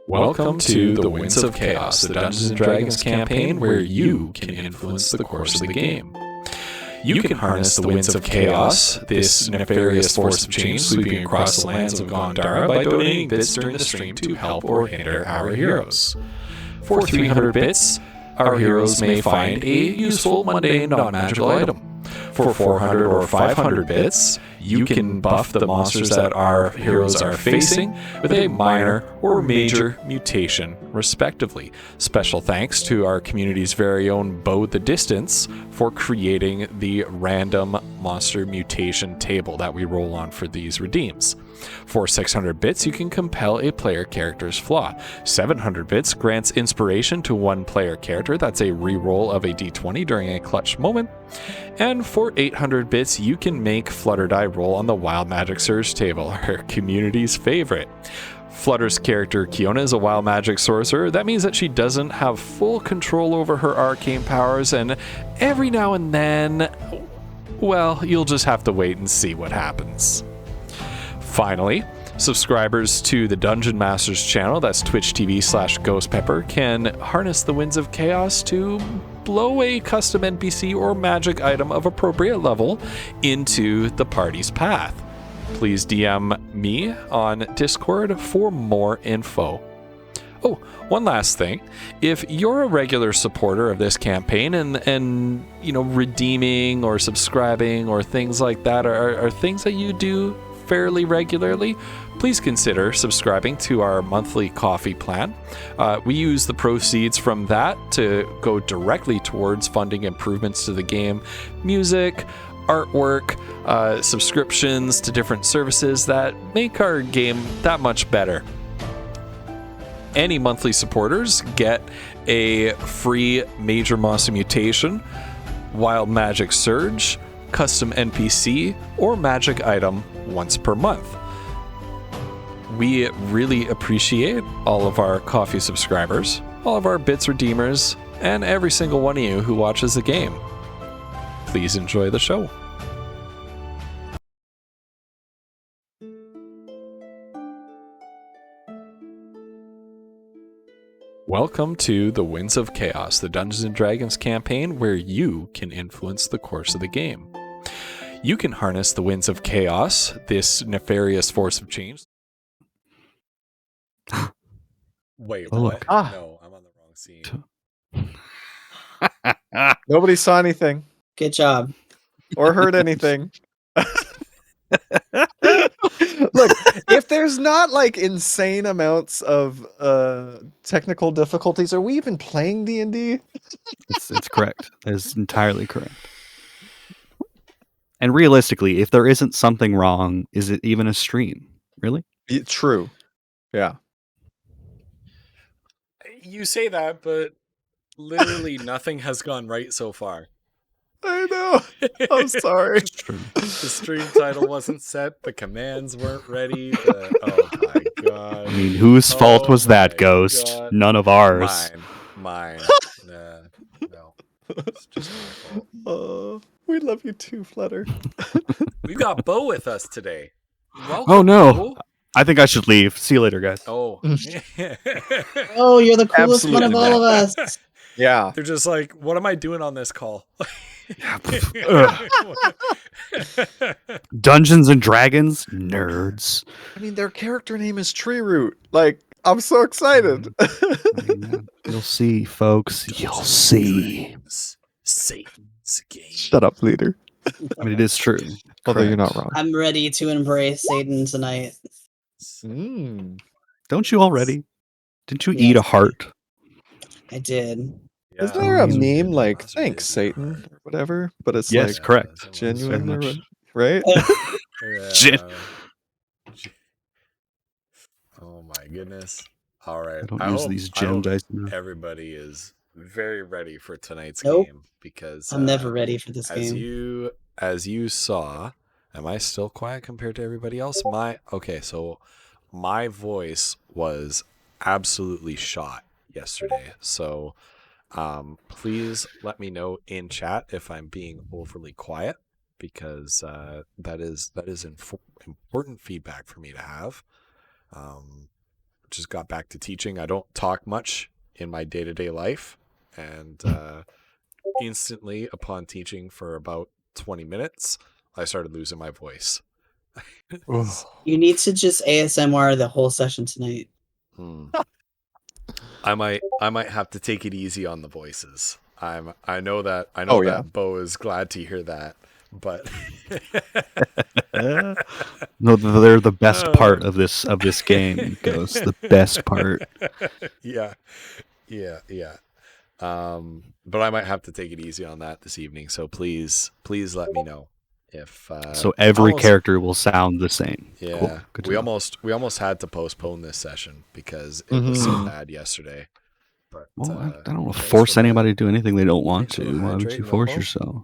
Welcome to the Winds of Chaos, the Dungeons & Dragons campaign where you can influence the course of the game. You can harness the Winds of Chaos, this nefarious force of change sweeping across the lands of Gondara, by donating bits during the stream to help or hinder our heroes. For 300 bits, our heroes may find a useful, mundane, non-magical item. For 400 or 500 bits, you can buff the monsters that our heroes are facing with a minor or major mutation, respectively. Special thanks to our community's very own Bo the Distance for creating the random monster mutation table that we roll on for these redeems. For 600 bits, you can compel a player character's flaw. 700 bits grants inspiration to one player character. That's a reroll of a d20 during a clutch moment. And for 800 bits, you can make Flutter die roll on the Wild Magic Surge table, our community's favorite. Flutter's character, Kiona, is a wild magic sorcerer. That means that she doesn't have full control over her arcane powers, and every now and then, well, you'll just have to wait and see what happens. Finally, subscribers to the Dungeon Masters channel, that's Twitch TV/GhostPepper, can harness the Winds of Chaos to blow a custom NPC or magic item of appropriate level into the party's path. Please DM me on Discord for more info. Oh, one last thing. If you're a regular supporter of this campaign and redeeming or subscribing or things like that are things that you do fairly regularly, please consider subscribing to our monthly coffee plan. We use the proceeds from that to go directly towards funding improvements to the game, music, artwork, subscriptions to different services that make our game that much better. Any monthly supporters get a free Major Monster Mutation, Wild Magic Surge, custom NPC, or magic item once per month. We really appreciate all of our coffee subscribers, all of our bits redeemers, and every single one of you who watches the game. Please enjoy the show. Welcome to the Winds of Chaos, the Dungeons & Dragons campaign where you can influence the course of the game. You can harness the Winds of Chaos, this nefarious force of change. Wait, what? Look. No, I'm on the wrong scene. Nobody saw anything Good job. or heard anything. Look, if there's not like insane amounts of technical difficulties, are we even playing D&D? It's correct. It's entirely correct. And realistically, if there isn't something wrong, is it even a stream? Really? True. Yeah. You say that, but literally nothing has gone right so far. I know. I'm sorry. It's true. The stream title wasn't set. The commands weren't ready. Oh my god. I mean, whose fault was that, Ghost? God. None of ours. Mine. No. It's just my fault. We love you too, Flutter. We've got Bo with us today. Welcome, Oh no. Bo. I think I should leave. See you later, guys. Oh. Oh, you're the coolest one of Absolutely all of us. Yeah. They're just like, what am I doing on this call? Dungeons and Dragons? Nerds. I mean, their character name is Tree Root. Like, I'm so excited. You'll see, folks. You'll see. Satan's game. Shut up, leader. I mean, it is true. Although you're Correct. not wrong. I'm ready to embrace Satan tonight. Don't you already? Didn't you Yes. eat a heart? I did. Is there a Yeah. meme like "Thanks, Satan" or whatever? But it's Yes, like correct. genuine, Very or much. right? Gen- Oh my goodness. All right. I don't I use hope- these I gem hope dice enough. Everybody is very ready for tonight's Nope. game because I'm never ready for this as game. you saw, am I still quiet compared to everybody else? So my voice was absolutely shot yesterday. So please let me know in chat if I'm being overly quiet because that is important feedback for me to have. just got back to teaching. I don't talk much in my day-to-day life, and instantly upon teaching for about 20 minutes, I started losing my voice. You need to just ASMR the whole session tonight. I might have to take it easy on the voices. I know that Bo is glad to hear that, but No, they're the best part of this game. Goes the best part. Yeah. But I might have to take it easy on that this evening. So please let me know if. So every character will sound the same. Yeah, cool. We almost had to postpone this session because it was so bad yesterday. But I don't want to force anybody to do anything they don't want to. Why would you force yourself?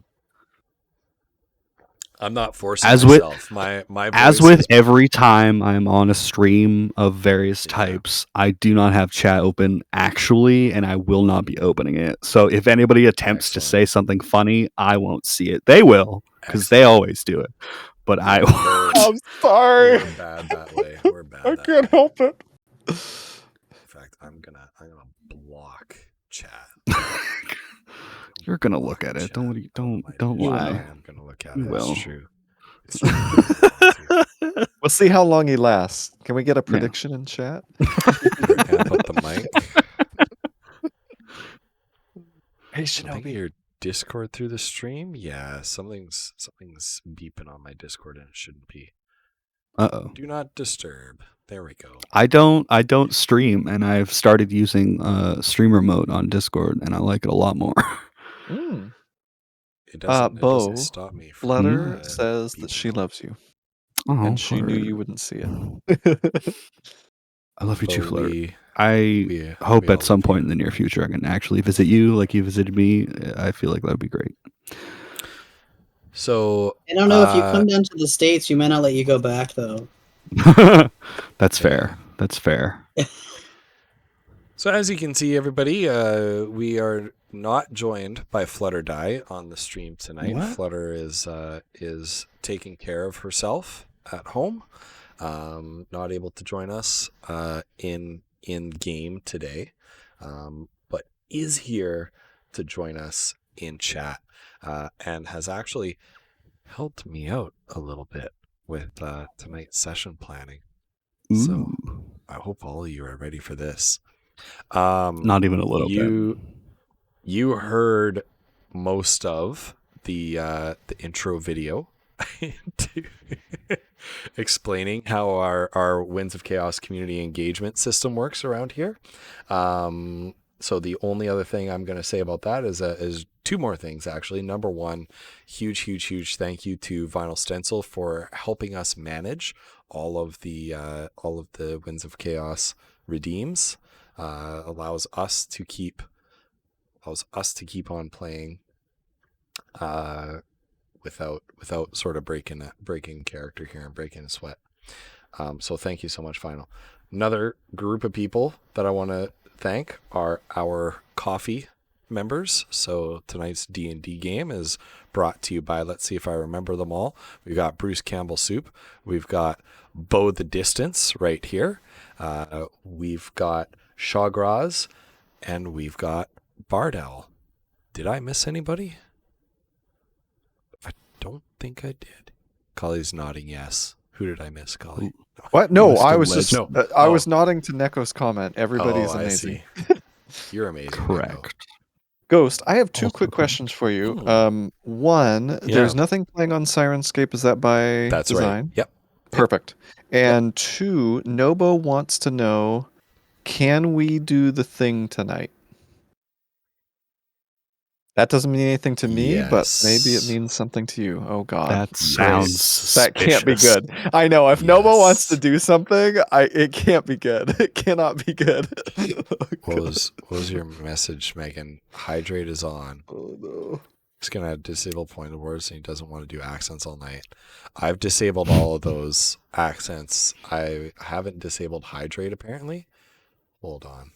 I'm not forcing myself. My voice as with every time I'm on a stream of various types, I do not have chat open actually, and I will not be opening it. So if anybody attempts to say something funny, I won't see it. They will, because they always do it. But I won't. I'm sorry. We're bad that way. We're bad. I can't help it. In fact, I'm gonna block chat. You're gonna look at it. Don't lie. I'm gonna look at it. Will. It's true. It's true. We'll see how long he lasts. Can we get a prediction in chat? Amp up the mic. Hey, Shinobi. Maybe your Discord through the stream? Yeah, something's beeping on my Discord and it shouldn't be. Uh-oh. Do not disturb. There we go. I don't stream, and I've started using streamer mode on Discord, and I like it a lot more. It doesn't Bo, stop me. Flutter says that she loves you. And she knew you wouldn't see it. I love you too, Flutter. I hope at some point in the near future I can actually visit you like you visited me. I feel like that would be great. So I don't know if you come down to the States, we might not let you go back though. That's fair. That's fair. So as you can see, everybody, we are not joined by Flutter Die on the stream tonight. What? Flutter is taking care of herself at home. Not able to join us in game today, but is here to join us in chat and has actually helped me out a little bit with tonight's session planning. Ooh. So I hope all of you are ready for this. Not even a little bit. You heard most of the intro video explaining how our Winds of Chaos community engagement system works around here. So the only other thing I'm going to say about that is two more things, actually. Number one, huge thank you to Vinyl Stencil for helping us manage all of the Winds of Chaos redeems. Allows us to keep on playing without sort of breaking character here and breaking a sweat. So thank you so much, Vinyl. Another group of people that I want to thank are our coffee members. So tonight's D&D game is brought to you by, let's see if I remember them all. We've got Bruce Campbell Soup. We've got Bo the Distance right here. We've got Shawgraz, and we've got Bardell. Did I miss anybody? I don't think I did. Collie's nodding yes. Who did I miss, Collie? What? No, I was just I was nodding to Neko's comment. Everybody's amazing. You're amazing. Correct. Neko. Ghost, I have two quick questions for you. One, there's nothing playing on Sirenscape. Is that by design? Right. Yep. Perfect. And two, Nobo wants to know, can we do the thing tonight? That doesn't mean anything to me, but maybe it means something to you. Oh God, that sounds that can't be good. I know if Nobo wants to do something, it can't be good. It cannot be good. What was your message, Megan? Hydrate is on. Oh no. He's gonna disable point of words, and he doesn't want to do accents all night. I've disabled all of those accents. I haven't disabled hydrate apparently. Hold on.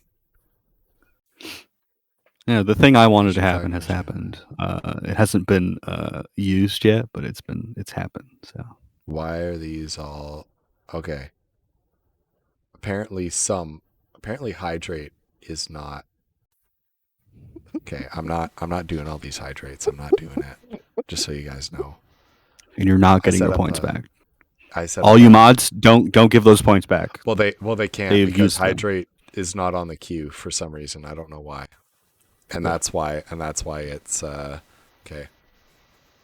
Yeah, the thing I wanted to happen has happened. It hasn't been used yet, but it's happened. So why are these all okay? apparently hydrate is not. Okay, I'm not doing all these hydrates. I'm not doing it. Just so you guys know. And you're not I getting set your up points a- back. I said All you mods, don't give those points back. Well, they can't They've because used them. hydrate is not on the queue for some reason. I don't know why. And that's why it's okay.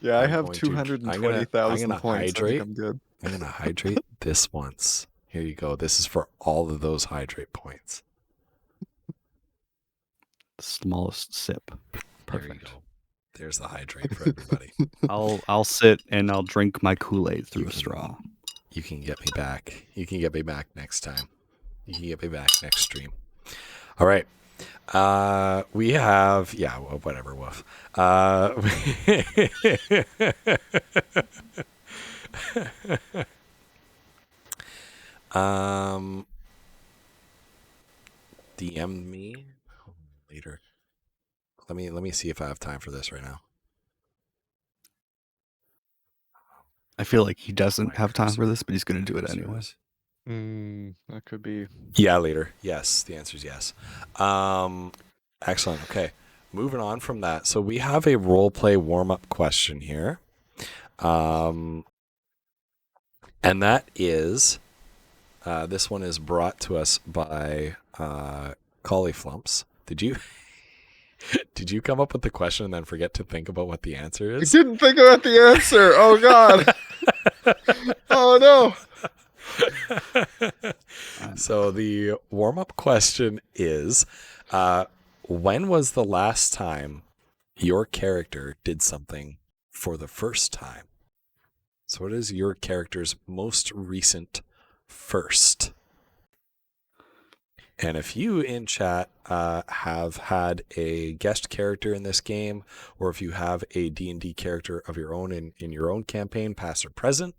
Yeah, I I'm have going to- 220,000 I'm gonna points. I hydrate. think I'm good. I'm gonna hydrate this once. Here you go. This is for all of those hydrate points. Smallest sip. There you Perfect. go. There's the hydrate for everybody. I'll sit and I'll drink my Kool-Aid through You a can- straw. You can get me back. You can get me back next time. You can get me back next stream. All right. We have whatever, woof. DM me later. Let me see if I have time for this right now. I feel like he doesn't My have time cursor- for this, but he's going to do it cursor anyway. is- That could be. Yeah, later. Yes, the answer is yes. Excellent. Okay, moving on from that. So we have a role play warm up question here, and that is, this one is brought to us by Cauliflumps. Did you come up with the question and then forget to think about what the answer I is? didn't think about the answer. Oh God. Oh no. So the warm-up question is, when was the last time your character did something for the first time? So what is your character's most recent first? And if you in chat have had a guest character in this game, or if you have a D&D character of your own in your own campaign, past or present,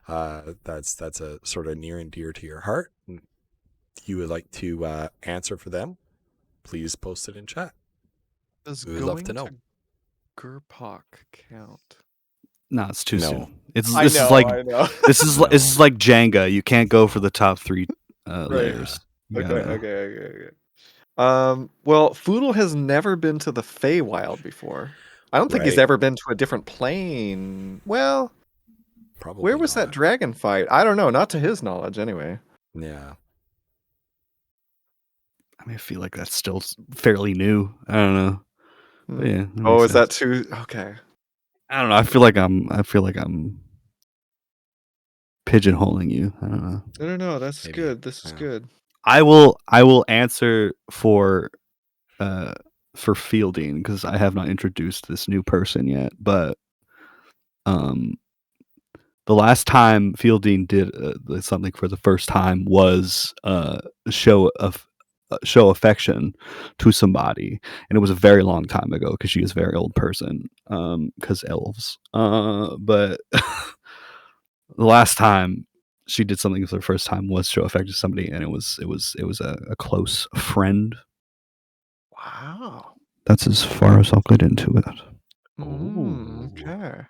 that's a sort of near and dear to your heart, and you would like to answer for them, please post it in chat. Does We would love to know. Gurpok count? No, it's too No. soon. This I is know. this is No. this is like Jenga. You can't go for the top 3 layers. You Okay, gotta- okay. Well, Foodle has never been to the Feywild before. I don't think he's Right. ever been to a different plane. Well, Probably where was that not. dragon fight? I don't know. Not to his knowledge, anyway. Yeah. I mean, I feel like that's still fairly new. I don't know. But yeah. that Oh, makes is sense. that too? Okay. I don't know. I feel like I'm pigeonholing you. I don't know. No. That's Maybe. good. This is Yeah. good. I will answer for Fielding because I have not introduced this new person yet. But the last time Fielding did something for the first time was show affection to somebody, and it was a very long time ago because she is a very old person because elves. But the last time she did something for the first time was show affection to somebody, and it was a close friend. Wow. That's as far as I'll get into it. Ooh. Okay.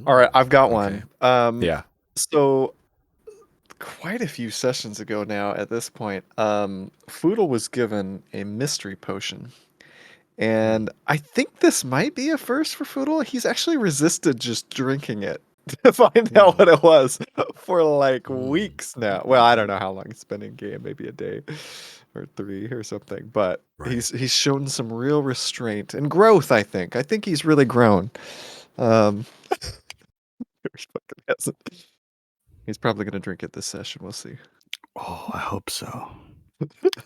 All right, I've got Okay. one. Yeah. So quite a few sessions ago now at this point, Foodle was given a mystery potion. And I think this might be a first for Foodle. He's actually resisted just drinking it to find out what it was for like weeks now. Well, I don't know how long it's been in game, maybe a day or 3 or something. But Right. he's shown some real restraint and growth, I think. I think he's really grown. He's probably gonna drink it this session. We'll see. Oh, I hope so.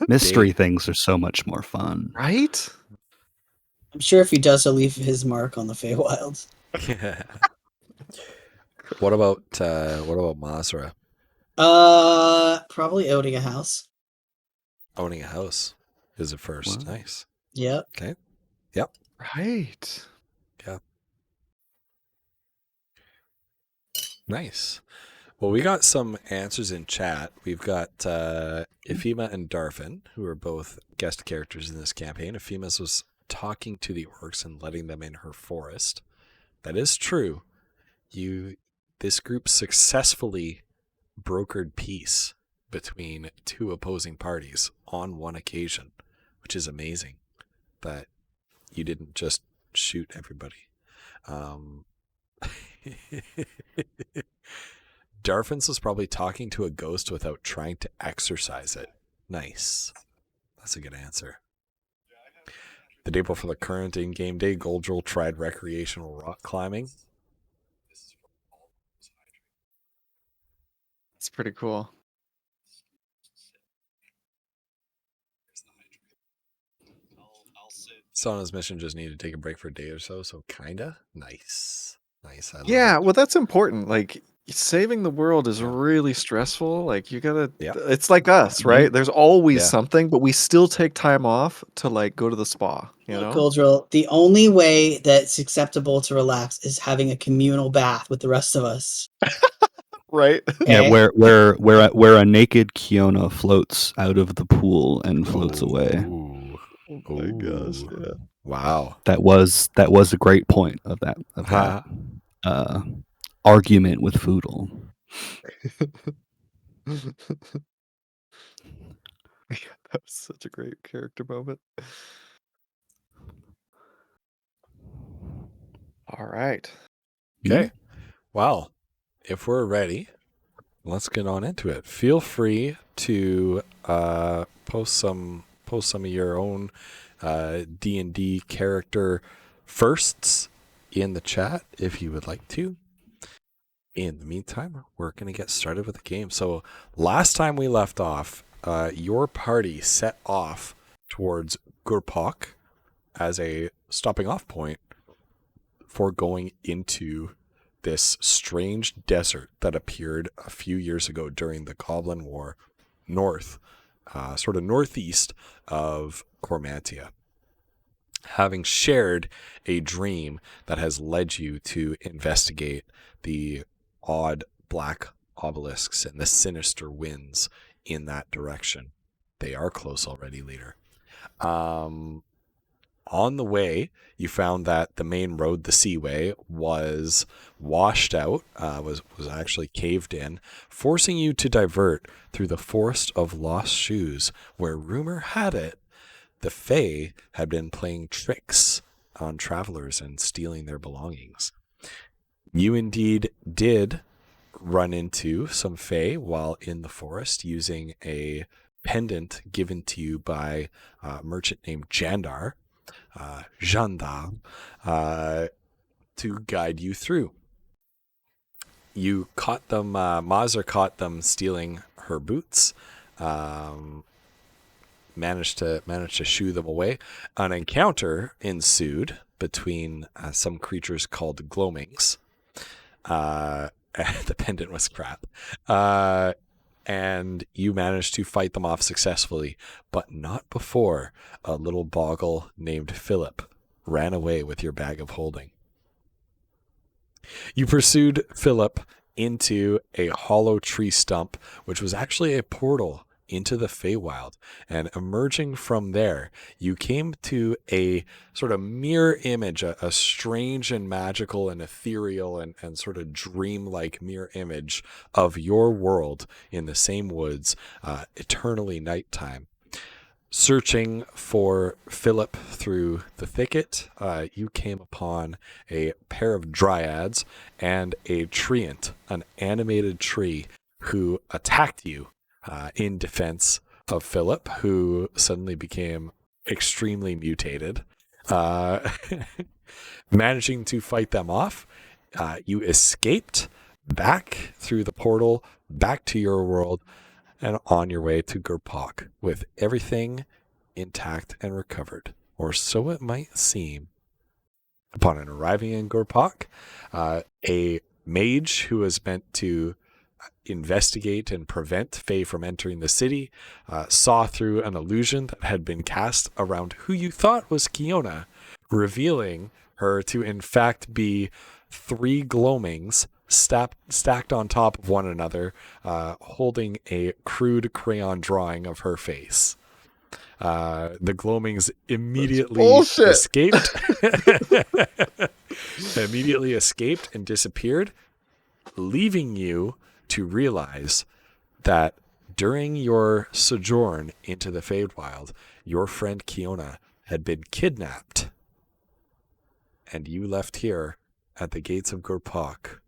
Mystery things are so much more fun. Right? I'm sure if he does, he'll leave his mark on the Feywild. What about Masra Probably owning a house. owning a house is a first? Wow. Nice. Yep. Okay. Yep. Right. Nice. Well, we got some answers in chat. We've got Ephema and Darfin, who are both guest characters in this campaign. Ephema was talking to the orcs and letting them in her forest. That is true. This group successfully brokered peace between two opposing parties on one occasion, which is amazing that you didn't just shoot everybody. Darfins was probably talking to a ghost without trying to exorcise it. Nice. That's a good answer. The day before the current in-game day, Goldrill tried recreational rock climbing. It's pretty cool. Sauna's mission just needed to take a break for a day or so kinda. Nice. I love Yeah, it. well, that's important. Like, saving the world is really stressful. Like, you gotta. Yeah. It's like us, right? There's always Yeah. something, but we still take time off to like go to the spa. You know. Goldrill, the only way that's acceptable to relax is having a communal bath with the rest of us. Right. Yeah, Okay? where a naked Kiona floats out of the pool and floats away. Ooh. Oh my gosh. Yeah. Wow. That was a great point of that argument with Foodle. Yeah, that was such a great character moment. All right. Okay. Well, if we're ready, let's get on into it. Feel free to post some of your own D&D character firsts in the chat if you would like to. In the meantime, we're going to get started with the game. So last time we left off, your party set off towards Gurpok as a stopping off point for going into this strange desert that appeared a few years ago during the Goblin War sort of northeast of Cormantia. Having shared a dream that has led you to investigate the odd black obelisks and the sinister winds in that direction. They are close already, leader. On the way, you found that the main road, the Seaway, was washed out, was actually caved in, forcing you to divert through the Forest of Lost Shoes, where rumor had it the Fae had been playing tricks on travelers and stealing their belongings. You indeed did run into some Fae while in the forest using a pendant given to you by a merchant named Jandar, to guide you through. You caught them, Mazar caught them stealing her boots, managed to shoo them away. An encounter ensued between some creatures called gloamings. The pendant was crap. And you managed to fight them off successfully, but not before a little boggle named Philip ran away with your bag of holding. You pursued Philip into a hollow tree stump, which was actually a portal into the Feywild, and emerging from there, you came to a sort of mirror image, a strange and magical and ethereal and sort of dreamlike mirror image of your world in the same woods, eternally nighttime. Searching for Philip through the thicket, you came upon a pair of dryads and a treant, an animated tree, who attacked you in defense of Philip, who suddenly became extremely mutated. Managing to fight them off, you escaped back through the portal, back to your world, and on your way to Gurpok with everything intact and recovered, or so it might seem. Upon arriving in Gurpok, a mage who was meant to investigate and prevent Fae from entering the city saw through an illusion that had been cast around who you thought was Kiona, revealing her to in fact be 3 gloamings stacked on top of one another, holding a crude crayon drawing of her face. The gloamings immediately escaped. Immediately escaped and disappeared, leaving you to realize that during your sojourn into the Feywild, your friend Kiona had been kidnapped, and you left here at the gates of Gurpak,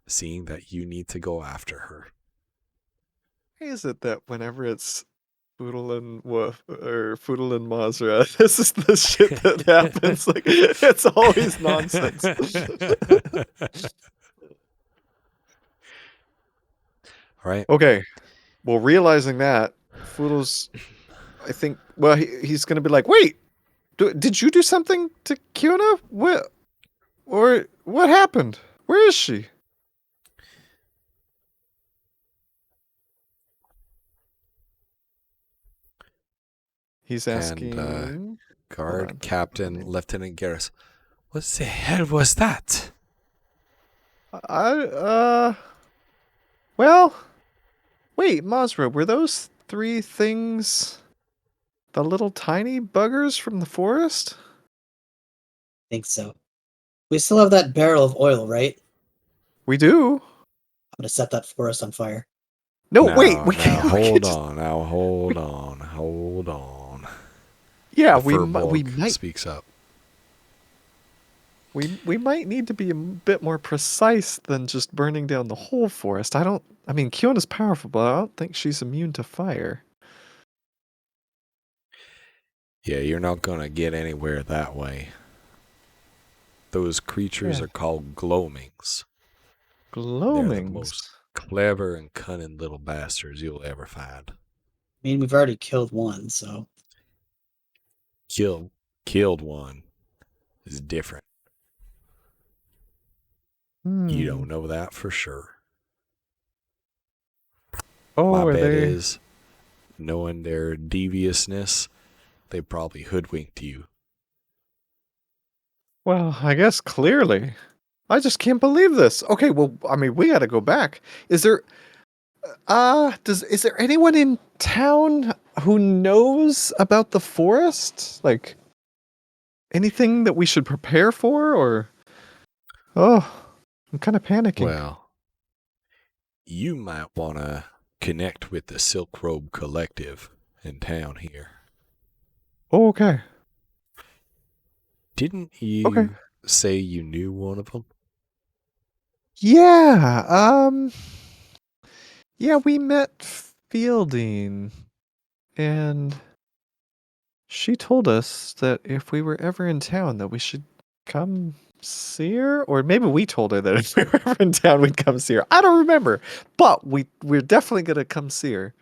seeing that you need to go after her. Why is it that whenever it's Foodle and Woof or Foodle and Mazra, this is the shit that happens? Like, it's always nonsense. All right. Okay. Well, realizing that, Foodle's, I think, well, he's going to be like, wait, did you do something to Kiona? What happened? Where is she? He's asking. And Hold guard on. captain Lieutenant Garrus. What the hell was that? Well, wait, Mazra, were those 3 things the little tiny buggers from the forest? Think so. We still have that barrel of oil, right? We do. I'm gonna set that forest on fire. No, wait, Now, we can't. We hold can't just- on. Now, hold on. Hold on. Yeah, The we Furbolg might. speaks up. We might need to be a bit more precise than just burning down the whole forest. I mean, Kiona's powerful, but I don't think she's immune to fire. Yeah, you're not going to get anywhere that way. Those creatures Yeah. are called gloamings. Gloamings. most- Clever and cunning little bastards you'll ever find. I mean, we've already killed one, so Killed one is different. You don't know that for sure. Oh, My are bet they? is, knowing their deviousness, they probably hoodwinked you. Well, I guess clearly. I just can't believe this. Okay, well, I mean, we got to go back. Is there is there anyone in town who knows about the forest? Like anything that we should prepare for, or oh, I'm kind of panicking. Well, you might want to connect with the Silk Robe Collective in town here. Oh, okay. Didn't you Okay. say you knew one of them? Yeah, yeah, we met Fielding, and she told us that if we were ever in town, that we should come see her, or maybe we told her that if we were ever in town, we'd come see her. I don't remember, but we're definitely gonna come see her.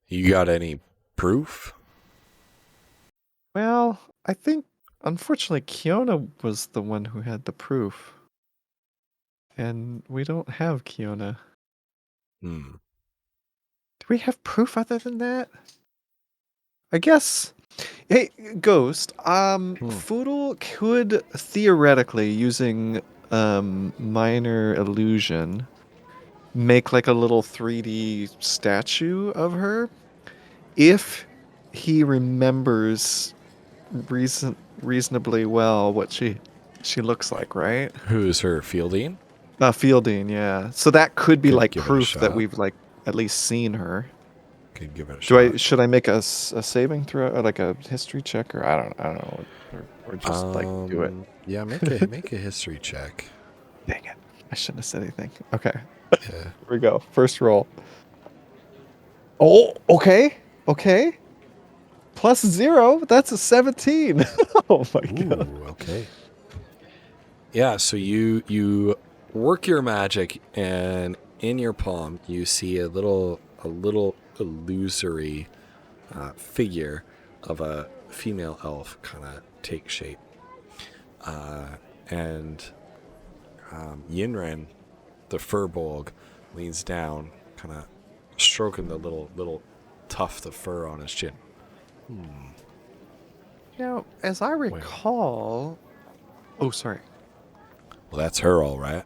You got any proof? Well, I think unfortunately Kiona was the one who had the proof, and we don't have Kiona. Hmm. Do we have proof other than that? I guess. Hey, Ghost. Foodle could theoretically, using minor illusion, make like a little 3D statue of her, if he remembers reasonably well what she looks like, right? Who's her fielding? Fielding, yeah. So that could be Could like give it a proof that shot. we've like at least seen her. Could give it a shot. Should I make a saving throw, or like a history check, or I don't know, or just like do it? Yeah, make a history check. Dang it! I shouldn't have said anything. Okay, Yeah. here we go. First roll. Oh, okay. Plus 0. That's a 17. Oh my god. Ooh, okay. Yeah, so you work your magic, and in your palm you see a little illusory figure of a female elf kind of take shape, and Yinren, the Furbolg, leans down, kind of stroking the little tuft of fur on his chin. You know, as I recall. Oh, sorry. Well, that's her, all right.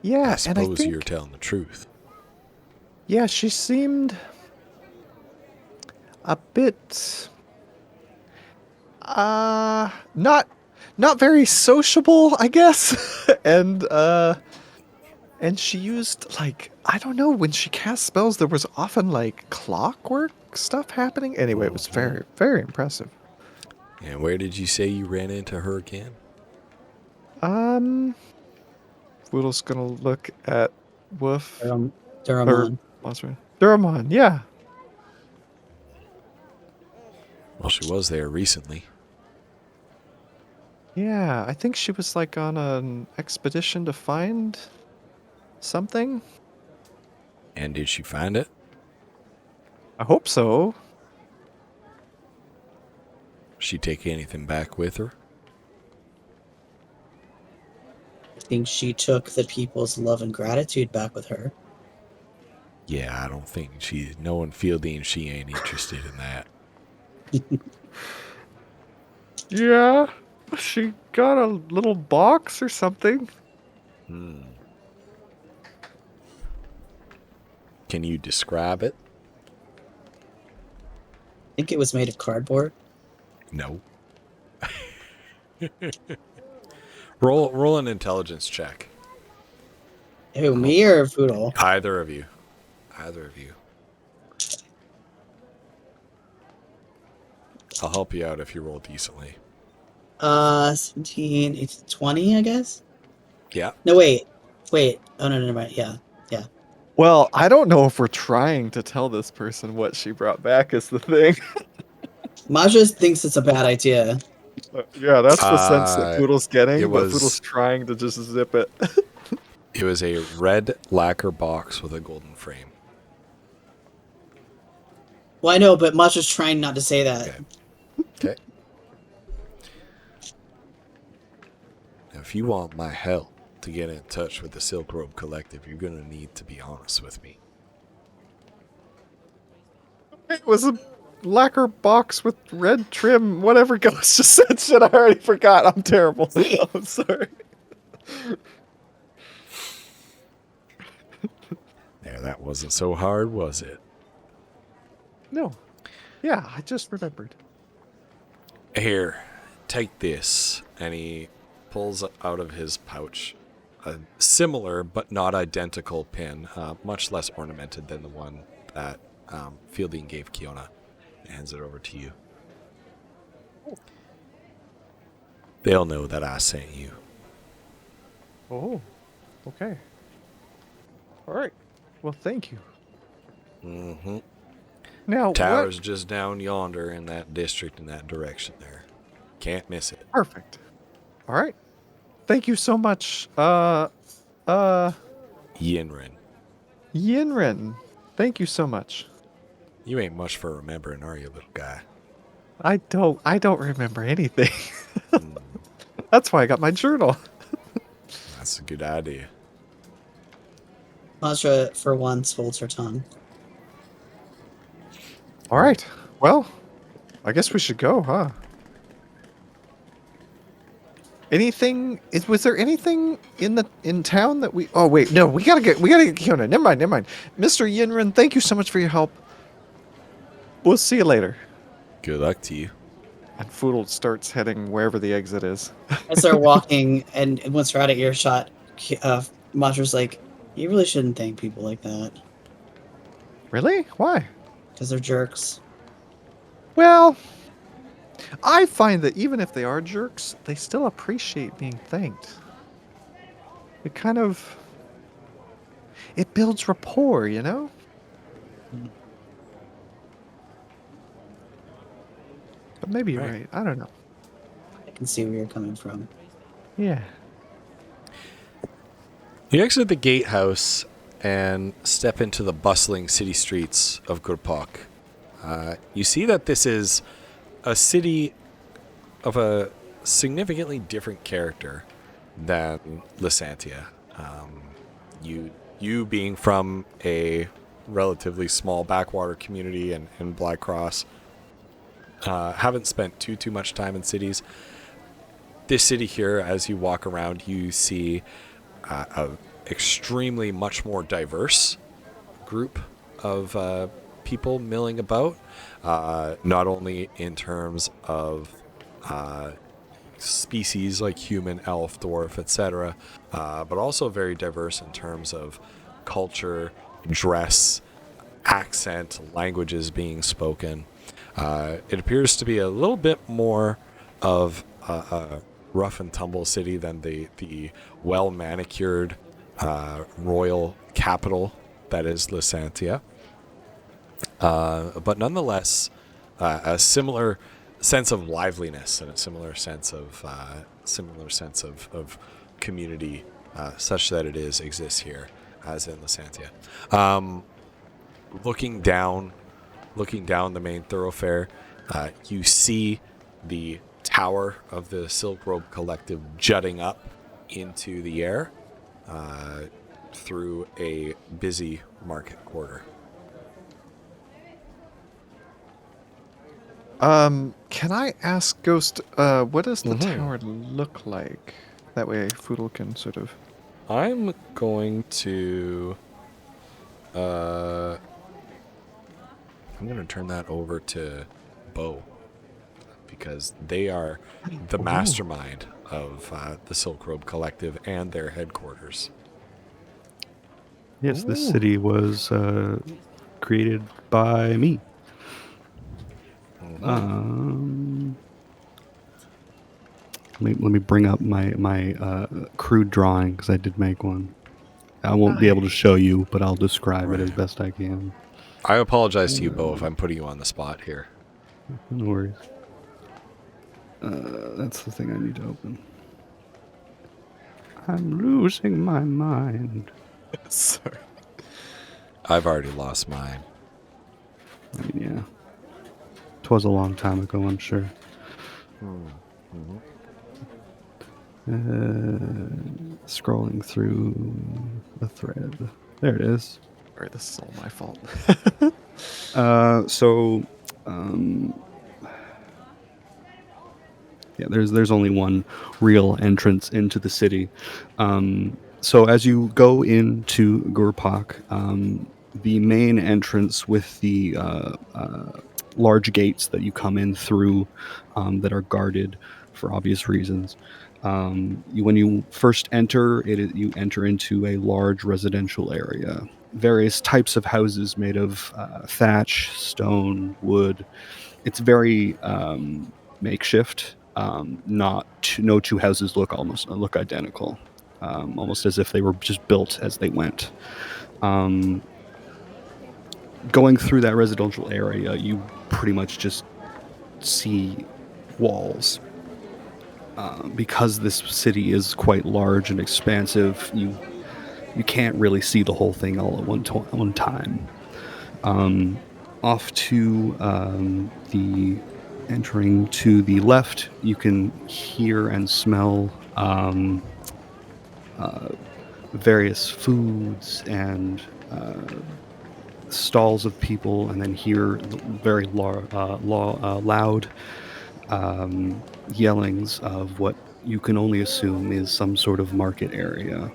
Yeah, I and I suppose think you're telling the truth. yeah, she seemed a bit not very sociable, I guess. and And she used, like, I don't know, when she cast spells, there was often, like, clockwork stuff happening. Anyway, it was very, very impressive. And where did you say you ran into her again? Woodle's gonna look at Woof. Duramon. Duramon, yeah. Well, she was there recently. Yeah, I think she was, like, on an expedition to find something. And did she find it? I hope so. She take anything back with her? I think she took the people's love and gratitude back with her. Yeah, I don't think no one feeling she ain't interested in that. Yeah, she got a little box or something. Can you describe it? I think it was made of cardboard. No. Roll an intelligence check. Who, me or Foodle? Either of you. I'll help you out if you roll decently. 17, 18, 20, I guess? Yeah. No, wait. Oh, no, never mind. Yeah. Well, I don't know if we're trying to tell this person what she brought back is the thing. Maja thinks it's a bad idea. Yeah, that's the sense that Poodle's getting, it but was- Poodle's trying to just zip it. It was a red lacquer box with a golden frame. Well, I know, but Maja's trying not to say that. Okay. Now, if you want my help to get in touch with the Silk Robe Collective, you're going to need to be honest with me. It was a lacquer box with red trim, whatever Ghost just said. Shit, I already forgot. I'm terrible. I'm sorry. There, that wasn't so hard, was it? No. Yeah, I just remembered. Here, take this. And he pulls out of his pouch a similar but not identical pin, much less ornamented than the one that Fielding gave Kiona. And hands it over to you. They'll know that I sent you. Oh, okay. All right. Well, thank you. Mm-hmm. Now, Tower's just down yonder in that district in that direction there. Can't miss it. Perfect. All right. Thank you so much. Yinrin. Yinrin. Thank you so much. You ain't much for remembering, are you, little guy? I don't remember anything. That's why I got my journal. That's a good idea. Maja, for once, holds her tongue. All right. Well, I guess we should go, huh? Was there anything in town that we? Oh wait, no, we gotta get Kiona. Never mind. Mr. Yinrin, thank you so much for your help. We'll see you later. Good luck to you. And Foodle starts heading wherever the exit is. As they're walking, and once they're out of earshot, Maja's like, you really shouldn't thank people like that. Really? Why? Because they're jerks. Well, I find that even if they are jerks, they still appreciate being thanked. It builds rapport, you know? But maybe you're right. I don't know. I can see where you're coming from. Yeah. You exit the gatehouse and step into the bustling city streets of Gurpak. You see that this is a city of a significantly different character than Lysantia. You being from a relatively small backwater community in Black Cross, haven't spent too much time in cities. This city here, as you walk around, you see a extremely much more diverse group of people milling about, not only in terms of species like human, elf, dwarf, etc., but also very diverse in terms of culture, dress, accent, languages being spoken. It appears to be a little bit more of a rough and tumble city than the well manicured royal capital that is Lysantia. But nonetheless, a similar sense of liveliness and a similar sense of community, such that it exists here as in Lysantia. Looking down the main thoroughfare, you see the tower of the Silk Robe Collective jutting up into the air through a busy market quarter. Can I ask Ghost, what does the Mhm. tower look like? That way Foodle can sort of... I'm going to turn that over to Bo, because they are the mastermind of the Silk Robe Collective and their headquarters. Yes, this city was created by me. Let me bring up my crude drawing, because I did make one. I won't be able to show you, but I'll describe it as Right. best I can. I apologize to you, Bo, if I'm putting you on the spot here. No worries. That's the thing I need to open. I'm losing my mind. Sorry. I've already lost mine. I mean, yeah. 'Twas a long time ago, I'm sure. Scrolling through the thread. There it is. Alright, this is all my fault. Yeah, there's only one real entrance into the city. So as you go into Gurpak, the main entrance with the large gates that you come in through, that are guarded for obvious reasons. When you first enter, you enter into a large residential area. Various types of houses made of thatch, stone, wood. It's very makeshift. No two houses look identical, almost as if they were just built as they went. Going through that residential area, you pretty much just see walls. Because this city is quite large and expansive, you can't really see the whole thing all at one time. Off to the entering to the left, you can hear and smell various foods and stalls of people, and then hear very loud yellings of what you can only assume is some sort of market area.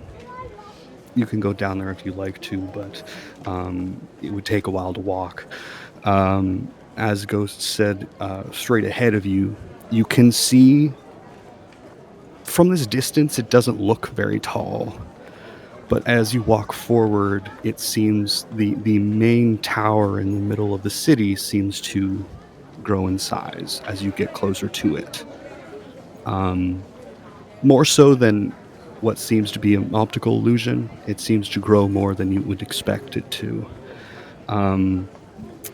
You can go down there if you like to, but it would take a while to walk. As Ghost said, straight ahead of you, you can see from this distance it doesn't look very tall. But as you walk forward, it seems the main tower in the middle of the city seems to grow in size as you get closer to it. More so than what seems to be an optical illusion, it seems to grow more than you would expect it to.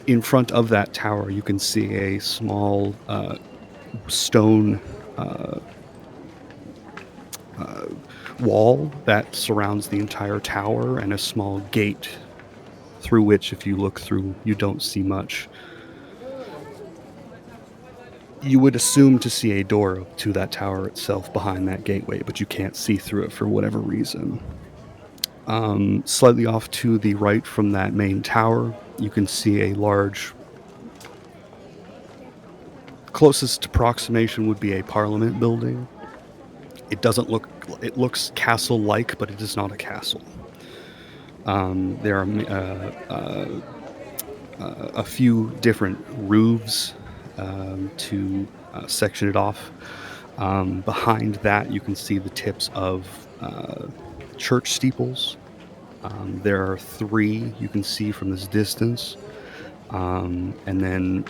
In front of that tower, you can see a small stone wall that surrounds the entire tower, and a small gate through which, if you look through, you don't see much. You would assume to see a door to that tower itself behind that gateway, but you can't see through it for whatever reason. Slightly off to the right from that main tower, you can see a large... Closest approximation would be a parliament building. It doesn't look... It looks castle-like, but it is not a castle. There are a few different roofs to section it off. Behind that, you can see the tips of church steeples. There are 3 you can see from this distance. And then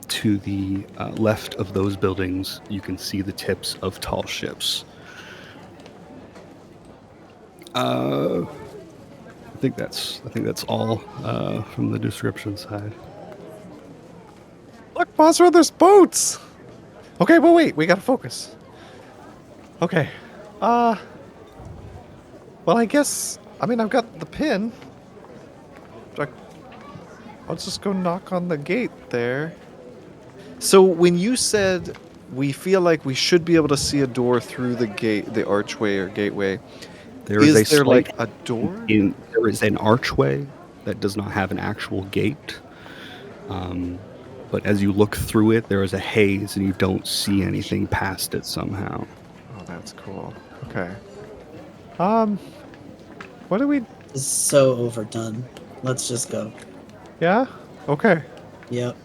to the left of those buildings, you can see the tips of tall ships. I think that's all from the description side. Look, Basra, there's boats. Okay, but wait, we gotta focus. Okay. Well, I guess. I mean, I've got the pin. I'll just go knock on the gate there. So when you said we feel like we should be able to see a door through the gate, the archway or gateway, There is is there slight like a door? there is an archway that does not have an actual gate. But as you look through it, there is a haze and you don't see anything past it somehow. Oh, that's cool. Okay. What do we? This is so overdone. Let's just go. Yeah. Okay. Yep.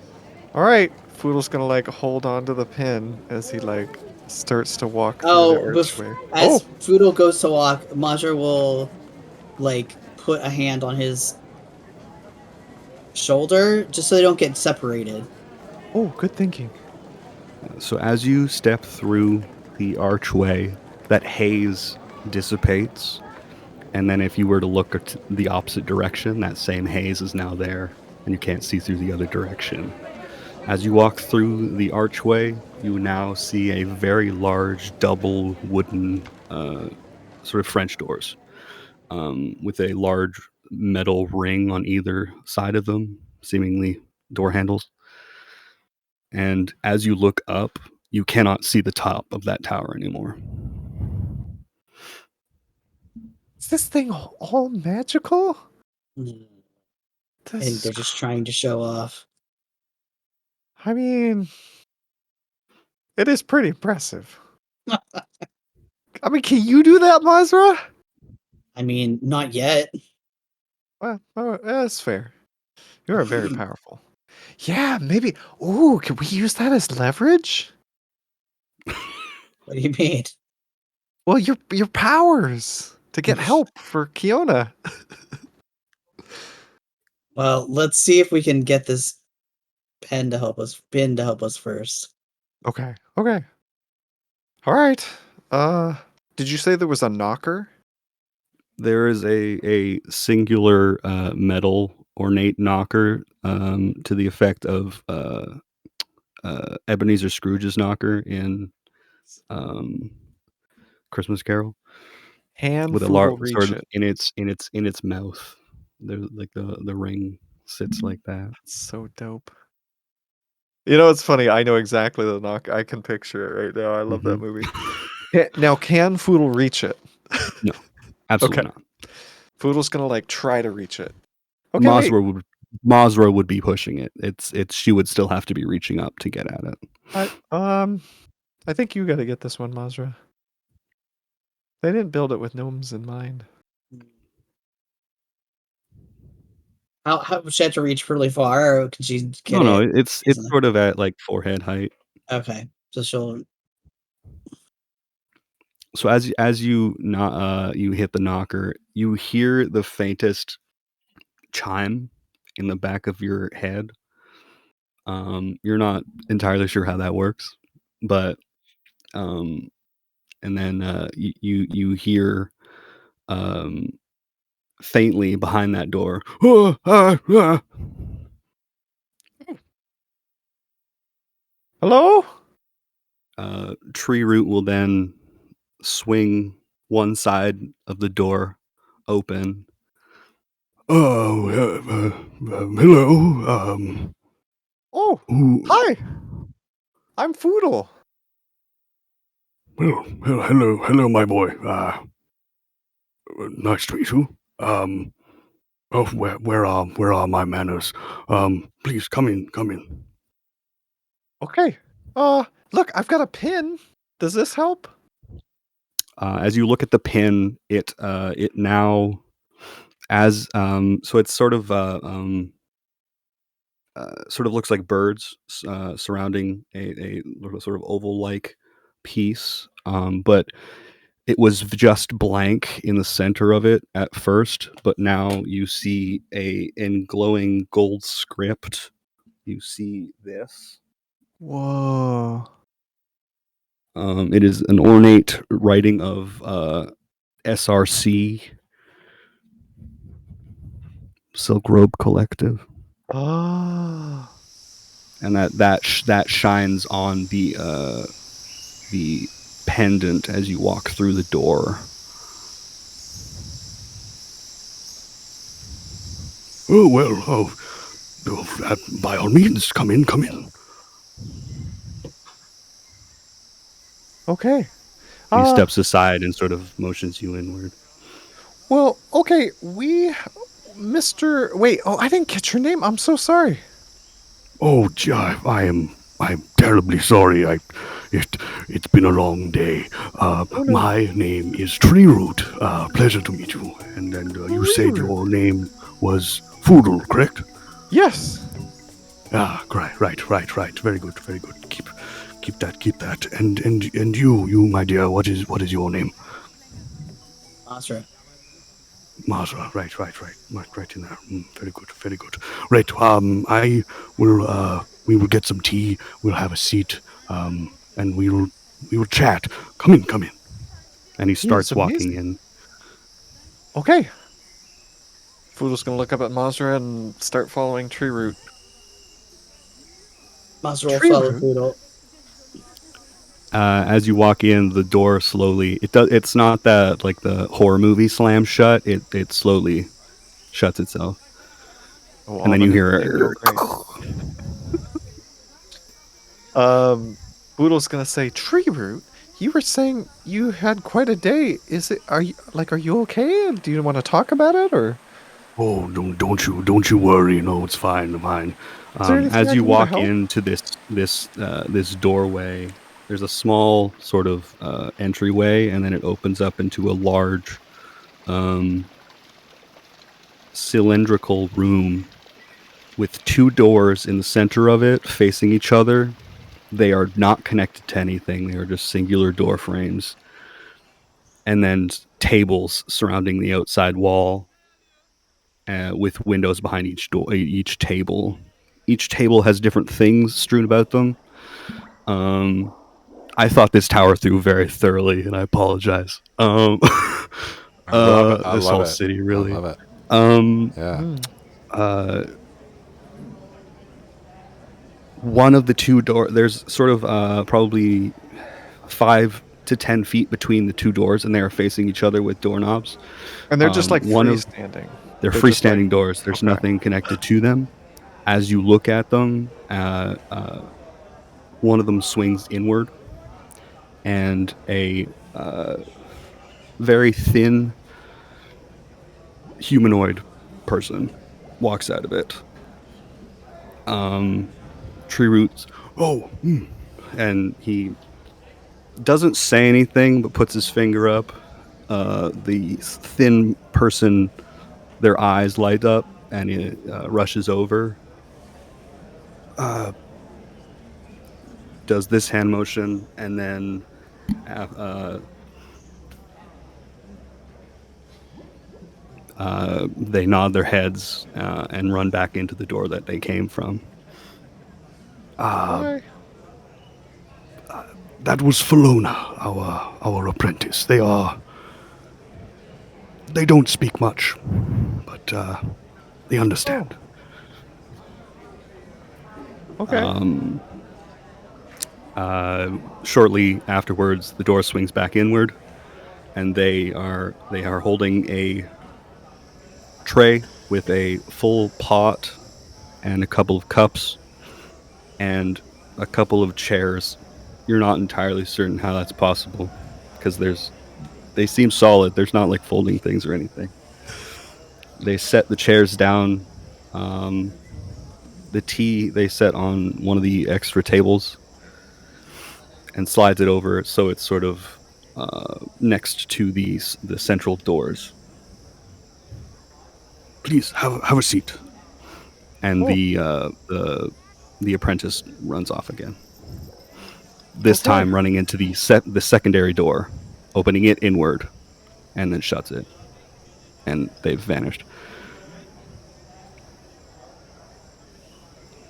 All right. Foodle's gonna like hold on to the pin as he like starts to walk through Oh, the archway. as Foodle goes to walk, Majra will like put a hand on his shoulder just so they don't get separated. Oh, good thinking. So as you step through the archway, that haze dissipates. And then if you were to look at the opposite direction, that same haze is now there, and you can't see through the other direction. As you walk through the archway, you now see a very large double wooden sort of French doors with a large metal ring on either side of them, seemingly door handles. And as you look up, you cannot see the top of that tower anymore. Is this thing all magical? And This they're just trying to show off. I mean, it is pretty impressive. I mean, can you do that, Mazra? I mean, not yet. Well, that's fair. You are very powerful. Yeah, maybe. Ooh, can we use that as leverage? What do you mean? Well, your powers to get help for Kiona. Well, let's see if we can get this pin to help us first. Okay. Okay. All right. Did you say there was a knocker? There is a singular metal ornate knocker to the effect of Ebenezer Scrooge's knocker in Christmas Carol, with a Handful large will reach sort of it. in its mouth. There's like the ring sits like that. That's so dope. You know, it's funny. I know exactly the knock. I can picture it right now. I love that movie. Now, can Foodle reach it? No, absolutely Okay. not. Foodle's gonna like try to reach it. Okay. wait. Mazra would be pushing it. It's she would still have to be reaching up to get at it. I think you got to get this one, Mazra. They didn't build it with gnomes in mind. How she had to reach really far, or can she get No, it? it's sort of at like forehead height. Okay, so she'll. So as you you hit the knocker, you hear the faintest chime in the back of your head. You're not entirely sure how that works, but and then you hear faintly behind that door. Hello? Tree root will then swing one side of the door open. Oh, hello. Oh, hi. I'm Foodle. Well, hello, my boy. Nice to meet you. Oh, where are my manners? Please come in. Okay. Look, I've got a pin. Does this help? As you look at the pin, it now as so it's sort of looks like birds surrounding a sort of oval-like piece, but it was just blank in the center of it at first, but now you see in glowing gold script, you see this. Whoa. It is an ornate writing of SRC, Silk Robe Collective, Oh. and that shines on the pendant as you walk through the door. Oh well, by all means, come in. Okay. He steps aside and sort of motions you inward. Well, okay, Wait, I didn't catch your name. I'm so sorry. Oh, I'm terribly sorry. It's been a long day. no. My name is Treeroot. Pleasure to meet you. And you said your name was Foodle, correct? Yes. Ah, right. Very good. Keep that. And you, my dear, what is your name? Masra. Mazra, right in there. Very good. Right, I will, we will get some tea, we'll have a seat, and we will chat. Come in. And he starts walking in. Okay. Foodle's gonna look up at Mazra and start following Treeroot. Masra will follow Foodle. As you walk in, the door slowly. It's not that like the horror movie slam shut. It slowly shuts itself, and then you hear. Boodle's gonna say, Treeroot, you were saying you had quite a day. Are you okay? Do you want to talk about it, or? Oh, don't you worry. No, it's fine. As you walk into this doorway, there's a small sort of entryway, and then it opens up into a large cylindrical room with two doors in the center of it facing each other. They are not connected to anything. They are just singular door frames. And then tables surrounding the outside wall with windows behind each table. Each table has different things strewn about them. I thought this tower through very thoroughly, and I apologize. I love it. This whole city, really. I love it. Yeah. One of the two doors, there's sort of probably 5 to 10 feet between the two doors, and they are facing each other with doorknobs. And they're just like freestanding. They're freestanding doors. There's nothing connected to them. As you look at them, one of them swings inward, and a very thin humanoid person walks out of it. Tree Roots, and he doesn't say anything but puts his finger up. The thin person, their eyes light up, and it rushes over. Does this hand motion, and then they nod their heads and run back into the door that they came from. That was Felona, our apprentice. They don't speak much, but they understand. Okay. Shortly afterwards, the door swings back inward, and they are holding a tray with a full pot and a couple of cups and a couple of chairs. You're not entirely certain how that's possible because they seem solid. There's not like folding things or anything. They set the chairs down. The tea they set on one of the extra tables and slides it over so it's sort of next to the central doors. Please have a seat. And the apprentice runs off again. this Okay. time running into the secondary door, opening it inward, and then shuts it. And they've vanished.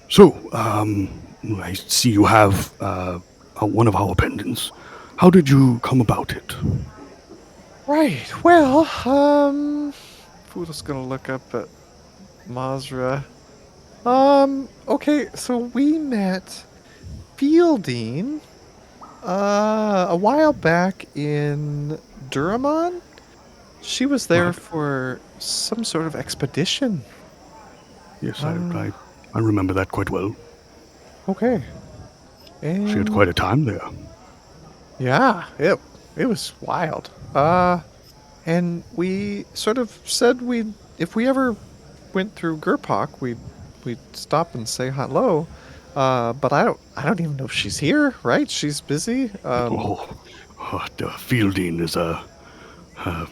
So, I see you have one of our pendants. How did you come about it? Right. Well, Foodle's gonna look up at Mazra. Okay, so we met Fielding a while back in Duramon. She was there Right. for some sort of expedition. Yes, I remember that quite well. Okay. She had And quite a time there. yeah, it was wild. And we sort of said if we ever went through Gurpok, we'd stop and say hello. But I don't even know if she's here, right? She's busy. The Fielding is a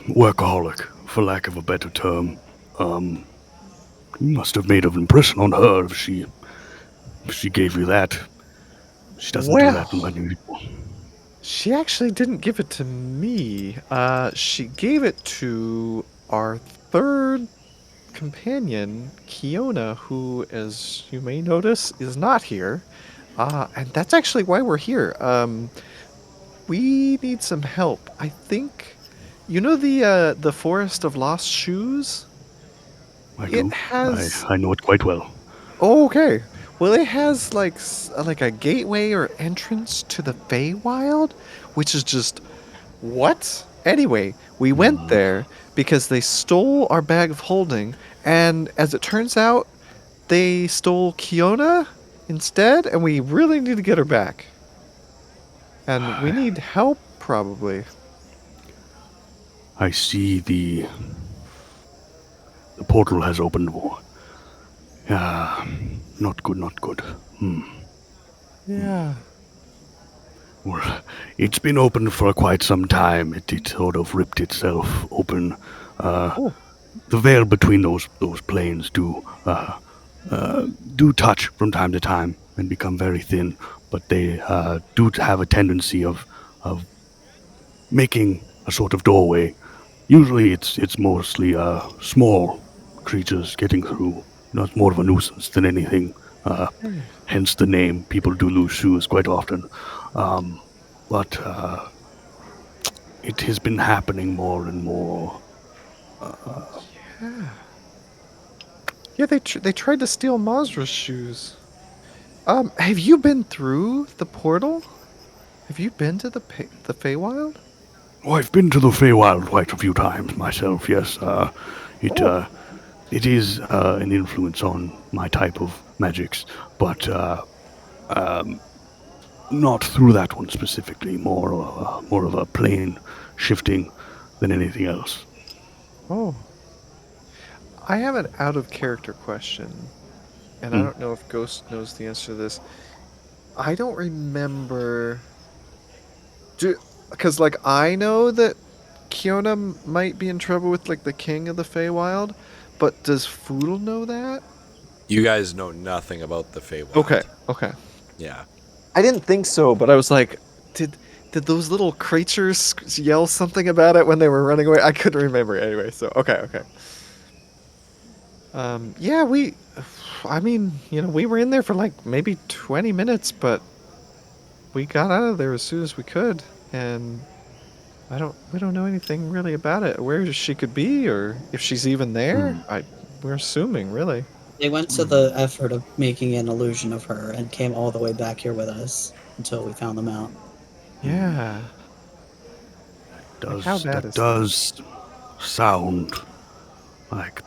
workaholic, for lack of a better term. You must have made an impression on her if she gave you that. She doesn't do that Well, anymore. she actually didn't give it to me. She gave it to our third companion, Kiona, who, as you may notice, is not here. And that's actually why we're here. We need some help. I think, you know the Forest of Lost Shoes? I It do. has. I know it quite well. Oh, okay. Well, it has like a gateway or entrance to the Feywild, which is just what? Anyway, we went there because they stole our bag of holding, and as it turns out, they stole Kiona instead, and we really need to get her back. And we need help, probably. I see the portal has opened more. Not good, not good. Yeah. Well, it's been open for quite some time. It sort of ripped itself open. Oh. The veil between those planes do touch from time to time and become very thin, but they do have a tendency of making a sort of doorway. Usually, it's mostly small creatures getting through. Not more of a nuisance than anything. Hence the name. People do lose shoes quite often, but it has been happening more and more. Yeah, they tried to steal Mazra's shoes. Have you been through the portal? Have you been to the Feywild? Oh, I've been to the Feywild quite a few times myself. Yes, it is an influence on my type of magics, but not through that one specifically. More of a plane shifting than anything else. Oh. I have an out of character question, and I don't know if Ghost knows the answer to this. I don't remember. Because like I know that Kiona might be in trouble with like the king of the Feywild, but does Foodle know that? You guys know nothing about the Feywild. Okay. Yeah. I didn't think so, but I was like, did those little creatures yell something about it when they were running away? I couldn't remember anyway. So okay. Yeah, I mean, we were in there for like maybe 20 minutes, but we got out of there as soon as we could, and we don't know anything really about it. Where she could be, or if she's even there. We're assuming, really. They went to the effort of making an illusion of her and came all the way back here with us until we found them out. Yeah. How bad is that? Does sound like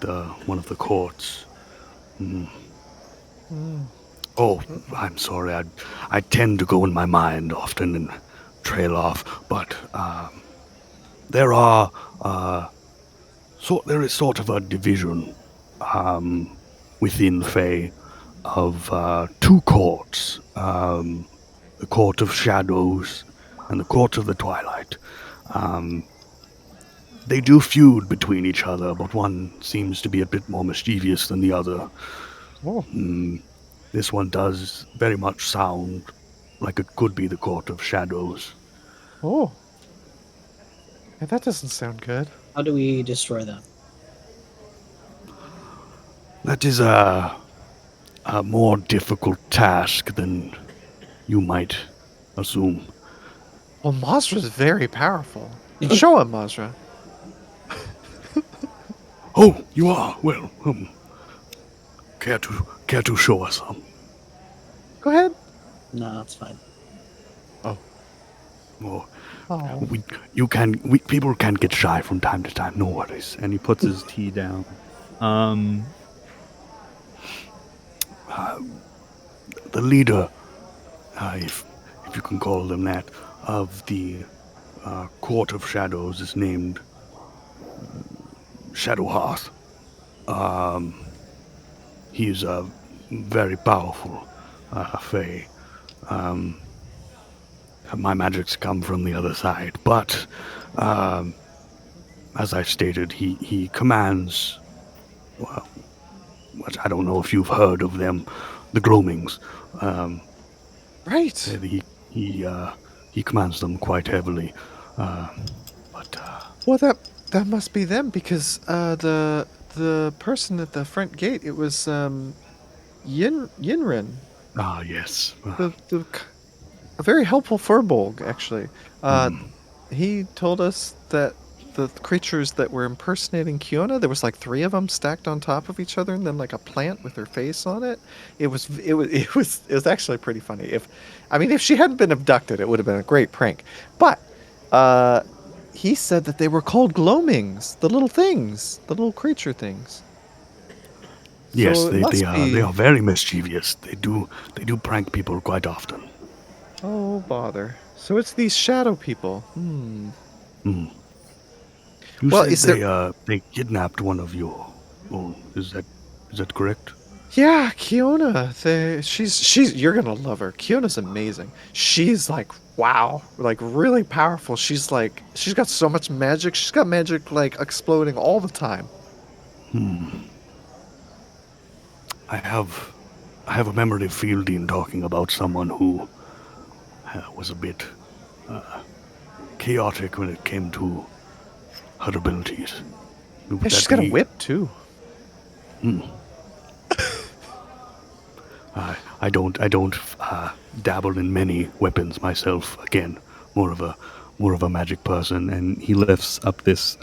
one of the courts. Oh, I'm sorry. I tend to go in my mind often and trail off, but there is sort of a division within Fey of two courts, the Court of Shadows and the Court of the Twilight. They do feud between each other, but one seems to be a bit more mischievous than the other. Oh. This one does very much sound like it could be the Court of Shadows. Oh. Yeah, that doesn't sound good. How do we destroy them? That is a more difficult task than you might assume. Well, Mazra's very powerful. Show him, Mazra. Oh, you are? Well, care to show us some? Go ahead. No, that's fine. Oh, Oh. people can get shy from time to time. No worries. And he puts his tea down. The leader, if you can call them that, of the Court of Shadows is named Shadowhearth. He is a very powerful Fey. My magics come from the other side, but as I stated, he commands. Well, which I don't know if you've heard of them, the Gloamings. Right. He commands them quite heavily, but Well, that must be them because the person at the front gate, it was Yinrin, yes. a very helpful furbolg actually. He told us that the creatures that were impersonating Kiona, there was like 3 of them stacked on top of each other, and then like a plant with her face on it. It was actually pretty funny. If she hadn't been abducted, it would have been a great prank. But he said that they were called gloamings, the little things, the little creature things. Yes, So it they are very mischievous. They do prank people quite often. Oh bother! So it's these shadow people. You Well, said is there- they kidnapped one of your own. Is that correct? Yeah, Kiona. She's you're gonna love her. Kiona's amazing. She's like wow, like really powerful. She's got so much magic. She's got magic like exploding all the time. I have a memory of Fielding talking about someone who was a bit chaotic when it came to her abilities. Would Yeah, she's that got a be- whip too. I don't dabble in many weapons myself. Again, more of a magic person. And he lifts up this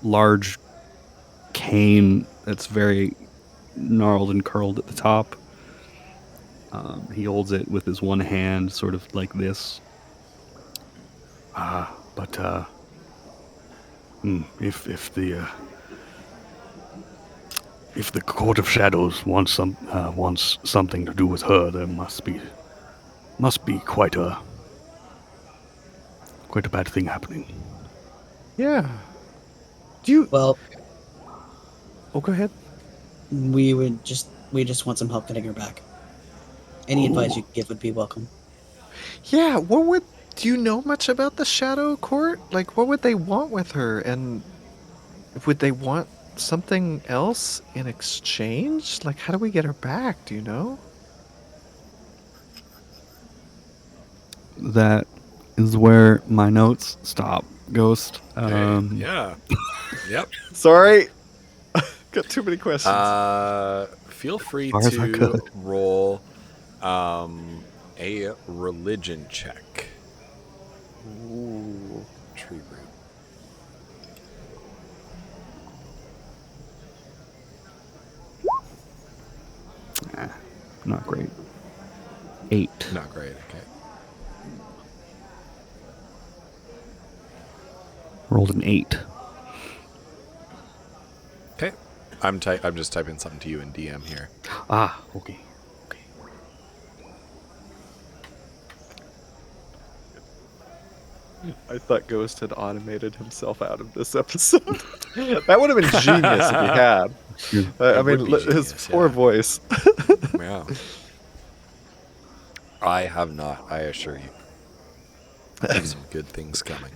large cane that's very gnarled and curled at the top. He holds it with his one hand, sort of like this. But if the Court of Shadows wants something to do with her, there must be quite a bad thing happening. Yeah. Do you? Well, Oh, go ahead. we just want some help getting her back. Any advice you could give would be welcome. Yeah. Do you know much about the Shadow Court? Like, what would they want with her, and would they want something else in exchange? Like, how do we get her back? Do you know? That is where my notes stop, Ghost. Yeah. Yep. Sorry. Got too many questions. Feel free Far as I to could. roll a religion check. Ooh. Tree root. Not great. 8. Not great. Okay. Rolled an 8. Okay. I'm just typing something to you in DM here. Okay. I thought Ghost had automated himself out of this episode. That would have been genius if he had. I It would mean, be his genius, poor yeah. voice. Yeah. I have not, I assure you. There's some good things coming.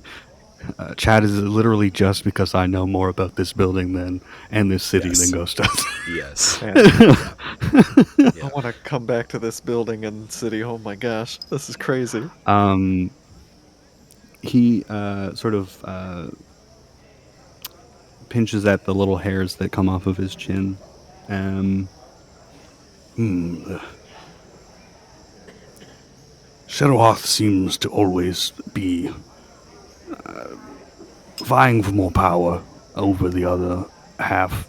Chad is literally just because I know more about this building and this city Yes. than Ghost does. Yes. Yeah. I want to come back to this building and city. Oh my gosh, this is crazy. He sort of pinches at the little hairs that come off of his chin. Shadowhearth seems to always be vying for more power over the other half.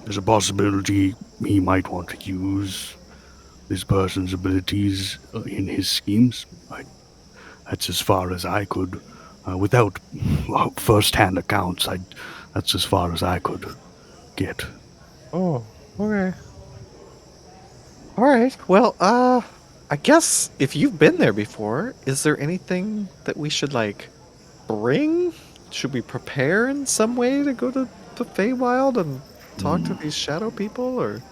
There's a possibility he might want to use this person's abilities in his schemes. That's as far as I could, without first-hand accounts. That's as far as I could get. Oh, okay. All right. Well, I guess if you've been there before, is there anything that we should like bring? Should we prepare in some way to go to Feywild and talk to these shadow people, or?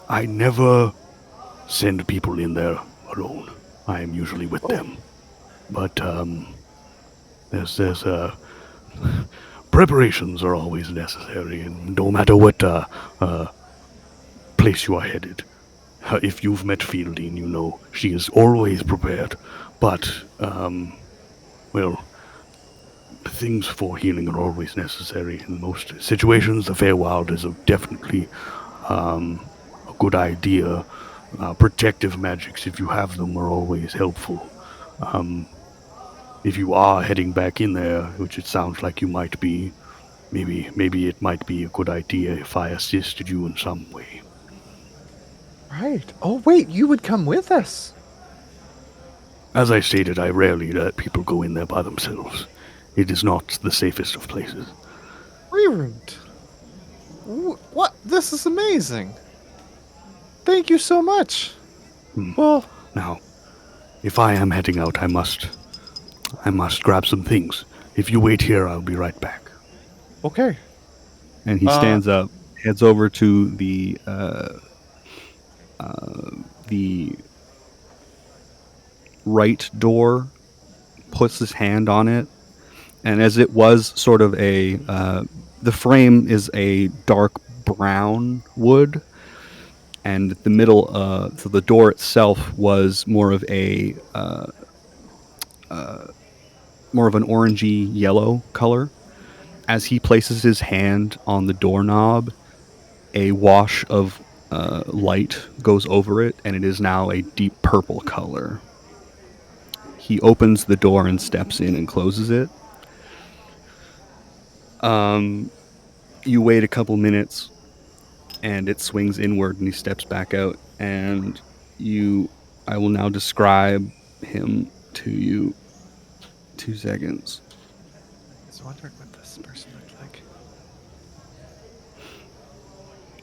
I never send people in there alone. I am usually with them. But there's preparations are always necessary, and no matter what place you are headed. If you've met Fielding, you know she is always prepared. But well, things for healing are always necessary in most situations. The Feywild is definitely a good idea. Protective magics, if you have them, are always helpful. If you are heading back in there, which it sounds like you might be, maybe it might be a good idea if I assisted you in some way. Right. Oh, wait, you would come with us. As I stated, I rarely let people go in there by themselves. It is not the safest of places. Reroot. What? This is amazing. Thank you so much. Well, Now, if I am heading out, I must grab some things. If you wait here, I'll be right back. okay. And he stands up, heads over to the right door, puts his hand on it, and as it was sort of the frame is a dark brown wood, and the middle, so the door itself was more of an orangey yellow color. As he places his hand on the doorknob, a wash of light goes over it, and it is now a deep purple color. He opens the door and steps in and closes it. You wait a couple minutes, and it swings inward, and he steps back out. And I will now describe him to you. 2 seconds. I was wondering what this person looked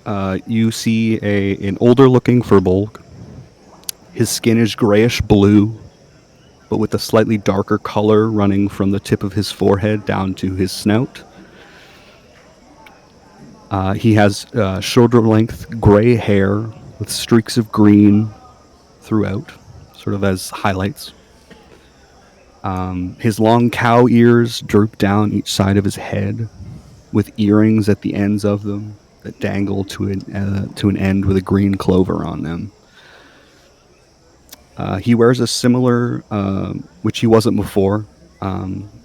like. You see an older-looking furbolg. His skin is grayish blue, but with a slightly darker color running from the tip of his forehead down to his snout. He has shoulder-length gray hair with streaks of green throughout, sort of as highlights. His long cow ears droop down each side of his head, with earrings at the ends of them that dangle to an end with a green clover on them. He wears a similar, which he wasn't before.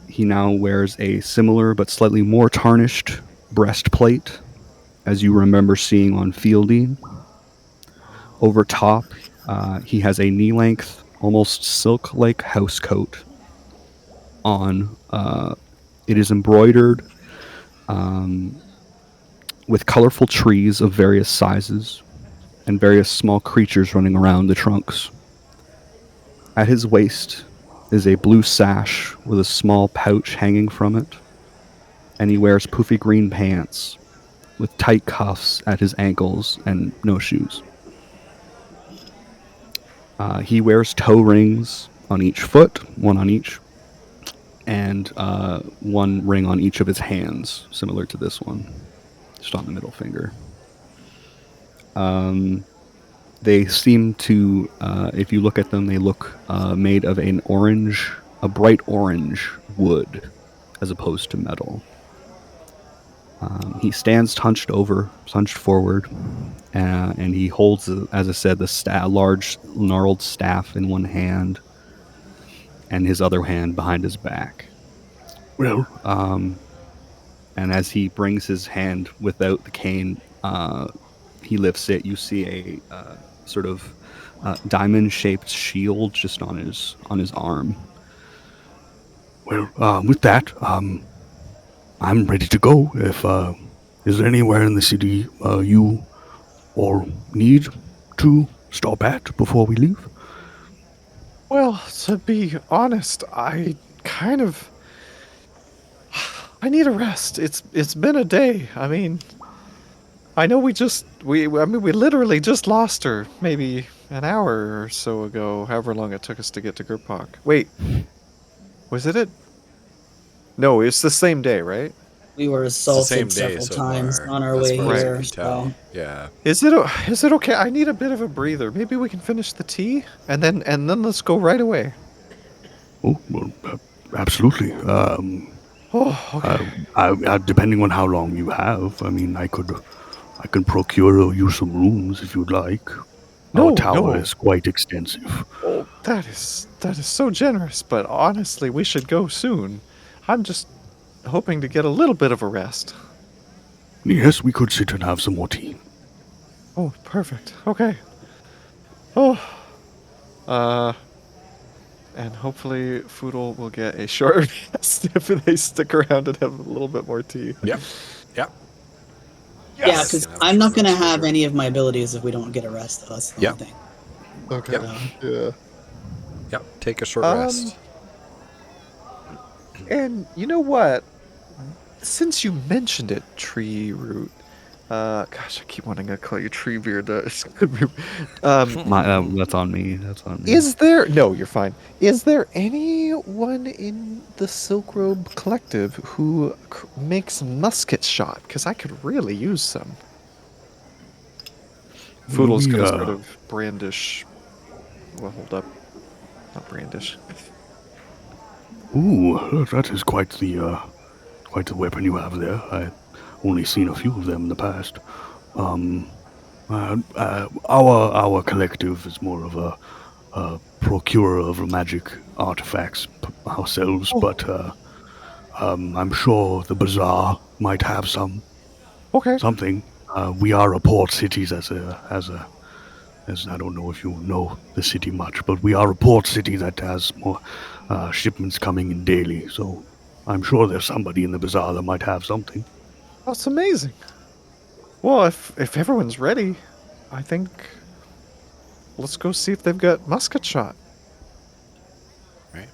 He now wears a similar but slightly more tarnished breastplate, as you remember seeing on Fielding. Over top, he has a knee-length, almost silk-like housecoat on. It is embroidered with colorful trees of various sizes and various small creatures running around the trunks. At his waist is a blue sash with a small pouch hanging from it, and he wears poofy green pants with tight cuffs at his ankles and no shoes. He wears toe rings on each foot, one on each, and one ring on each of his hands, similar to this one, just on the middle finger. They seem to, if you look at them, they look made of a bright orange wood, as opposed to metal. He stands hunched forward, and he holds, as I said, the large gnarled staff in one hand, and his other hand behind his back. Well, And as he brings his hand without the cane, he lifts it. You see a sort of diamond-shaped shield just on his arm. well, with that, I'm ready to go. If is there anywhere in the city you or need to stop at before we leave? Well, to be honest, I need a rest. It's been a day. I mean, I know we literally just lost her maybe an hour or so ago, however long it took us to get to Gurpok. Wait. Was it? No, it's the same day, right? We were assaulted several times on our way here. So. Yeah. Is it okay? I need a bit of a breather. Maybe we can finish the tea and then let's go right away. Oh, well, absolutely. Oh, okay. Depending on how long you have, I mean, I can procure you some rooms if you'd like. Our tower is quite extensive. Oh, that is so generous, but honestly, we should go soon. I'm just hoping to get a little bit of a rest. Yes, we could sit and have some more tea. Oh, perfect. Okay. Oh. And hopefully Foodle will get a short rest if they stick around and have a little bit more tea. Yep. Yep. Yes. Yeah, because I'm not going to have any of my abilities if we don't get a rest, though. That's the only thing. Okay. Yep. Yeah. Yep. Take a short rest. And you know what? Since you mentioned it, Tree Root. Gosh, I keep wanting to call you Treebeard. That's on me. Is there... No, you're fine. Is there anyone in the Silk Robe Collective who makes musket shot? Because I could really use some. Foodle's gonna sort of brandish... Well, hold up. Not brandish. Ooh, that is quite the weapon you have there. I've only seen a few of them in the past. Our collective is more of a procurer of magic artifacts ourselves, but I'm sure the bazaar might have some. Okay. Something. We are a port city as I don't know if you know the city much, but we are a port city that has more shipments coming in daily, so I'm sure there's somebody in the bazaar that might have something. That's amazing. Well, if everyone's ready, I think let's go see if they've got musket shot. Right.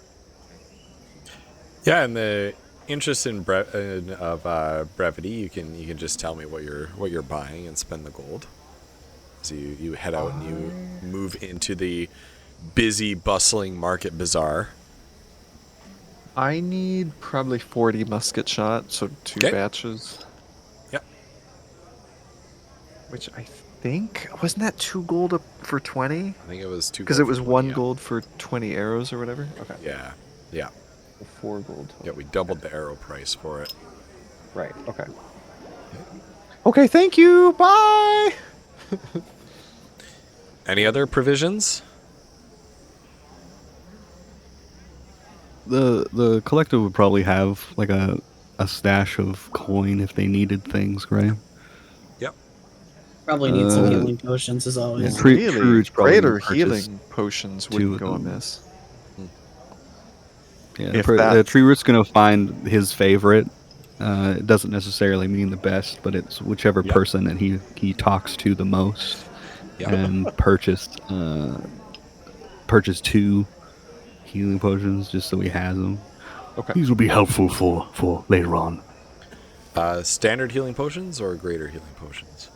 Yeah, and the interest in brevity, you can just tell me what you're buying and spend the gold. So you head out and you move into the busy, bustling market bazaar. I need probably 40 musket shot, so 2 batches. Yep. Which I think... Wasn't that 2 gold for 20? I think it was 2 gold. Because it was 1 gold for 20 arrows or whatever? Okay. Yeah. Yeah. 4 gold. Yeah, we doubled the arrow price for it. Right, okay. Okay, thank you! Bye! Any other provisions? The collective would probably have like a stash of coin if they needed things, Graham. Yep. Probably need some healing potions as always. Yeah, really, greater healing potions wouldn't go amiss. Yeah, the Tree Root's gonna find his favorite. It doesn't necessarily mean the best, but it's whichever person that he talks to the most. Yep. And purchase 2 healing potions just so he has them. Okay. These will be helpful for later on. Standard healing potions or greater healing potions?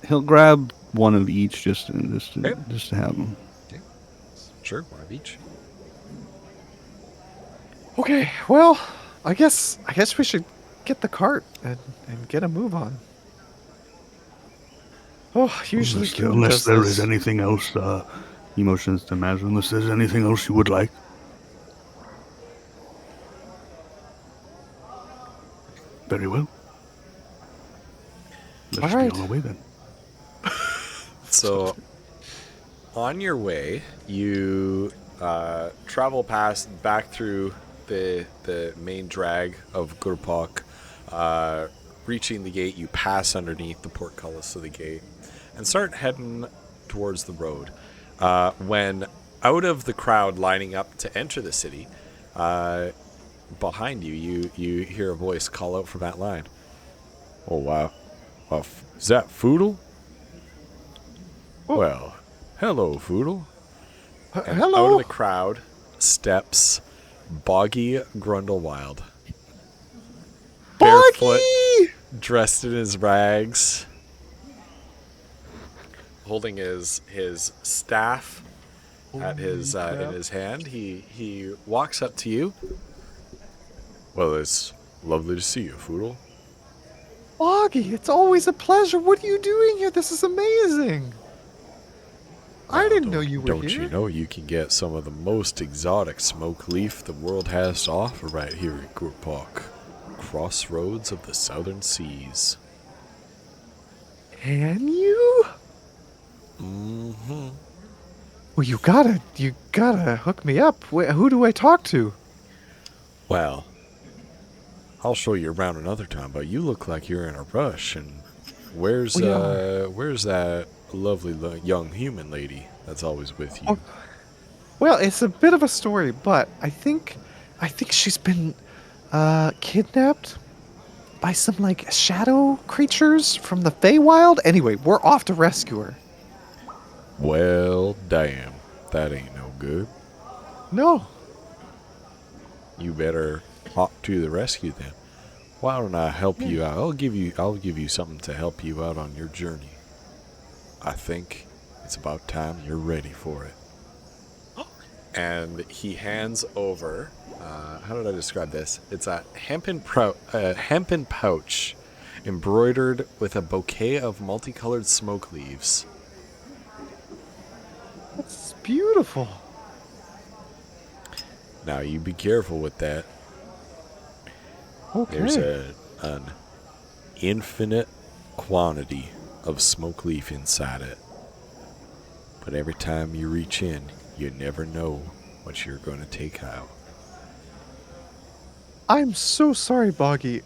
He'll grab one of each just to have them. Okay. Sure, one of each. Okay, well, I guess we should get the cart and get a move on. Oh, usually unless there is anything else, emotions to imagine. Unless there's anything else you would like. Very well. Let's All right. be on our way then. So, on your way, you travel back through the main drag of Gurpak. Reaching the gate, you pass underneath the portcullis of the gate and start heading towards the road. When out of the crowd lining up to enter the city, behind you hear a voice call out from that line. Oh, wow. Is that Foodle? Well, hello, Foodle. And Hello. out of the crowd steps Boggy Grundlewild. Barefoot, dressed in his rags, holding his staff at his in his hand. He walks up to you. Well, it's lovely to see you, Foodle. Boggy, it's always a pleasure. What are you doing here? This is amazing. I didn't know you were Don't here. you know you can get some of the most exotic smoke leaf the world has to offer right here in Gurpak, crossroads of the southern seas. Can you? Mm-hmm. Well, you gotta hook me up. Who do I talk to? Well, I'll show you around another time, but you look like you're in a rush. And where's that lovely young human lady that's always with you? Oh, well, it's a bit of a story, but I think she's been kidnapped by some like shadow creatures from the Feywild. Anyway, we're off to rescue her. Well, damn, that ain't no good. No. You better hop to the rescue then. Why don't I help you out? I'll give you something to help you out on your journey. I think it's about time you're ready for it. And he hands over, how did I describe this? It's a hempen pouch embroidered with a bouquet of multicolored smoke leaves. That's beautiful. Now you be careful with that. Okay. There's an infinite quantity of smoke leaf inside it. But every time you reach in, you never know what you're going to take out. I'm so sorry, Boggy.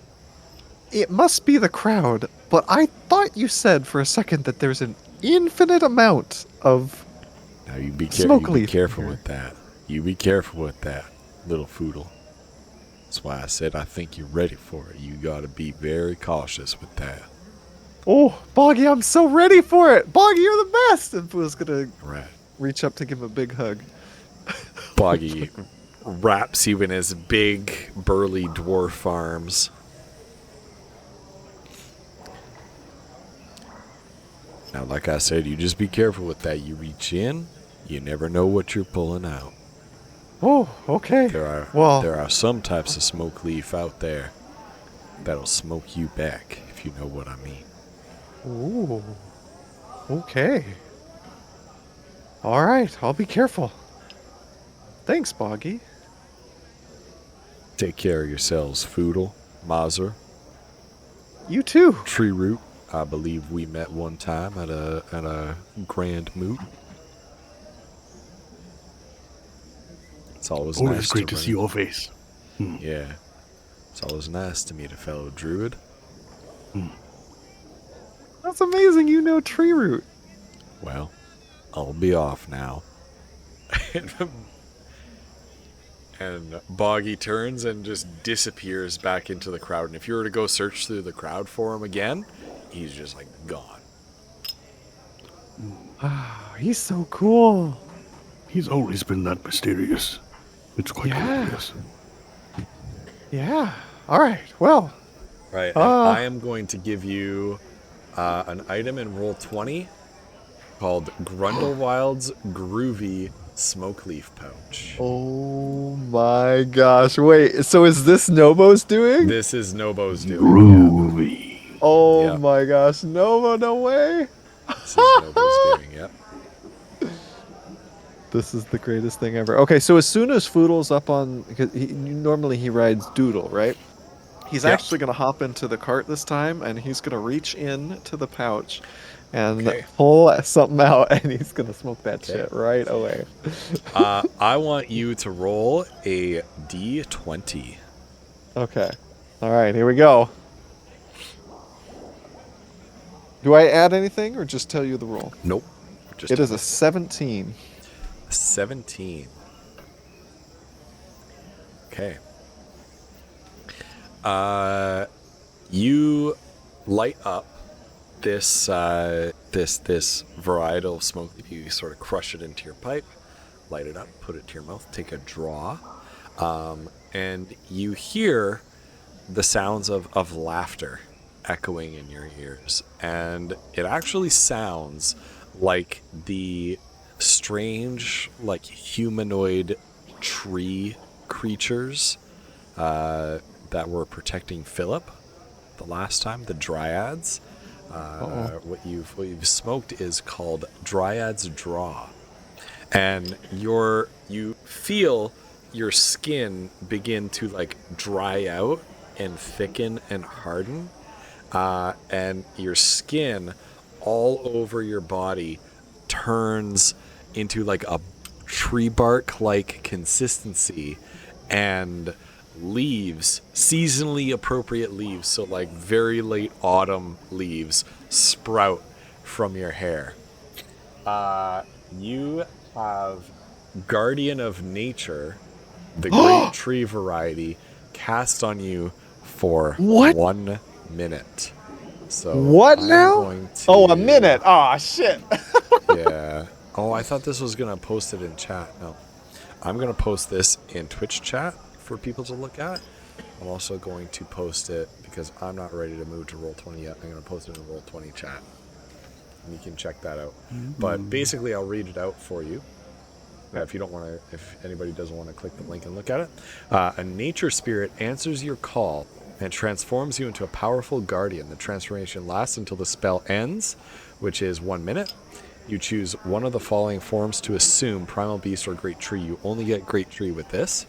It must be the crowd, but I thought you said for a second that there's an infinite amount of Now you be smoke leaf careful here. with that. You be careful with that, little Foodle. That's why I said I think you're ready for it. You got to be very cautious with that. Oh, Boggy, I'm so ready for it. Boggy, you're the best. And Foodle's gonna Right. reach up to give him a big hug. Boggy wraps you in his big, burly dwarf arms. Now, like I said, you just be careful with that. You reach in, you never know what you're pulling out. Oh, okay. There Well, are some types of smoke leaf out there that'll smoke you back, if you know what I mean. ooh, okay. All right, I'll be careful. Thanks, Boggy. Take care of yourselves, Foodle, Mazur, You too. Tree Root. I believe we met one time at a grand moot. It's always Always nice great to run- see your face. Yeah. It's always nice to meet a fellow druid. That's amazing. You know Tree Root. Well, I'll be off now. And Boggy turns and just disappears back into the crowd. And if you were to go search through the crowd for him again, he's just like gone. Ah, he's so cool. He's always been that mysterious. It's quite Yeah. curious. Yeah. All right. Well, Right. And I am going to give you an item in roll 20 called Grundlewild's Groovy Smoke Leaf Pouch. oh my gosh. Wait, so is this Nobo's doing? This is Nobo's doing. Groovy. Oh Yeah. my gosh. Nobo, no way. This is Nobo's doing, yep. This is the greatest thing ever. Okay, so as soon as Foodle's up on, because normally he rides Doodle, right? He's Yeah. actually going to hop into the cart this time, and he's going to reach in to the pouch and Okay. pull something out, and he's going to smoke that Okay. shit right away. I want you to roll a d20. Okay. All right, here we go. Do I add anything or just tell you the roll? Nope. Just It is a 17. 17. Okay. You light up this this varietal smoke. You sort of crush it into your pipe, light it up, put it to your mouth, take a draw, and you hear the sounds of laughter echoing in your ears, and it actually sounds like the strange, like humanoid tree creatures that were protecting Philip the last time, the dryads. What you've smoked is called Dryad's Draw, and you feel your skin begin to like dry out and thicken and harden, and your skin all over your body turns into like a tree bark like consistency, and leaves, seasonally appropriate leaves, so like very late autumn leaves, sprout from your hair. You have Guardian of Nature, the great tree variety, cast on you for What? 1 minute. So What I'm now? going to- Oh, a minute. Oh, shit. Yeah. Oh, I thought this was gonna post it in chat. No, I'm gonna post this in Twitch chat for people to look at. I'm also going to post it because I'm not ready to move to Roll20 yet. I'm gonna post it in Roll20 chat, and you can check that out. But basically, I'll read it out for you. If you don't want to, if anybody doesn't want to click the link and look at it, a nature spirit answers your call and transforms you into a powerful guardian. The transformation lasts until the spell ends, which is 1 minute. You choose one of the following forms to assume: primal beast or great tree. You only get great tree with this.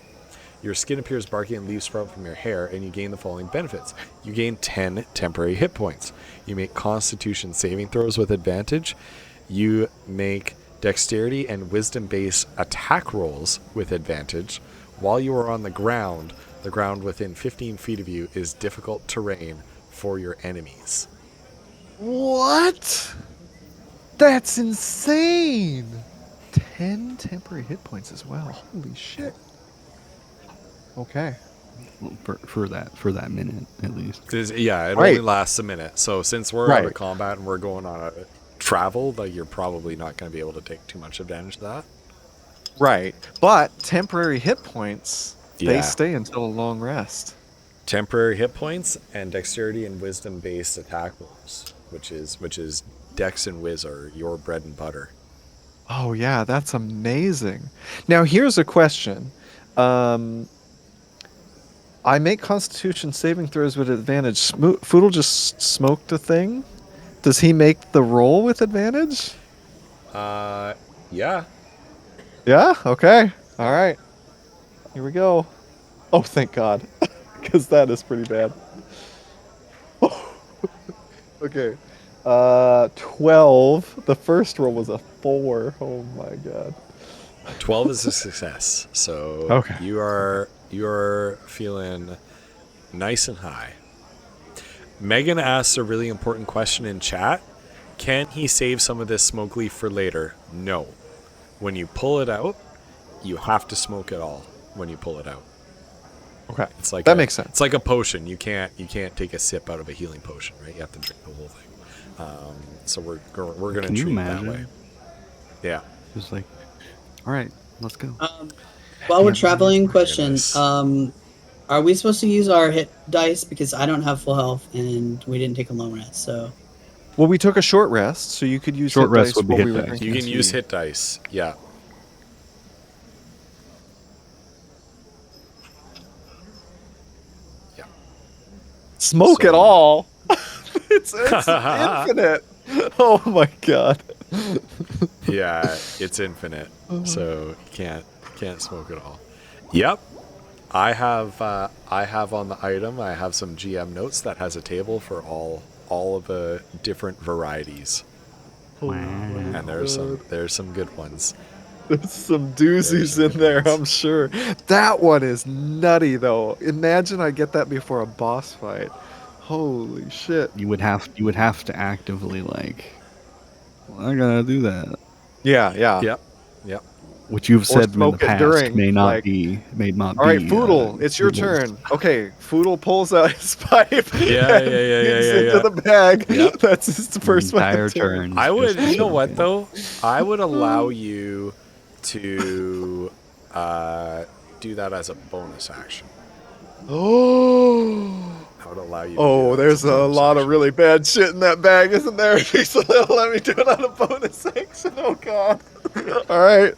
Your skin appears barky and leaves sprout from your hair, and you gain the following benefits. You gain 10 temporary hit points. You make Constitution saving throws with advantage. You make Dexterity and Wisdom-based attack rolls with advantage. While you are on the ground within 15 feet of you is difficult terrain for your enemies. What? That's insane. 10 temporary hit points as well. Holy shit. Okay. Well, for that minute at least. Yeah, it Right. only lasts a minute. So since we're out of Right. combat and we're going on a travel, like, you're probably not going to be able to take too much advantage of that. Right. But temporary hit points, Yeah. they stay until a long rest. Temporary hit points and Dexterity and Wisdom-based attack rolls, which is Dex and Wiz are your bread and butter. Oh, yeah, that's amazing. Now, here's a question. I make Constitution saving throws with advantage. Foodle just smoked a thing. Does he make the roll with advantage? Yeah. Yeah? Okay. All right. Here we go. Oh, thank God. Because that is pretty bad. Okay. 12. The first roll was a 4. Oh, my God. 12 is a success. So Okay. you're feeling nice and high. Megan asks a really important question in chat. Can he save some of this smoke leaf for later? No. When you pull it out, you have to smoke it all when you pull it out. Okay. It's like That makes sense. It's like a potion. You can't take a sip out of a healing potion, right? You have to drink the whole thing. So we're gonna Can you treat it that imagine? way. Yeah. Just like, all right, let's go. While we're Yeah, traveling, my question: goodness. are we supposed to use our hit dice because I don't have full health and we didn't take a long rest? So Well, we took a short rest, so you could use Short hit rest dice would be while hit we were dice. drinking You can tea. use hit dice. Yeah. Yeah. Smoke So- it all. it's infinite. Oh my God. Yeah, it's infinite, so you can't smoke it all. Yep. I have on the item. I have some GM notes that has a table for all of the different varieties, and there's some good ones. There's some doozies in there, I'm sure. That one is nutty, though. Imagine I get that before a boss fight. Holy shit. You would have to actively like, well, I gotta do that. Yeah. Yep. Which you've said in the smoke it past during, may not like- be. All right, Foodle, it's your Foodle's- turn. Okay, Foodle pulls out his pipe. Yeah, and digs into the bag. Yep. That's his first entire fucking turn. I would. Just You know what yeah. though? I would allow you to do that as a bonus action. Oh. I would allow you. To do Oh, that there's as a bonus lot of action. really bad shit in that bag, isn't there? So they'll let me do it on a bonus action. Oh god. All right.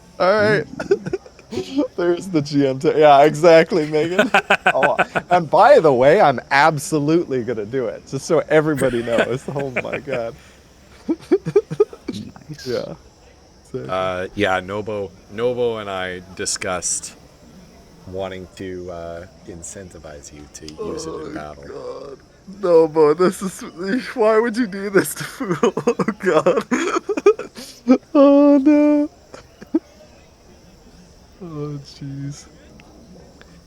There's the GM. Yeah, exactly, Megan. Oh, and by the way, I'm absolutely gonna do it, just so everybody knows. Oh my god. Nice. Yeah. Yeah, Nobo and I discussed wanting to incentivize you to use it in battle. God. No, boy, this is. Why would you do this to Foodle? Oh god. Oh no. Oh jeez.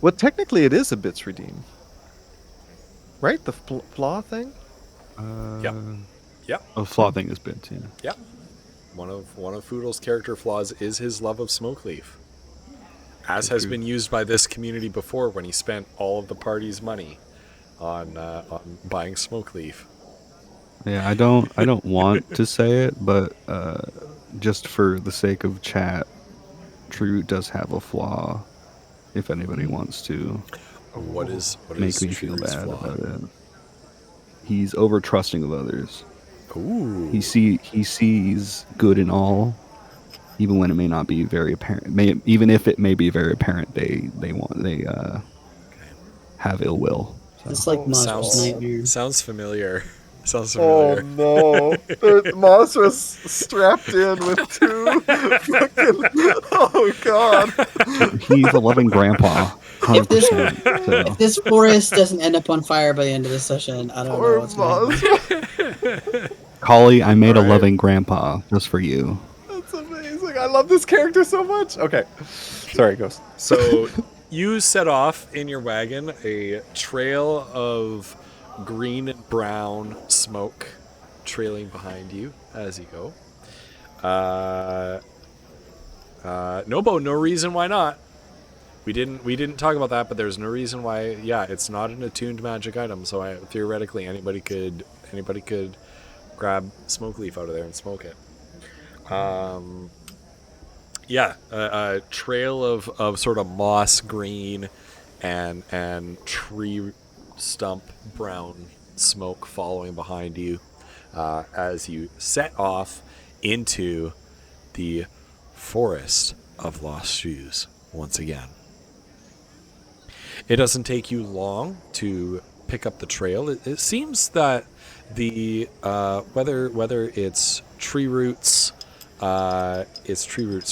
Well, technically, it is a bits redeem, right? The flaw thing. Yep. A flaw thing is bits, yeah. Yep. One of Foodle's character flaws is his love of Smokeleaf, as has been used by this community before when he spent all of the party's money on buying Smokeleaf. Yeah, I don't want to say it, but just for the sake of chat, True does have a flaw. If anybody wants to What is make me feel True's bad flaw? about it, he's over trusting of others. Ooh. He sees good in all, even when it may not be very apparent. Even if it may be very apparent, they have ill will. So. It's like Monster's Nightmare. Sounds familiar. Sounds Oh familiar. no! The monster's strapped in with two fucking. Oh god! He's a loving grandpa. 100%. So. If this forest doesn't end up on fire by the end of the session, I don't know Poor what's going to happen. monster. Collie, I made a Alright. loving grandpa just for you. That's amazing. I love this character so much. Okay, sorry, Ghost. So you set off in your wagon a trail of green and brown smoke trailing behind you as you go. Nobo, no reason why not. We didn't talk about that, but there's no reason why. Yeah, it's not an attuned magic item, so theoretically anybody could grab smoke leaf out of there and smoke it. Yeah, a trail of sort of moss green and tree stump brown smoke following behind you as you set off into the forest of lost shoes once again. It doesn't take you long to pick up the trail. It seems that the whether it's tree roots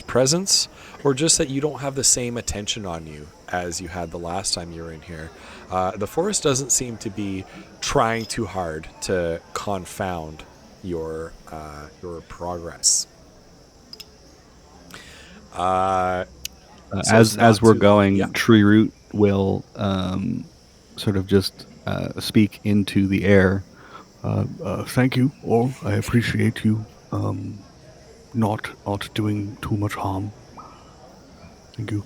presence, or just that you don't have the same attention on you as you had the last time you were in here. The forest doesn't seem to be trying too hard to confound your progress. So it's not As we're too- going, yeah. Tree Root will sort of just speak into the air. Thank you all. I appreciate you not doing too much harm. Thank you.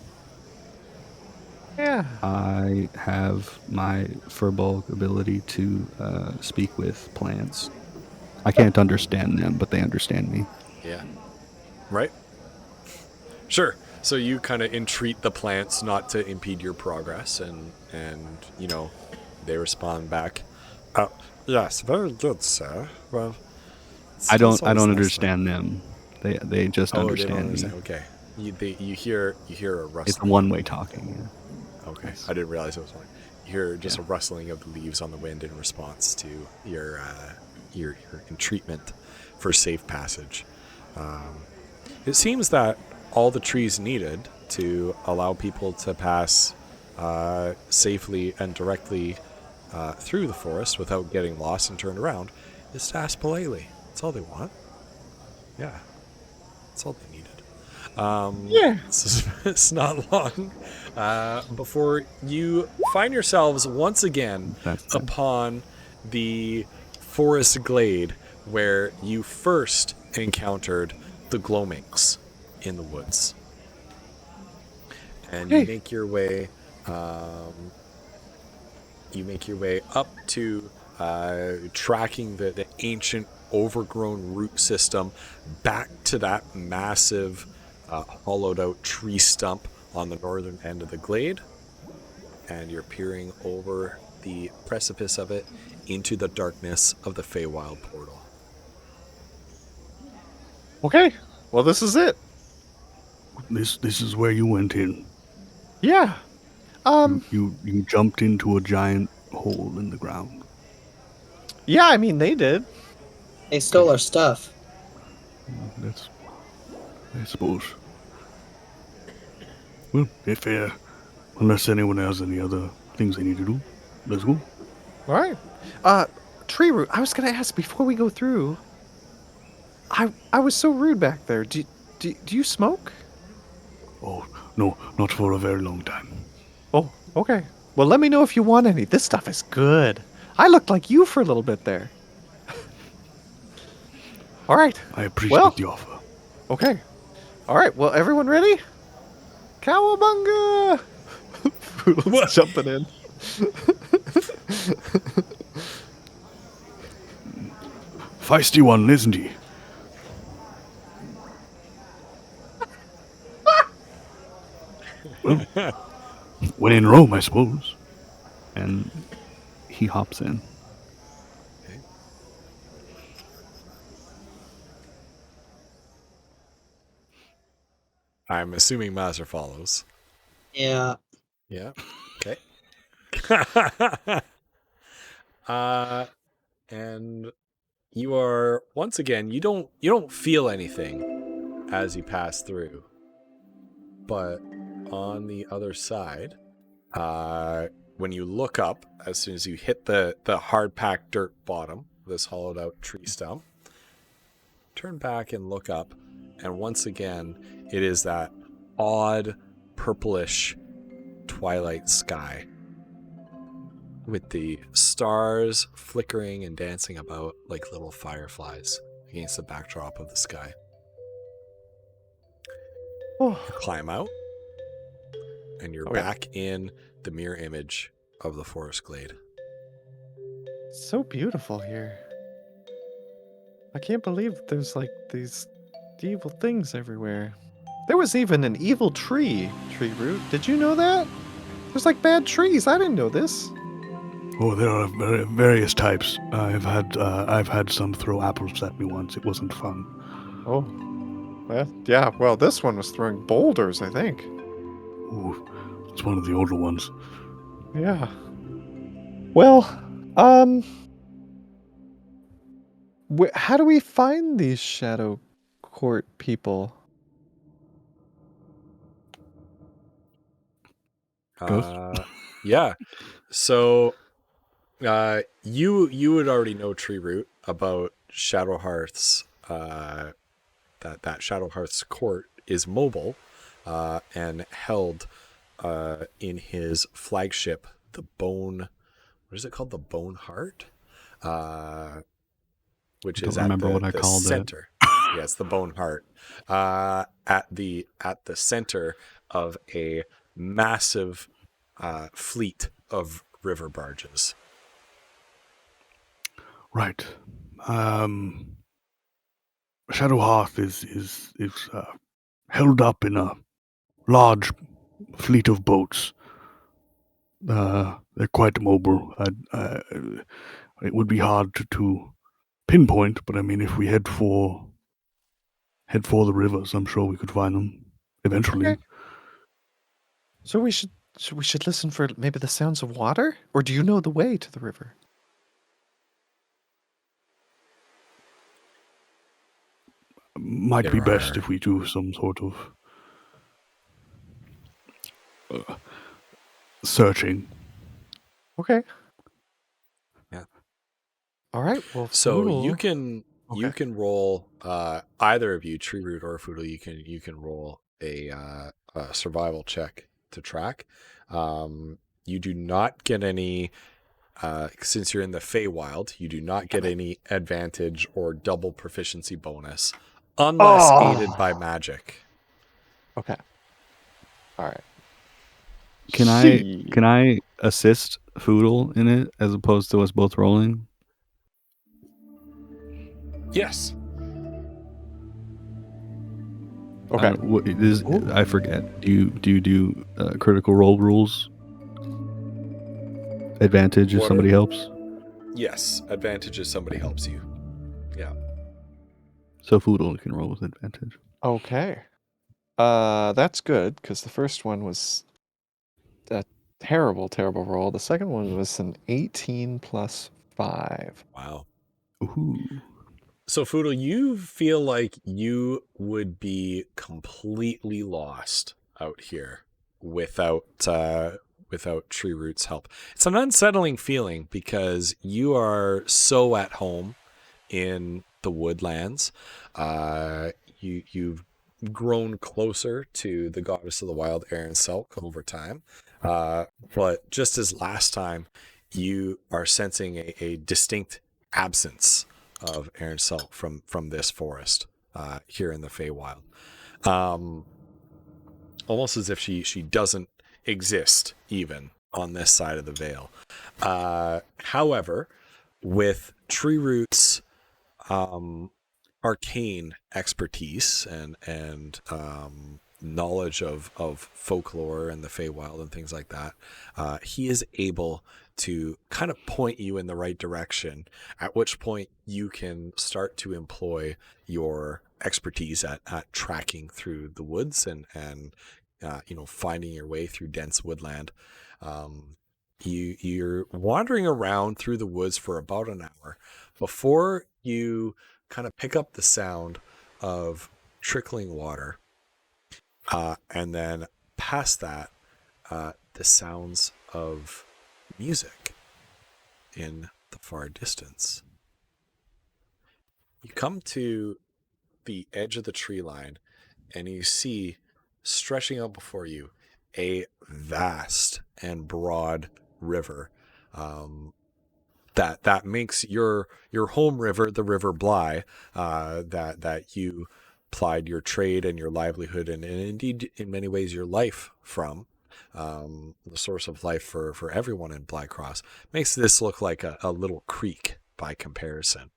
Yeah. I have my furball ability to speak with plants. I can't understand them, but they understand me. Yeah. Right? Sure. So you kind of entreat the plants not to impede your progress, and you know, they respond back. Yes, very good, sir. Well, I don't it's always nice understand them. They just to- Oh, understand they don't me. understand. Okay. You hear a rustling. It's one-way talking. Yeah. Okay. I didn't realize it was one. You hear just a rustling of the leaves on the wind in response to your entreatment for safe passage. It seems that all the trees needed to allow people to pass safely and directly through the forest without getting lost and turned around is to ask politely. That's all they want. Yeah, that's all they needed. Yeah. It's not long before you find yourselves once again That's upon the forest glade where you first encountered the gloamings in the woods. And you make your way up to tracking the ancient overgrown root system back to that massive hollowed out tree stump on the northern end of the glade, and you're peering over the precipice of it into the darkness of the Feywild portal. Okay. Well, this is it. This is where you went in. Yeah. You jumped into a giant hole in the ground. Yeah, I mean, they did. They stole our stuff. That's, I suppose. Well, if unless anyone has any other things they need to do, let's go. All right. Tree root, I was going to ask before we go through. I was so rude back there. Do you smoke? Oh no, not for a very long time. Oh, okay. Well, let me know if you want any. This stuff is good. I looked like you for a little bit there. All right. I appreciate the offer. Okay. All right. Well, everyone ready? Cowabunga! Poodle's jumping in. Feisty one, isn't he? Well, when in Rome, I suppose. and he hops in. I'm assuming Master follows. Yeah. Yeah. Okay. And you are once again. You don't feel anything as you pass through, but on the other side, when you look up, as soon as you hit the hard packed dirt bottom of this hollowed out tree stump, turn back and look up, and once again, it is that odd purplish twilight sky with the stars flickering and dancing about like little fireflies against the backdrop of the sky. You climb out, and you're back in the mirror image of the forest glade. So beautiful here. I can't believe there's like these evil things everywhere. There was even an evil tree root. Did you know that? There's like bad trees. I didn't know this. Oh, there are various types. I've had some throw apples at me once. It wasn't fun. Oh. Yeah, well, this one was throwing boulders, I think. Ooh, it's one of the older ones. Yeah. Well, how do we find these Shadow Court people? Yeah. So you would already know Tree Root about Shadowhearth's that Shadowhearth's court is mobile and held in his flagship, the Bone. What is it called? The Bone Heart, which is at the center. Yeah, it's the Bone Heart at the center of a massive fleet of river barges. Right. Shadowhearth is held up in a large fleet of boats. They're quite mobile. It would be hard to pinpoint, but I mean, if we head for the rivers, I'm sure we could find them eventually. Okay. So we should listen for maybe the sounds of water, or do you know the way to the river? Might be best if we do some sort of searching. Okay. Yeah. All right. Well, So Foodle- you can roll either of you, Tree Root or Foodle. You can roll a survival check to track. You do not get any since you're in the Feywild. You do not get any advantage or double proficiency bonus unless aided by magic. Okay. All right. Can I assist Foodle in it as opposed to us both rolling? Yes. Okay. I forget. Do you do critical role rules? Advantage if What somebody helps. Yes, advantage if somebody helps you. Yeah. So Foodle can roll with advantage. Okay. That's good because the first one was a terrible, terrible roll. The second one was an 18 plus 5. Wow. Ooh. So, Foodle, you feel like you would be completely lost out here without Tree Root's help. It's an unsettling feeling because you are so at home in the woodlands. You've grown closer to the goddess of the wild, Erin Selk, over time. But just as last time, you are sensing a distinct absence of Erin Selk from this forest here in the Feywild. Almost as if she doesn't exist even on this side of the veil. However, with Tree Root's arcane expertise and knowledge of folklore and the Feywild and things like that, he is able to kind of point you in the right direction, at which point you can start to employ your expertise at tracking through the woods and finding your way through dense woodland. You're wandering around through the woods for about an hour before you kind of pick up the sound of trickling water. And then past that, the sounds of music in the far distance. You come to the edge of the tree line and you see stretching out before you a vast and broad river that makes your home river, the River Bly, that you plied your trade and your livelihood and indeed in many ways your life from, the source of life for everyone in Blycross, makes this look like a little creek by comparison.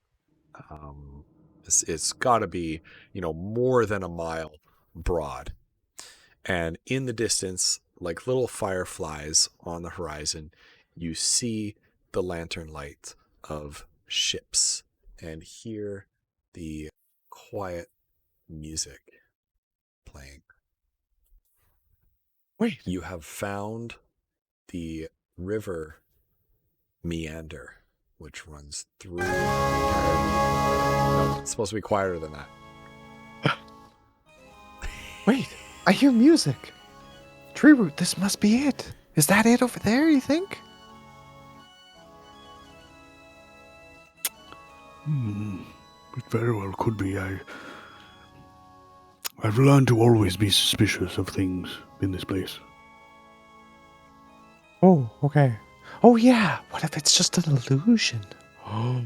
It's got to be more than a mile broad, and in the distance, like little fireflies on the horizon, you see the lantern light of ships and hear the quiet music playing. Wait. You have found the river Meander, which runs through No, it's supposed to be quieter than that. Wait, I hear music. Tree Root, this must be it. Is that it over there, you think? It very well could be. I've learned to always be suspicious of things in this place. Oh, okay. Oh, yeah. What if it's just an illusion? Oh.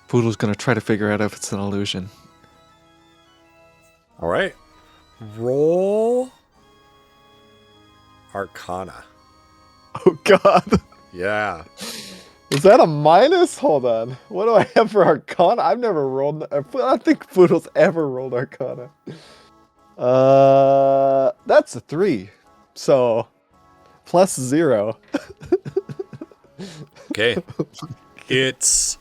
Poodle's gonna try to figure out if it's an illusion. All right. Roll Arcana. Oh, God. Yeah. Is that a minus? Hold on. What do I have for Arcana? I've never rolled. I don't think Poodle's ever rolled Arcana. That's a 3. So, plus 0. Okay. It's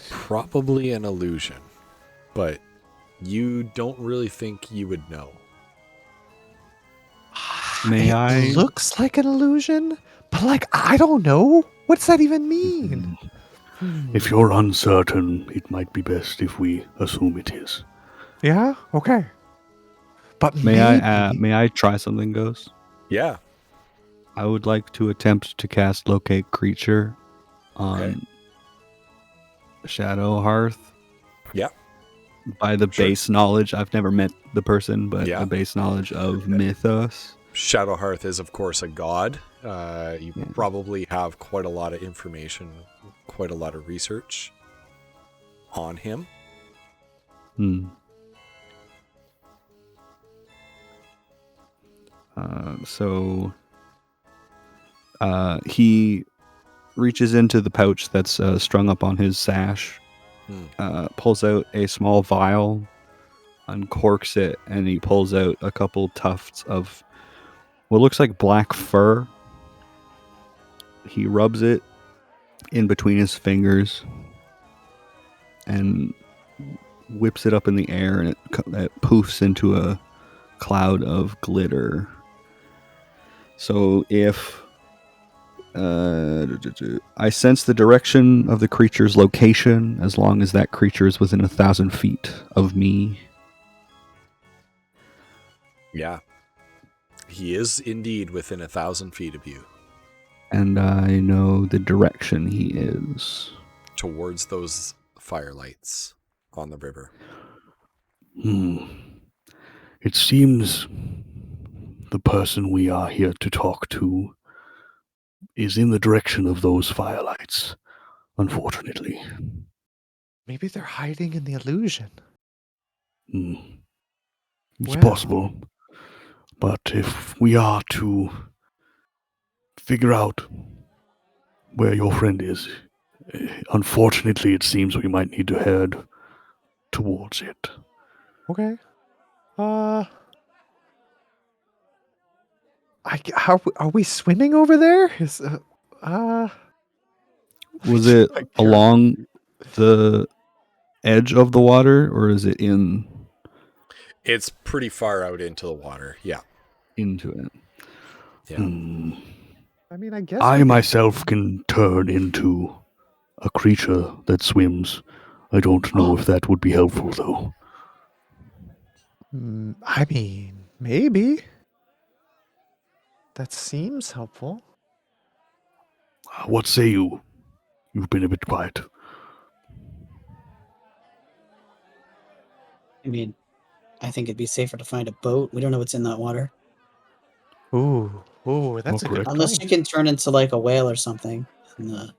probably an illusion, but you don't really think you would know. It looks like an illusion, but I don't know. What's that even mean? If you're uncertain, it might be best if we assume it is. Yeah. Okay. But May I try something, Ghost? Yeah. I would like to attempt to cast Locate Creature on Okay. Shadow Hearth. Yeah. By the Sure. base knowledge, I've never met the person, but Yeah. the base knowledge of Mythos. Shadowhearth is, of course, a god. You Yeah. probably have quite a lot of information, quite a lot of research on him. So he reaches into the pouch that's strung up on his sash, pulls out a small vial, uncorks it, and he pulls out a couple tufts of what looks like black fur. He rubs it in between his fingers and whips it up in the air, and it poofs into a cloud of glitter. So if I sense the direction of the creature's location, as long as that creature is within 1,000 feet of me. Yeah. He is indeed within 1,000 feet of you. And I know the direction he is. Towards those firelights on the river. It seems the person we are here to talk to is in the direction of those firelights, unfortunately. Maybe they're hiding in the illusion. It's Well. possible. But if we are to figure out where your friend is, unfortunately, it seems we might need to head towards it. Okay. How are we swimming over there? Was it I can't- along the edge of the water, or is it It's pretty far out into the water. Yeah. into it? Yeah. I mean, I guess I myself can turn into a creature that swims. I don't know if that would be helpful, though. I mean, maybe. That seems helpful. What say you? You've been a bit quiet. I mean, I think it'd be safer to find a boat. We don't know what's in that water. Ooh, that's a good correct. Unless point. you can turn into like a whale or something. And,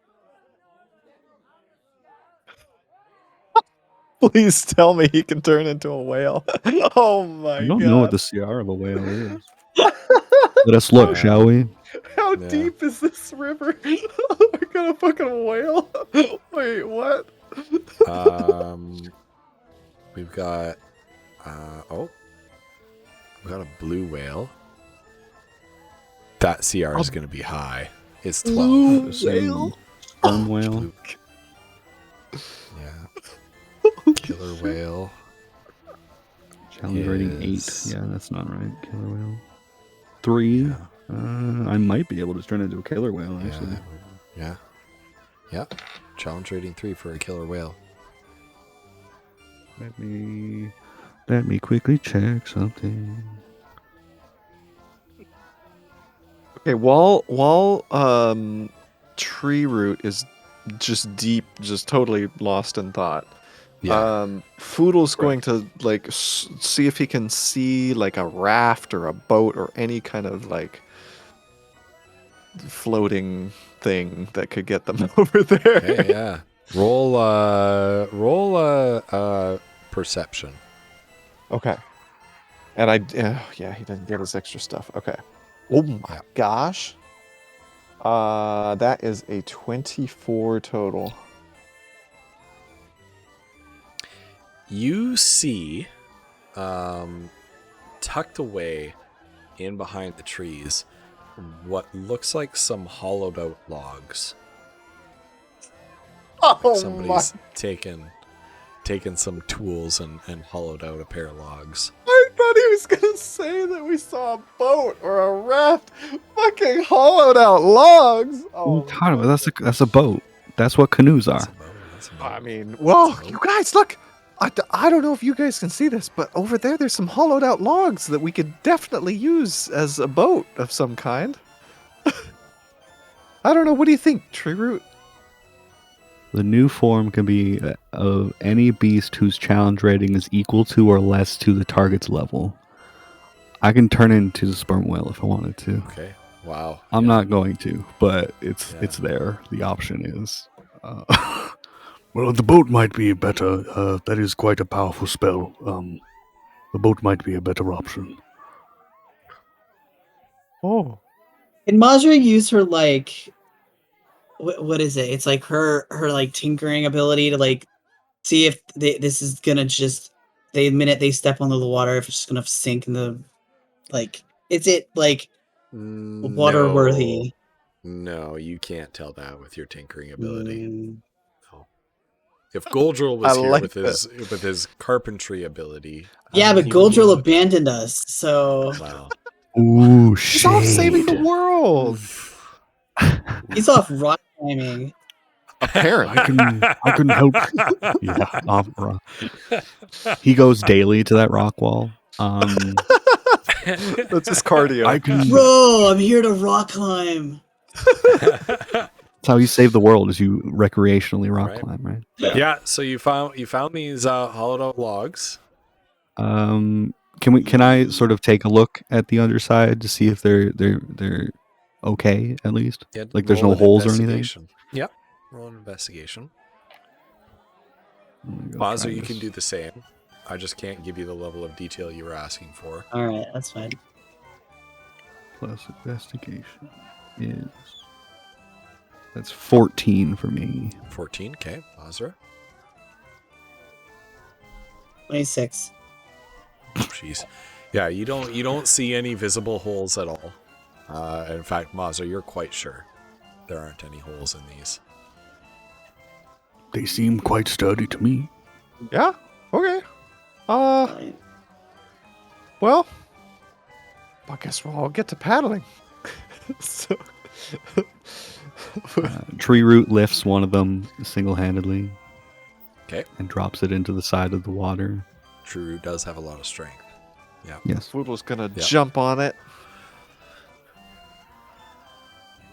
Please tell me he can turn into a whale. Oh my I god. don't know what the CR of a whale is. Let us look, shall we? How Yeah. deep is this river? I got a fucking whale. Wait, what? We've got we've got a blue whale. That CR is going to be high. It's 12. Blue The same whale? sperm whale. Blue. Yeah. Killer whale. Challenge rating 8. is- Yeah, that's not right. Killer whale. 3. Yeah. I might be able to turn into a killer whale, actually. Yeah. Yep. Challenge rating 3 for a killer whale. Let me quickly check something. Okay, while Tree Root is just deep, just totally lost in thought. Yeah. Foodle's going to like see if he can see like a raft or a boat or any kind of like floating thing that could get them over there. Okay, yeah. Roll perception. Okay. And yeah, he didn't get his extra stuff. Okay. Oh my gosh. That is a 24 total. You see, tucked away in behind the trees, what looks like some hollowed out logs. Oh Somebody's taken some tools and hollowed out a pair of logs. I thought he was gonna say that we saw a boat or a raft. Fucking hollowed out logs. Oh, that's a boat. That's what canoes are. That's a boat. I mean, whoa, you guys, look. I don't know if you guys can see this, but over there's some hollowed out logs that we could definitely use as a boat of some kind. I don't know. What do you think, Tree Root? The new form can be of any beast whose challenge rating is equal to or less to the target's level. I can turn into the sperm whale if I wanted to. Okay. Wow. I'm not going to, but it's Yeah. there. The option is. Well, the boat might be better. That is quite a powerful spell. The boat might be a better option. Oh, Can Majra use her like what is it? It's like her like tinkering ability to like see if this is gonna just the minute they step onto the water, if it's just gonna sink in the like. Is it like water worthy? No, you can't tell that with your tinkering ability. Mm. No. If Goldrill I was here like with his carpentry ability, Yeah, but he would be Goldrill able to- abandoned us, so Wow. Ooh, he's off saving the shade. world. he's off rock climbing. Apparently. I can help. Yeah, off rock. He goes daily to that rock wall. That's his cardio. I can. Bro, I'm here to rock climb. That's how you save the world, is you recreationally rock Right. climb, right? Yeah, so you found these hollowed out logs. Can I sort of take a look at the underside to see if they're okay at least? Yeah, Like there's roll no an holes or anything? investigation. Yep. Roll an investigation. I'm gonna go Mazza, try you this. can do the same. I just can't give you the level of detail you were asking for. All right, that's fine. Plus investigation is that's 14 for me. 14, okay. Mazra. 26. Oh, jeez. Yeah, you don't see any visible holes at all. In fact, Mazra, you're quite sure there aren't any holes in these. They seem quite sturdy to me. Yeah. Okay. Fine. Well, I guess we'll all get to paddling. So, Tree Root lifts one of them single-handedly. Okay. And drops it into the side of the water. True does have a lot of strength. Yeah. Yes. Foodle's gonna Yep. jump on it.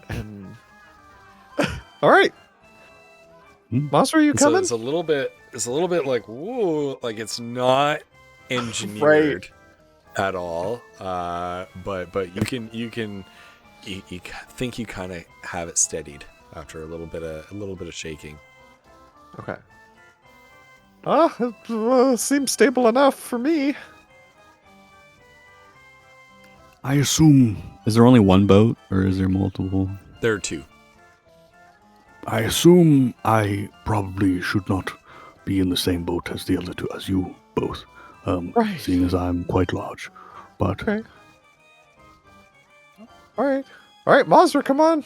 And all right, Monster, are you So coming? it's a little bit like whoa, like it's not engineered at all. But you think you kind of have it steadied after a little bit of shaking. Okay. It seems stable enough for me. I assume. Is there only one boat, or is there multiple? There are two. I assume I probably should not be in the same boat as the other two, as you both. Right. Seeing as I'm quite large, but Okay. All right, Monster, come on.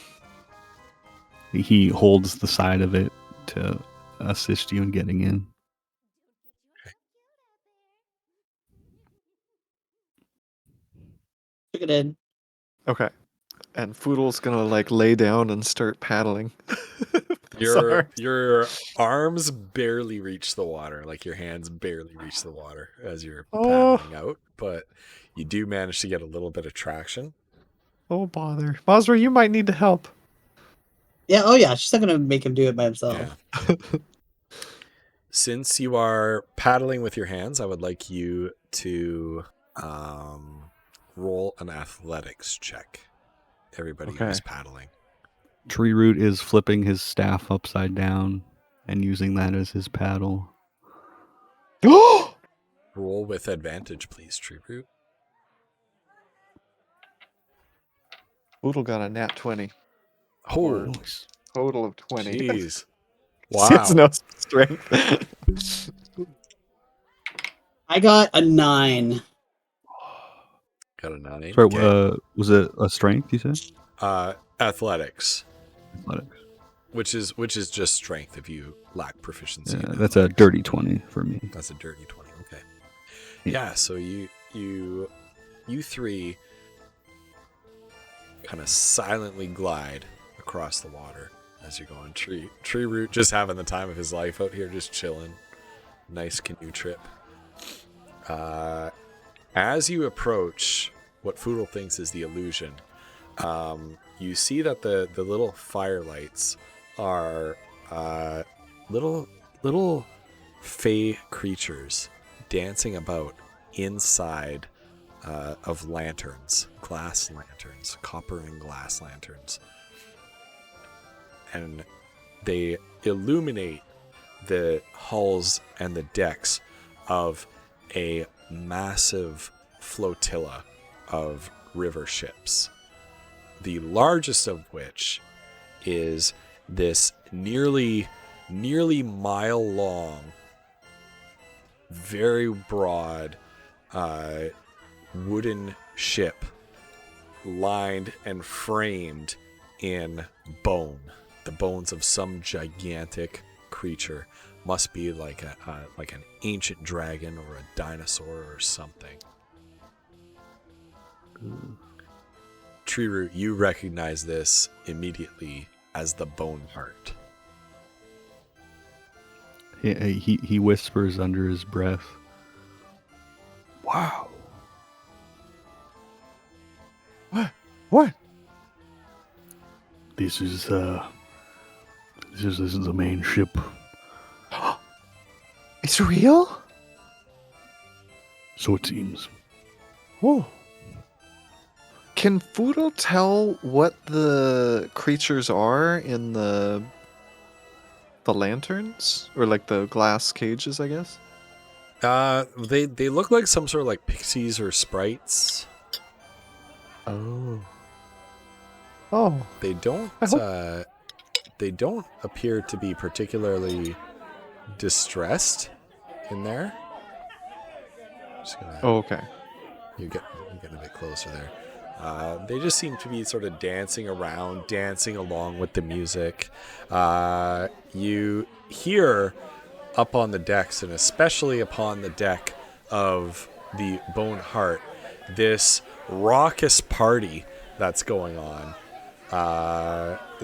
He holds the side of it to assist you in getting in. Took it in. Okay. And Foodle's gonna like lay down and start paddling. Your arms barely reach the water, like your hands barely reach the water as you're Oh. paddling out, but you do manage to get a little bit of traction. Oh bother, Monster, you might need to help. Yeah, oh yeah, she's not gonna make him do it by himself. Yeah. Since you are paddling with your hands, I would like you to roll an athletics check. Everybody Okay. who's paddling. Tree Root is flipping his staff upside down and using that as his paddle. Roll with advantage, please, Tree Root. Foodle got a nat 20. Oh, nice. Total of 20. jeez. He Wow. has no strength. I got a 9. Got a 9. Sorry, Okay. was it a strength, you said? Athletics, Athletics. which is just strength if you lack proficiency. Yeah, in that's a athletics. dirty 20 for me. That's a dirty 20. Okay. Yeah. Yeah, so you three kind of silently glide across the water as you're going. Tree Root just having the time of his life out here, just chilling. Nice canoe trip. As you approach what Foodle thinks is the illusion, you see that the little firelights are little fey creatures dancing about inside of lanterns, glass lanterns, copper and glass lanterns. And they illuminate the hulls and the decks of a massive flotilla of river ships. The largest of which is this nearly mile long, very broad wooden ship lined and framed in bone. The bones of some gigantic creature. Must be like an ancient dragon or a dinosaur or something. Treeroot, you recognize this immediately as the Bone Heart. He whispers under his breath, Wow. What? This is the main ship. It's real? So it seems. Whoa. Can Fudo tell what the creatures are in the lanterns? Or like the glass cages, I guess? They look like some sort of like pixies or sprites. Oh. They don't appear to be particularly distressed in there. Just gonna, Okay. you get a bit closer there. They just seem to be sort of dancing around, dancing along with the music. You hear up on the decks, and especially upon the deck of the Bone Heart, this raucous party that's going on.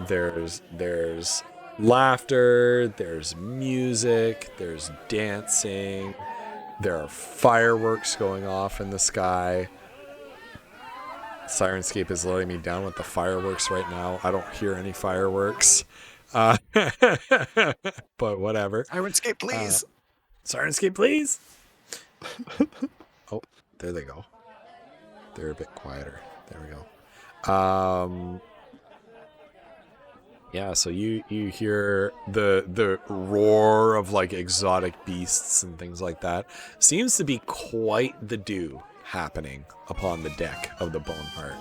There's laughter, there's music, there's dancing, there are fireworks going off in the sky. Sirenscape is letting me down with the fireworks right now. I don't hear any fireworks. But whatever. Sirenscape, please. Sirenscape, please. Oh, there they go. They're a bit quieter. There we go. Yeah, so you hear the roar of like exotic beasts and things like that. Seems to be quite the do happening upon the deck of the Bone Heart.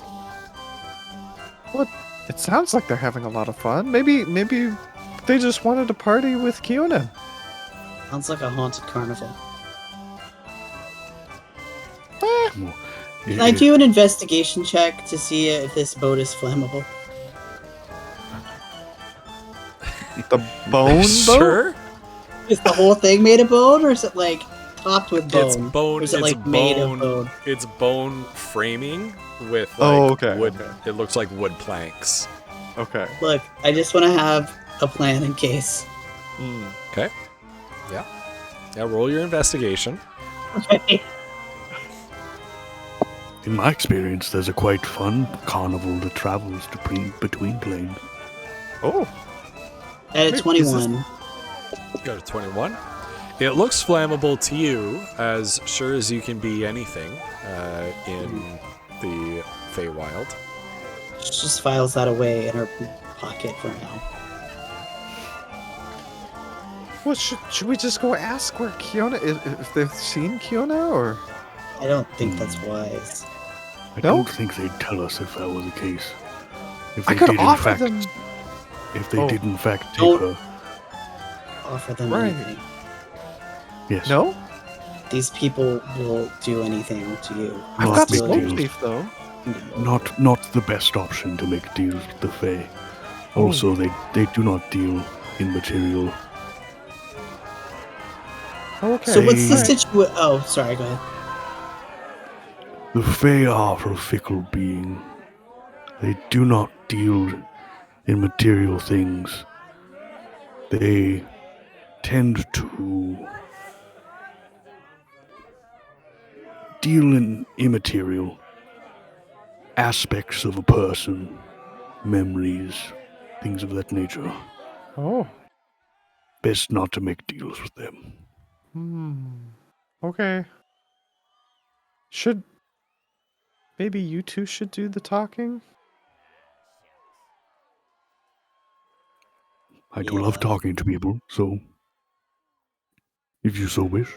What? It sounds like they're having a lot of fun. Maybe they just wanted to party with Kiona. Sounds like a haunted carnival. Can I do an investigation check to see if this boat is flammable? The bone boat? Sure. Is the whole thing made of bone, or is it like topped with bone? It's bone. Or is it it's like made of bone. bone? It's bone framing with like wood. Okay. It looks like wood planks. Okay. Look, I just want to have a plan in case. Okay. Yeah. Yeah. Roll your investigation. Okay. In my experience, there's a quite fun carnival that travels between planes. Oh. At Wait, 21. Go to 21. It looks flammable to you, as sure as you can be anything in the Feywild. She just files that away in her pocket for now. Well, should we just go ask where Kiona is, if they've seen Kiona, or? I don't think that's wise. I No? don't think they'd tell us if that was the case. If I they could did, in offer fact, them. if they Oh. did in fact take Don't- her, Offer them Right. anything. yes. No? These people will do anything to you. I've Not got big smoke deal. thief, though. Not the best option to make deals with the Fae. Also, they do not deal in material. Okay. So what's the Hey. situation? Oh, sorry, go ahead. The Fae are a fickle being. They do not deal in material things. They tend to deal in immaterial aspects of a person, memories, things of that nature. Oh. Best not to make deals with them. Okay. Maybe you two should do the talking? I do love talking to people, so if you so wish.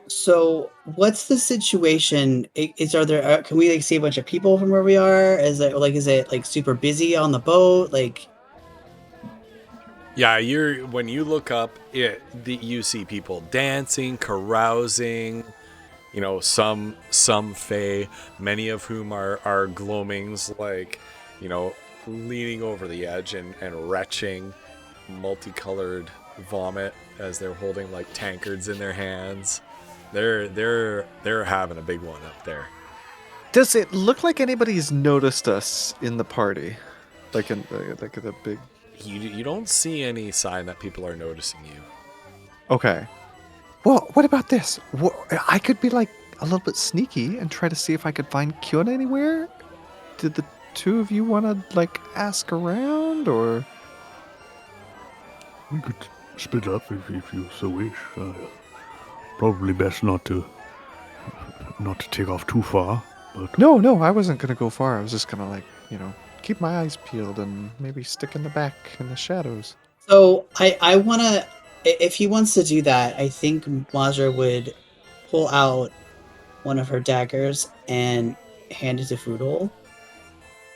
So, what's the situation? Are there? Can we like see a bunch of people from where we are? Is it like super busy on the boat? Like, Yeah, when you look up, you see people dancing, carousing. You know, some Fey, many of whom are gloamings, like, you know, leaning over the edge and retching multicolored vomit as they're holding like tankards in their hands. They're having a big one up there. Does it look like anybody's noticed us in the party? Like in the big... You don't see any sign that people are noticing you. Okay. Well, what about this? I could be like a little bit sneaky and try to see if I could find Kiona anywhere. Did the two of you want to like ask around, or? We could split up if you so wish. Probably best not to take off too far. But No, I wasn't gonna go far. I was just gonna like, keep my eyes peeled and maybe stick in the back in the shadows. so I wanna. If he wants to do that, I think Majra would pull out one of her daggers and hand it to Foodle,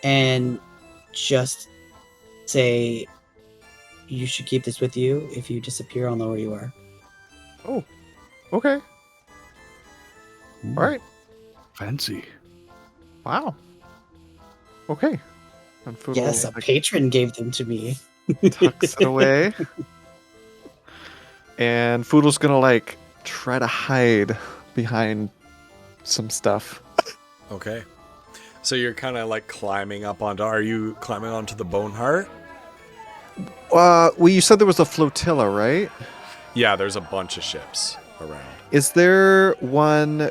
and just say, "You should keep this with you. If you disappear, I'll know where you are." Oh, okay. ooh, All right. fancy. Wow. Okay. And Foodle Yes, a like, patron gave them to me. tucks it away. And Foodle's gonna like try to hide behind some stuff. Okay. So you're kind of like climbing up onto... Are you climbing onto the bone heart? Well, you said there was a flotilla, right? Yeah, there's a bunch of ships around. Is there one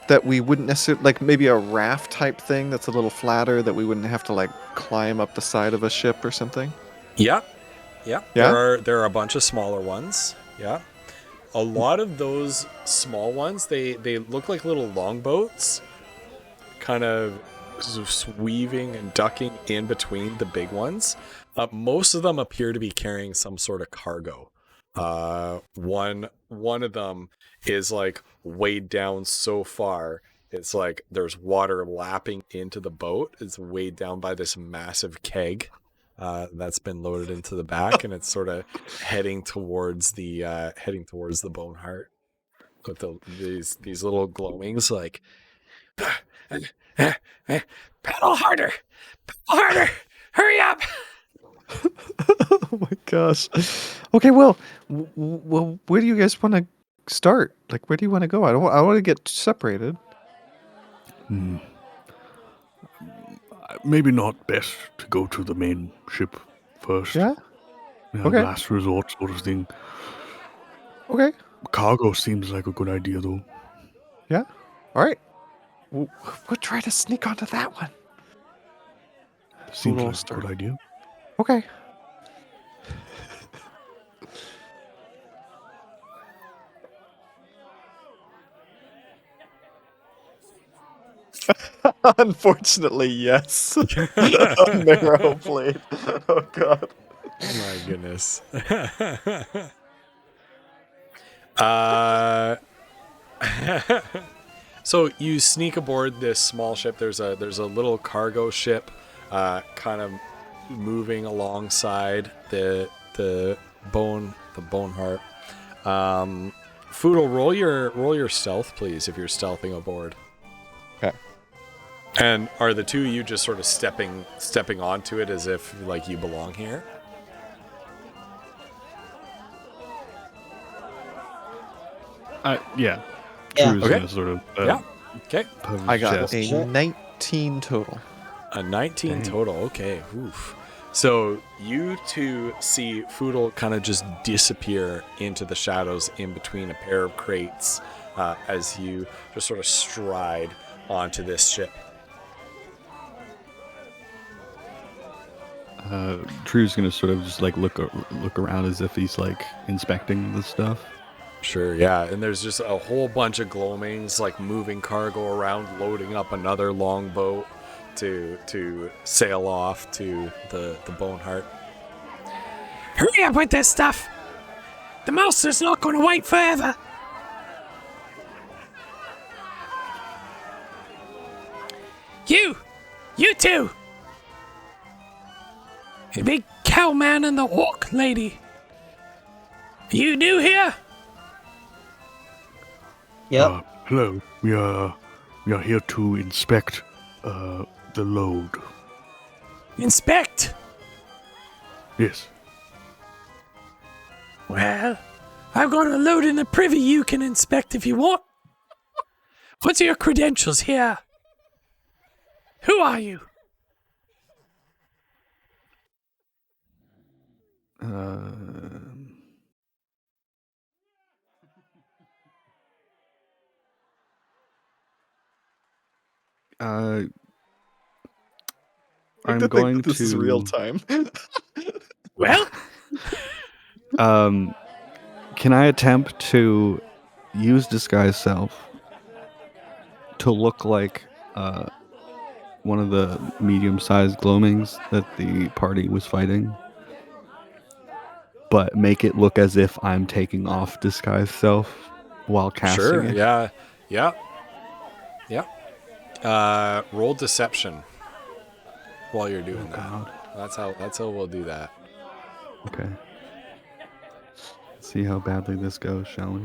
that we wouldn't necessarily, like maybe a raft type thing that's a little flatter that we wouldn't have to like climb up the side of a ship or something? Yeah. Yeah? There are a bunch of smaller ones. Yeah. A lot of those small ones, they look like little longboats, kind of weaving and ducking in between the big ones. Most of them appear to be carrying some sort of cargo. One of them is like weighed down so far, it's like there's water lapping into the boat. It's weighed down by this massive keg that's been loaded into the back, and it's sort of heading towards the bone heart with these little glowings like paddle harder, hurry up. Oh my gosh. Okay, well, where do you guys want to start? Like, where do you want to go? I want to get separated. Maybe not best to go to the main ship first. Yeah? Okay. Last resort sort of thing. Okay. Cargo seems like a good idea, though. Yeah. All right. We'll try to sneak onto that one. Seems We'll like start. a good idea. Okay. Unfortunately, yes. A narrow blade. Oh god. My goodness. So you sneak aboard this small ship. There's a little cargo ship, kind of moving alongside the bone heart. Foodle, roll your stealth, please, if you're stealthing aboard. Okay. And are the two of you just sort of stepping onto it as if like you belong here? Yeah. Yeah. Drew's Okay. gonna sort of. Yeah. Okay. I got chest. a 19 total. A 19 Dang. total. Okay. Oof. So you two see Foodle kind of just disappear into the shadows in between a pair of crates as you just sort of stride onto this ship. Drew's gonna sort of just like look around as if he's like inspecting the stuff. Sure, yeah. And there's just a whole bunch of gloamings like moving cargo around, loading up another longboat to sail off to the Boneheart. Hurry up with this stuff! The master's not going to wait forever! You two! The big cowman and the orc lady. Are you new here? Yep. Hello. We are here to inspect the load. Inspect? Yes. Well, I've got a load in the privy you can inspect if you want. What's your credentials here? Who are you? I'm To going think that this to is real time. Well, Can I attempt to use disguise self to look like one of the medium-sized gloamings that the party was fighting, but make it look as if I'm taking off disguise self while casting Sure, it? yeah. Roll deception while you're doing that. God. That's how we'll do that. Okay. Let's see how badly this goes, shall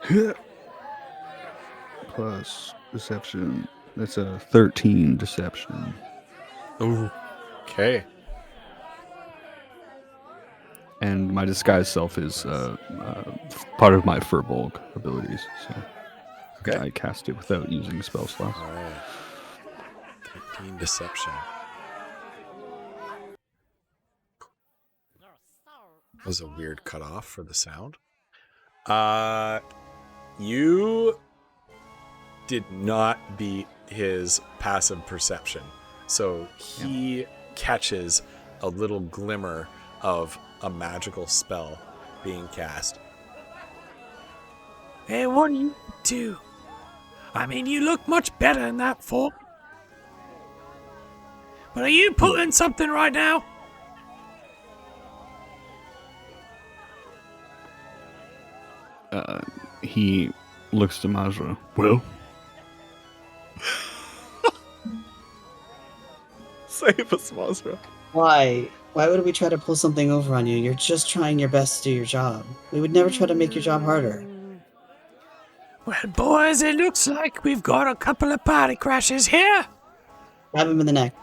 we? Plus deception. That's a 13 deception. Ooh. Okay. And my disguise self is part of my Furbolg abilities. So Okay. I cast it without using spell slots. All right. 13 deception. That was a weird cutoff for the sound. You did not beat his passive perception. So he catches a little glimmer of a magical spell being cast. hey, what do you do? I mean, you look much better in that form. But are you pulling something right now? He looks to Majra. Well, Save us, Mazra. Why? Why would we try to pull something over on you? You're just trying your best to do your job. We would never try to make your job harder. Well, boys, it looks like we've got a couple of party crashes here. Stab him in the neck.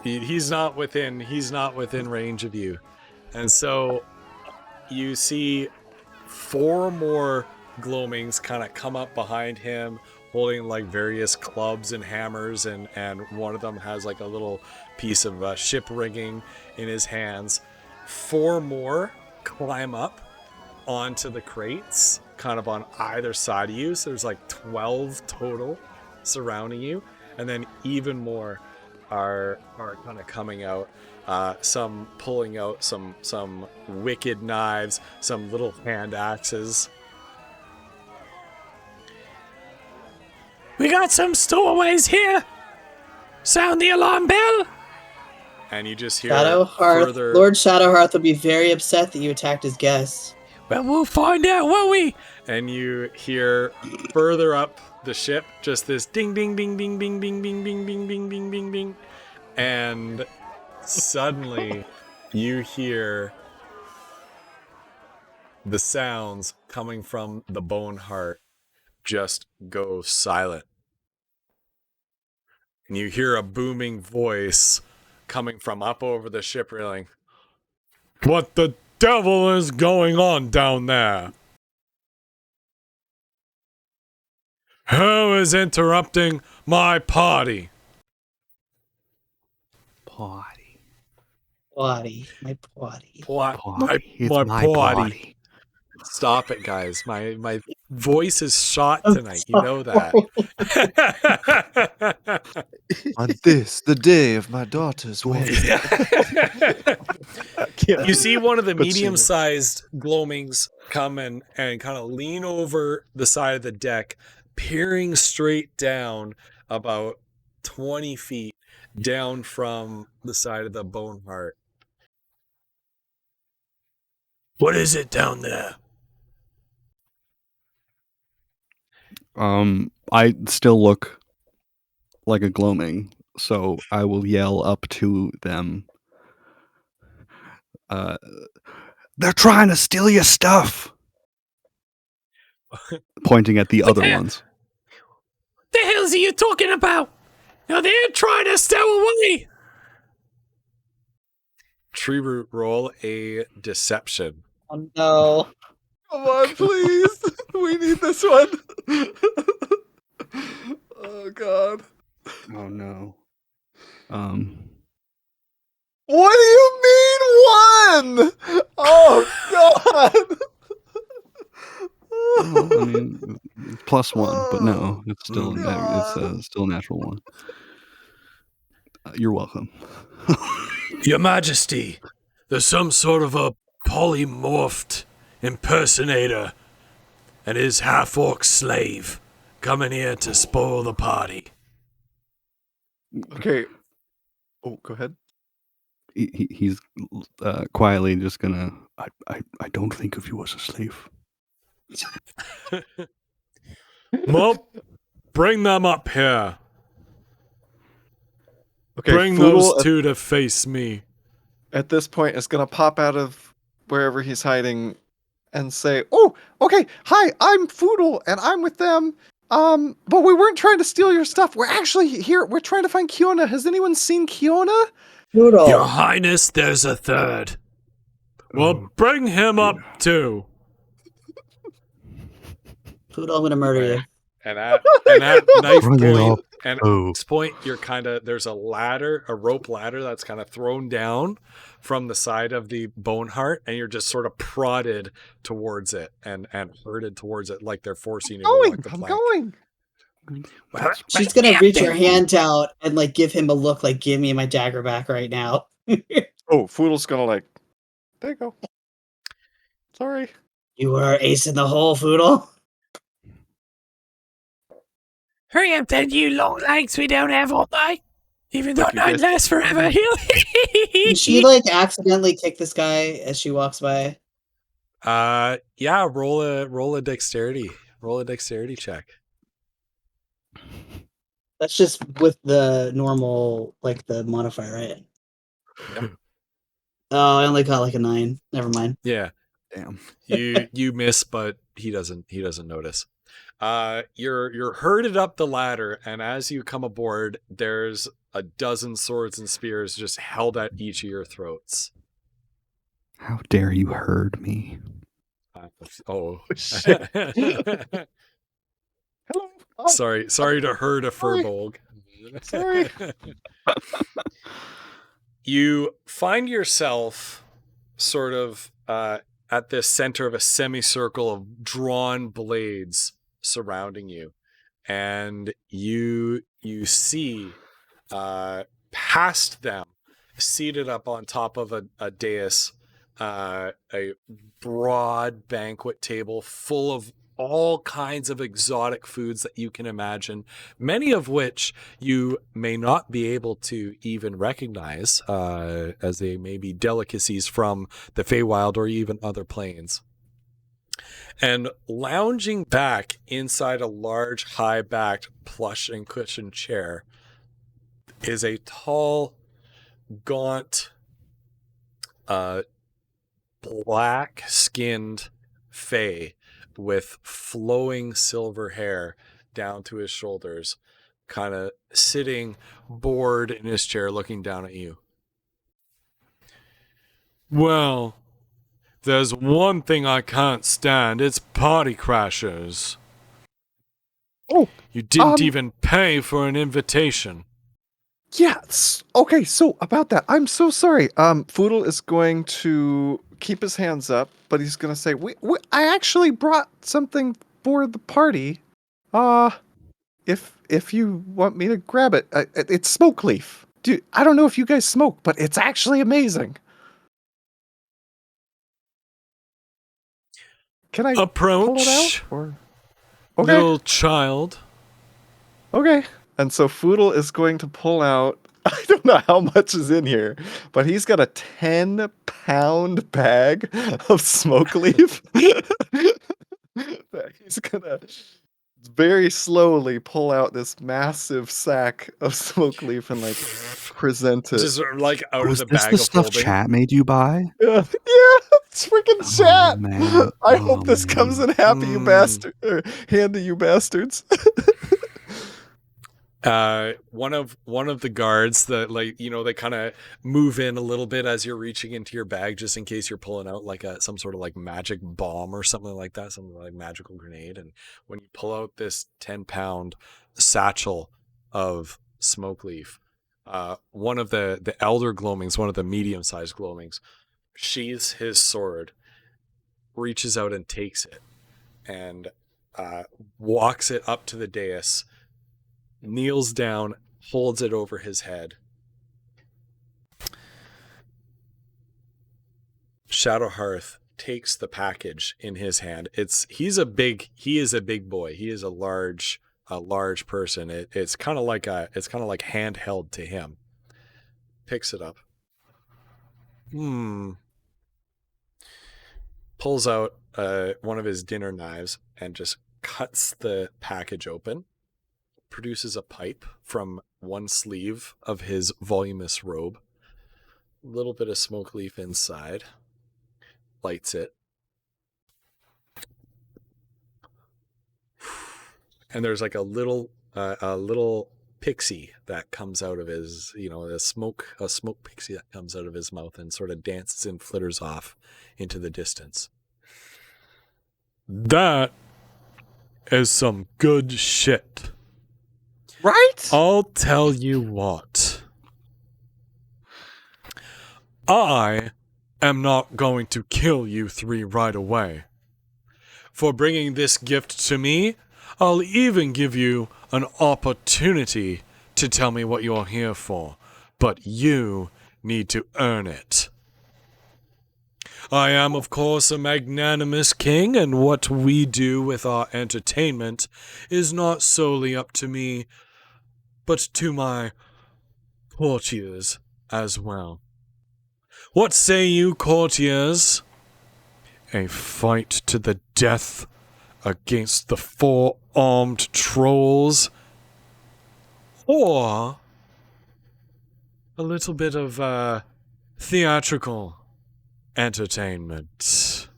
He's not within range of you. And so you see 4 more gloamings kind of come up behind him holding like various clubs and hammers, and one of them has like a little piece of ship rigging in his hands. 4 more climb up onto the crates kind of on either side of you, so there's like 12 total surrounding you, and then even more are kind of coming out, some pulling out some wicked knives, some little hand axes. We got some stowaways here. Sound the alarm bell. And you just hear Shadowhearth. further. Lord Shadowhearth will be very upset that you attacked his guests. Well, we'll find out, won't we? And you hear further up the ship just this ding ding ding ding ding ding ding ding ding ding ding ding ding, and suddenly you hear the sounds coming from the Boneheart just go silent. And you hear a booming voice coming from up over the ship railing. What the devil is going on down there? Who is interrupting my party? Potty. Potty. My potty. My It's my party. potty. Stop it, guys. My voice is shot I'm tonight. You know that. On this, the day of my daughter's wedding. You see one of the But she- medium-sized gloamings come and kind of lean over the side of the deck, peering straight down about 20 feet down from the side of the bone heart. What is it down there? I still look like a gloaming, so I will yell up to them. They're trying to steal your stuff. Pointing at the other ones. The hell's are you talking about? Now they're trying to steal away. Tree root, roll a deception. Oh no. Come on, please. We need this one. Oh God. Oh no. What do you mean one? Oh God. Well, I mean, +1, but no, it's still still a natural one. You're welcome. Your Majesty, there's some sort of a polymorphed impersonator and his half-orc slave coming here to spoil the party. Okay. Oh, go ahead. He's quietly just gonna. I don't think of you as a slave. Well, bring them up here. Okay, Bring Foodle those two to face me. at this point is gonna pop out of wherever he's hiding and say, "Oh, okay, hi, I'm Foodle and I'm with them. But we weren't trying to steal your stuff. We're actually here. We're trying to find Kiona. Has anyone seen Kiona?" Noodle. Your Highness, there's a third. Well, bring him up too. Poodle, I'm gonna murder you. And at knife Bring it point, up. and Oh. at this point, you're there's a rope ladder that's kind of thrown down from the side of the bone heart, and you're just sort of prodded towards it and herded towards it like they're forcing you to walk the I'm plank. going. She's gonna reach her hand out and like give him a look like, give me my dagger back right now. Oh, Foodle's gonna like, there you go. Sorry. You are ace in the hole, Foodle. Hurry up then, you long legs we don't have all night. Even though Look, you night guys- lasts forever. Did she like accidentally kick this guy as she walks by? Yeah, roll a dexterity check. That's just with the normal, like the modifier, right? Yep. Oh, I only got like a 9. Never mind. Yeah. Damn. You miss, but he doesn't notice. You're herded up the ladder, and as you come aboard, there's a dozen swords and spears just held at each of your throats. How dare you herd me? Oh, Shit. Hello. Oh, sorry to herd a furbolg. sorry. You find yourself sort of at the center of a semicircle of drawn blades surrounding you, and you see past them, seated up on top of a dais, a broad banquet table full of all kinds of exotic foods that you can imagine, many of which you may not be able to even recognize, as they may be delicacies from the Feywild or even other planes. And lounging back inside a large, high-backed, plush and cushioned chair is a tall, gaunt, black-skinned Fey with flowing silver hair down to his shoulders, kind of sitting bored in his chair looking down at you. Well, there's one thing I can't stand. It's party crashers. Oh, You didn't um, even pay for an invitation. Yes. Okay, so about that, I'm so sorry. Foodle is going to keep his hands up, but he's going to say, I actually brought something for the party. If you want me to grab it, it's smoke leaf. Dude, I don't know if you guys smoke, but it's actually amazing. Can I pull it out? Approach, Or okay, little child. okay. And so Foodle is going to pull out. I don't know how much is in here, but he's got a 10-pound bag of smoke leaf. That he's gonna very slowly pull out this massive sack of smoke leaf and like present it. Just like out of Was the this bag the of stuff holding. chat made you buy? Yeah, it's freaking chat. man. I Oh, hope this comes man. in happy, you bastard, or handy, you bastards. One of the guards that, like, you know, they kind of move in a little bit as you're reaching into your bag, just in case you're pulling out like some sort of like magic bomb or something like that, something like magical grenade. And when you pull out this 10-pound satchel of smoke leaf, one of the elder gloamings, one of the medium-sized gloamings, sheathes his sword, reaches out and takes it, and walks it up to the dais, kneels down, holds it over his head. Shadowhearth takes the package in his hand. He is a big boy. He is a large person. It's kind of like handheld to him. Picks it up. Pulls out one of his dinner knives and just cuts the package open. Produces a pipe from one sleeve of his voluminous robe. A little bit of smoke leaf inside. Lights it. And there's like a little pixie that comes out of his, you know, a smoke pixie that comes out of his mouth and sort of dances and flitters off into the distance. That is some good shit. Right? I'll tell you what. I am not going to kill you three right away. For bringing this gift to me, I'll even give you an opportunity to tell me what you're here for. But you need to earn it. I am, of course, a magnanimous king, and what we do with our entertainment is not solely up to me, but to my courtiers as well. What say you, courtiers? A fight to the death against the 4 armed trolls? Or a little bit of theatrical entertainment?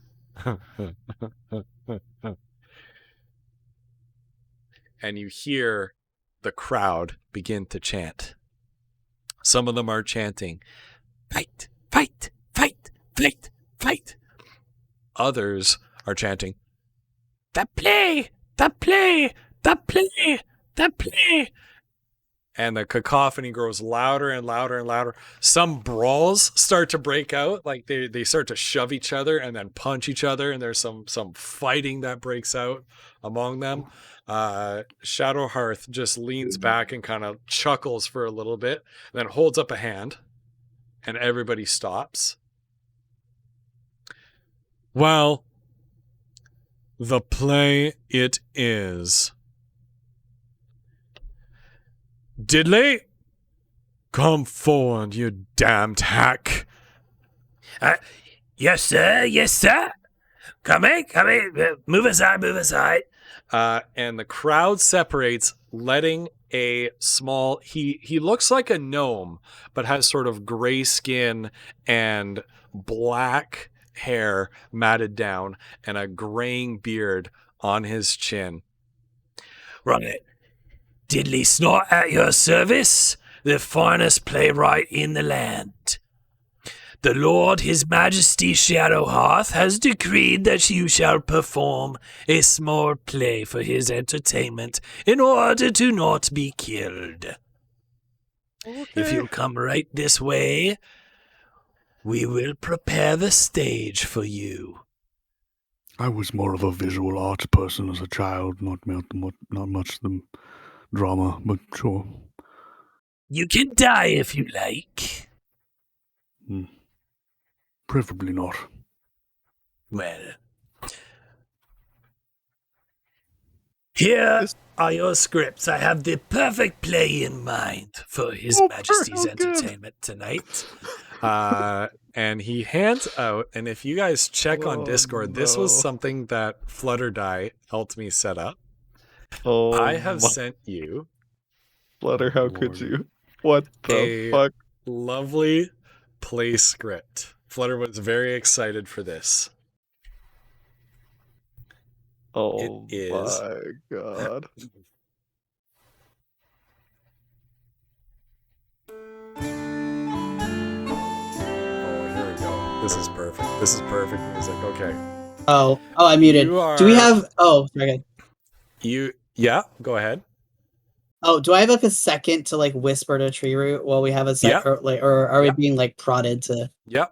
And you hear the crowd begin to chant. Some of them are chanting, "Fight, fight, fight, fight, fight." Others are chanting, "The play, the play, the play, the play." And the cacophony grows louder and louder and louder. Some brawls start to break out, like they start to shove each other and then punch each other, and there's some fighting that breaks out among them. Shadowhearth just leans back and kind of chuckles for a little bit, then holds up a hand, and everybody stops. Well, the play it is. Diddley, come forward, you damned hack. Yes, sir. Yes, sir. Come in. Move aside. And the crowd separates, letting a small... He looks like a gnome, but has sort of gray skin and black hair matted down and a graying beard on his chin. Right. Diddley Snot at your service, the finest playwright in the land. The Lord, His Majesty Shadowhearth, has decreed that you shall perform a small play for his entertainment in order to not be killed. Okay. If you'll come right this way, we will prepare the stage for you. I was more of a visual arts person as a child, not much the drama, but sure. You can die if you like. Preferably not. Well, here are your scripts. I have the perfect play in mind for His Majesty's entertainment tonight. And he hands out, and if you guys check on Discord, this was something that Flutterdye helped me set up. I have sent you, Flutter, how could you? What the fuck? lovely play script. Flutter was very excited for this. Oh It is. my god. Oh, here we go. This is perfect. This is perfect music. Okay. Oh, I muted. Do we have? Oh, okay. Yeah, go ahead. Oh, do I have like a second to like whisper to Tree Root while we have a second, like, or are we being like prodded to? Yep.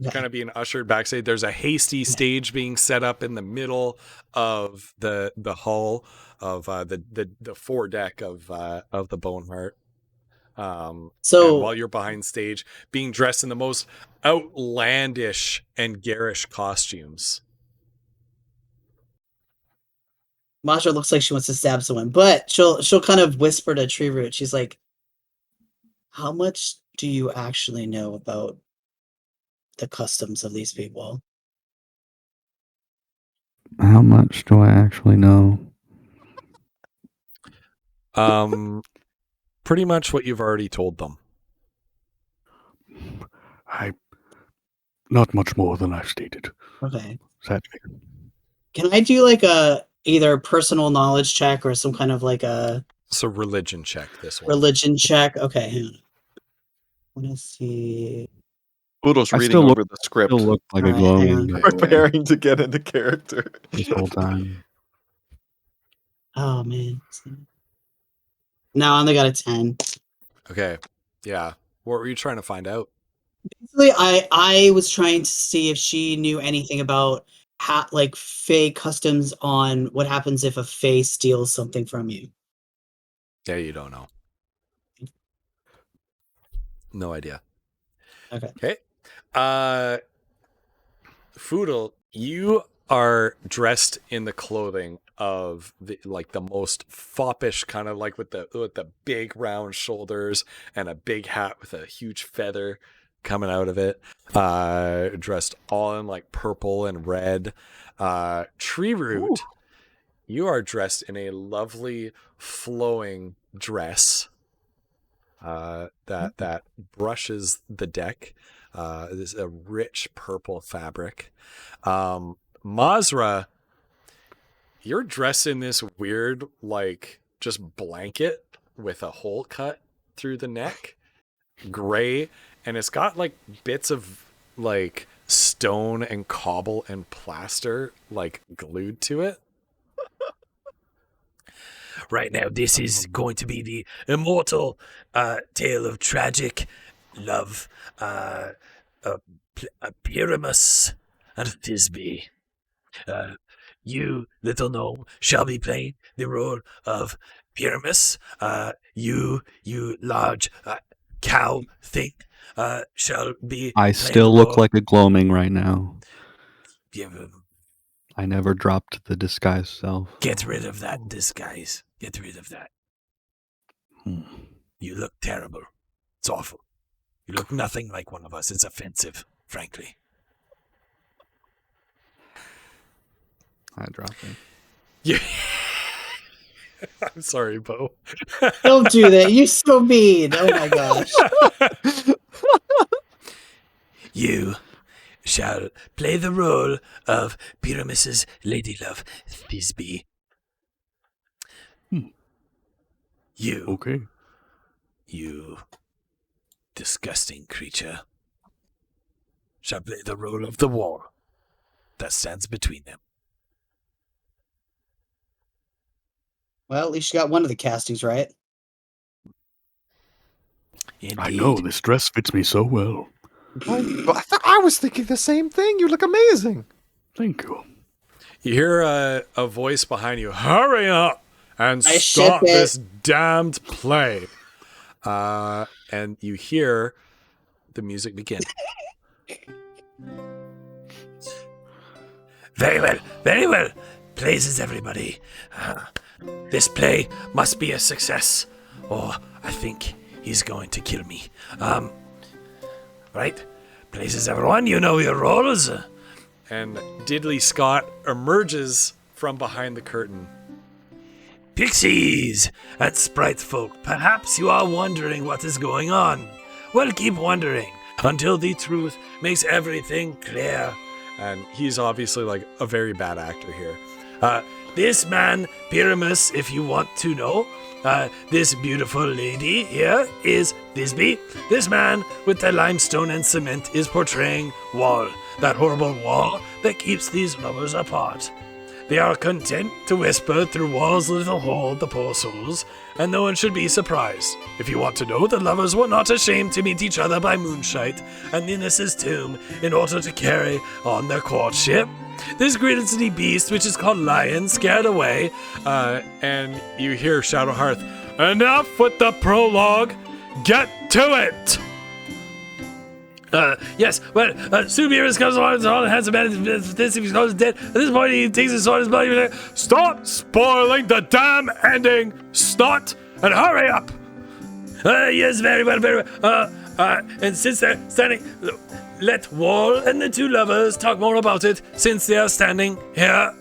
Okay. Kind of being ushered backstage. There's a hasty stage being set up in the middle of the hull of the foredeck of the Boneheart. So and while you're behind stage, being dressed in the most outlandish and garish costumes. Masha looks like she wants to stab someone, but she'll kind of whisper to Tree Root. She's like, "How much do you actually know about the customs of these people?" How much do I actually know? Pretty much what you've already told them. Not much more than I've stated. Okay. Sadly. Can I do like a either personal knowledge check or some kind of like a It's a religion check, this one. religion check? Okay, hang on. I want to see. Boodle's I reading still over the script, Still look like a Alright, hang on. glowing by the way, preparing to get into character. this whole time. Oh man. No, I only got a 10. Okay. Yeah. What were you trying to find out? Basically, I was trying to see if she knew anything about how like Fae customs on what happens if a Fae steals something from you. Yeah, you don't know. No idea. Okay. Foodle, you are dressed in the clothing of the most foppish kind of like with the big round shoulders and a big hat with a huge feather coming out of it. Dressed all in like purple and red. Tree Root, you are dressed in a lovely flowing dress. That brushes the deck. This is a rich purple fabric. Mazra, you're dressed in this weird, like, just blanket with a hole cut through the neck, gray, and it's got like bits of like stone and cobble and plaster like glued to it. Right now, this is going to be the immortal tale of tragic love, Pyramus and Thisbe. You, little gnome, shall be playing the role of Pyramus. You large cow thing, shall be. I still look like a gloaming right now. I never dropped the disguise self. Get rid of that disguise. Get rid of that. You look terrible. It's awful. You look nothing like one of us. It's offensive, frankly. I dropped it. Yeah. I'm sorry, Bo. Don't do that. You're so mean. Oh my gosh. You shall play the role of Pyramus's ladylove, Thisbe. You. Okay. You disgusting creature shall play the role of the wall that stands between them. Well, at least you got one of the castings right. Indeed. I know, this dress fits me so well. I was thinking the same thing. You look amazing. Thank you. You hear a voice behind you. Hurry up and I stop ship it. this damned play. And you hear the music begin. Very well, very well. Pleases everybody. This play must be a success, or I think he's going to kill me. Right? Pleases everyone, you know your roles. And Diddley Scott emerges from behind the curtain. Pixies and sprite folk, perhaps you are wondering what is going on. Well, keep wondering until the truth makes everything clear. And he's obviously like a very bad actor here. This man, Pyramus, if you want to know, this beautiful lady here is Thisbe. This man with the limestone and cement is portraying Wall, that horrible wall that keeps these lovers apart. They are content to whisper through Wall's little hole, the poor souls, and no one should be surprised. If you want to know, the lovers were not ashamed to meet each other by moonshine and Ninus' tomb in order to carry on their courtship. This grisly beast, which is called Lion, scared away, and you hear Shadowhearth, enough with the prologue, get to it! Yes, well, Subiris comes along and has a man, this if he's not dead. At this point, he takes his sword, his bloody. Stop spoiling the damn ending, Snot, and hurry up! Yes, very well, very well. And since they're standing, let Wall and the two lovers talk more about it, since they are standing here.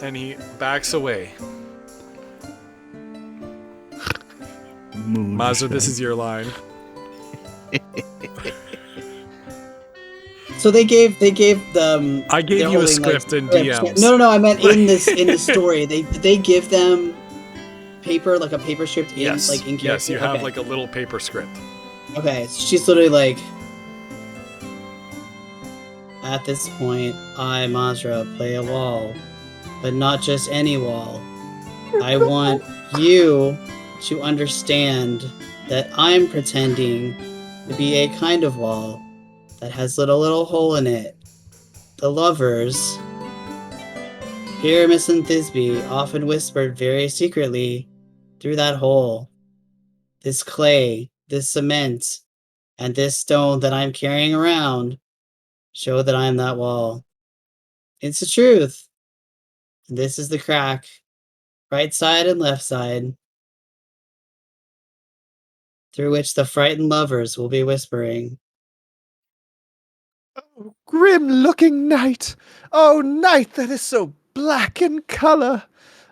And he backs away. Mazda, this is your line. So they gave them. I gave their you a only, script and scripts. DMs. No, I meant in the story. Did they give them paper, like a paper script in Yes, like in character? yes, you have Okay. like a little paper script. Okay, so she's literally like, at this point, I, Mazra, play a wall, but not just any wall. I want you to understand that I'm pretending to be a kind of wall that has little hole in it. The lovers, Pyramus and Thisbe, often whispered very secretly through that hole. This clay, this cement, and this stone that I'm carrying around show that I'm that wall. It's the truth. And this is the crack, right side and left side, through which the frightened lovers will be whispering. Oh, grim-looking night! Oh, night that is so black in color!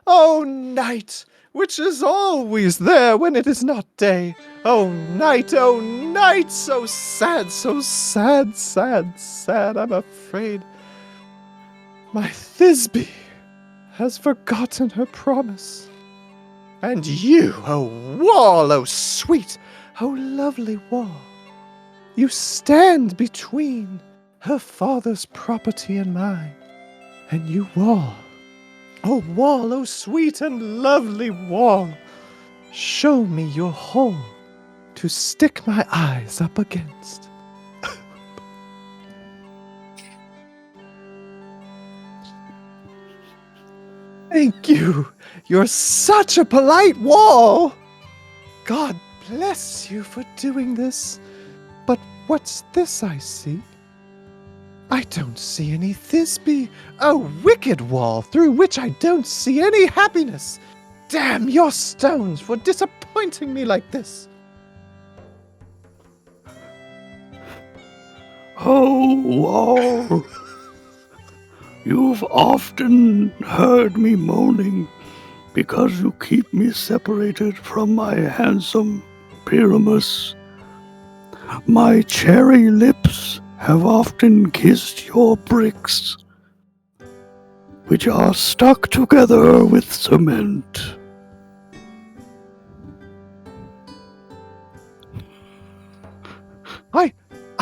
Oh, night, which is always there when it is not day! Oh, night, so sad, sad, sad, I'm afraid. My Thisbe has forgotten her promise. And you, oh wall, oh sweet, oh lovely wall, you stand between her father's property and mine. And you, wall, oh sweet and lovely wall, show me your hole to stick my eyes up against. Thank you. You're such a polite wall. God bless you for doing this. But what's this I see? I don't see any Thisbe. A wicked wall through which I don't see any happiness. Damn your stones for disappointing me like this. Oh, Wall. You've often heard me moaning because you keep me separated from my handsome Pyramus. My cherry lips have often kissed your bricks, which are stuck together with cement.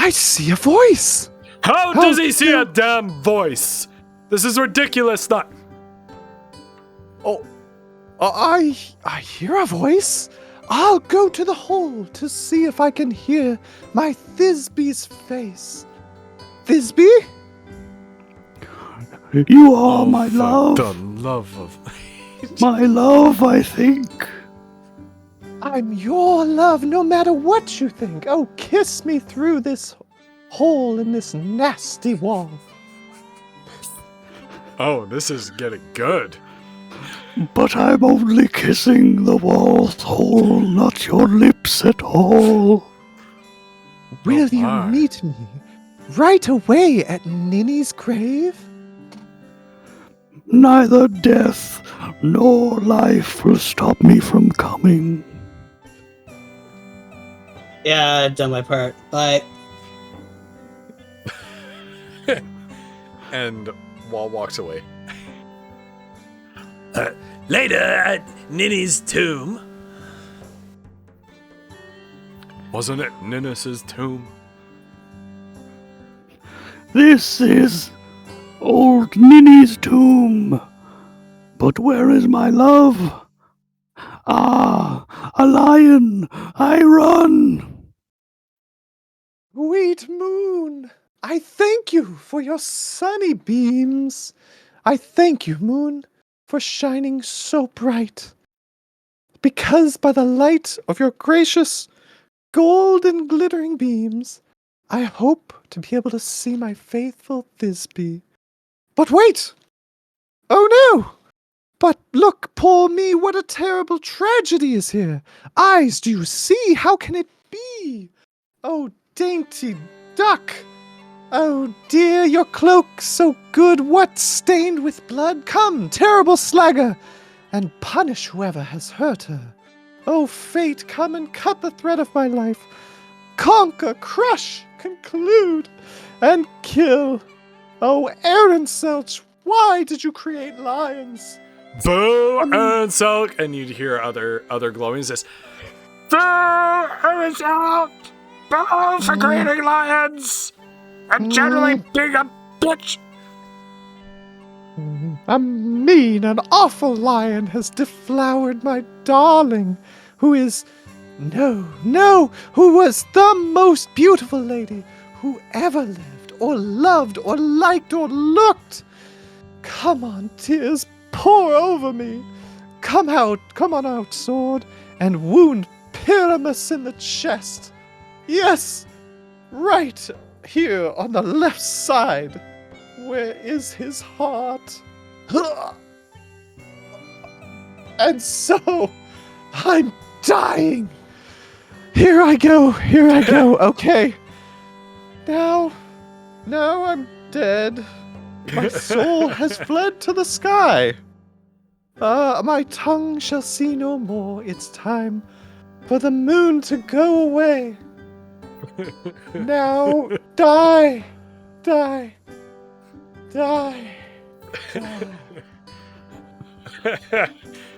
I see a voice. How does he see a damn voice? This is ridiculous. Not. Oh, I hear a voice. I'll go to the hole to see if I can hear my Thisbe's face. Thisbe? You are my for love. the love of... My love, I think. I'm your love no matter what you think. Oh, kiss me through this hole in this nasty wall. Oh, this is getting good. But I'm only kissing the wall's hole, not your lips at all. Will you my. meet me right away at Ninny's grave? Neither death nor life will stop me from coming. Yeah, I've done my part. Bye. And Wall walks away. Later at Ninny's tomb. Wasn't it Ninnis's tomb? This is old Ninny's tomb. But where is my love? Ah, a lion! I run! Sweet moon, I thank you for your sunny beams. I thank you, moon, for shining so bright. Because by the light of your gracious, golden glittering beams, I hope to be able to see my faithful Thisbe. But wait! Oh no! But look, poor me, what a terrible tragedy is here! Eyes, do you see? How can it be? Oh, dainty duck! Oh dear, your cloak so good, what stained with blood? Come, terrible slagger, and punish whoever has hurt her. Oh fate, come and cut the thread of my life. Conquer, crush, conclude, and kill. Oh, Aaron Selch, why did you create lions? Boo and Silk, and you'd hear other glowing says, "Boo and Silk! Boo for creating lions and generally being a bitch." A mean and awful lion has deflowered my darling, who is, who was the most beautiful lady who ever lived, or loved, or liked, or looked. Come on, tears, pour over me. Come on out, sword, and wound Pyramus in the chest. Yes, right here on the left side. Where is his heart? And so, I'm dying. Here I go. Okay. Now I'm dead. My soul has fled to the sky. My tongue shall see no more. It's time for the moon to go away. Now, die.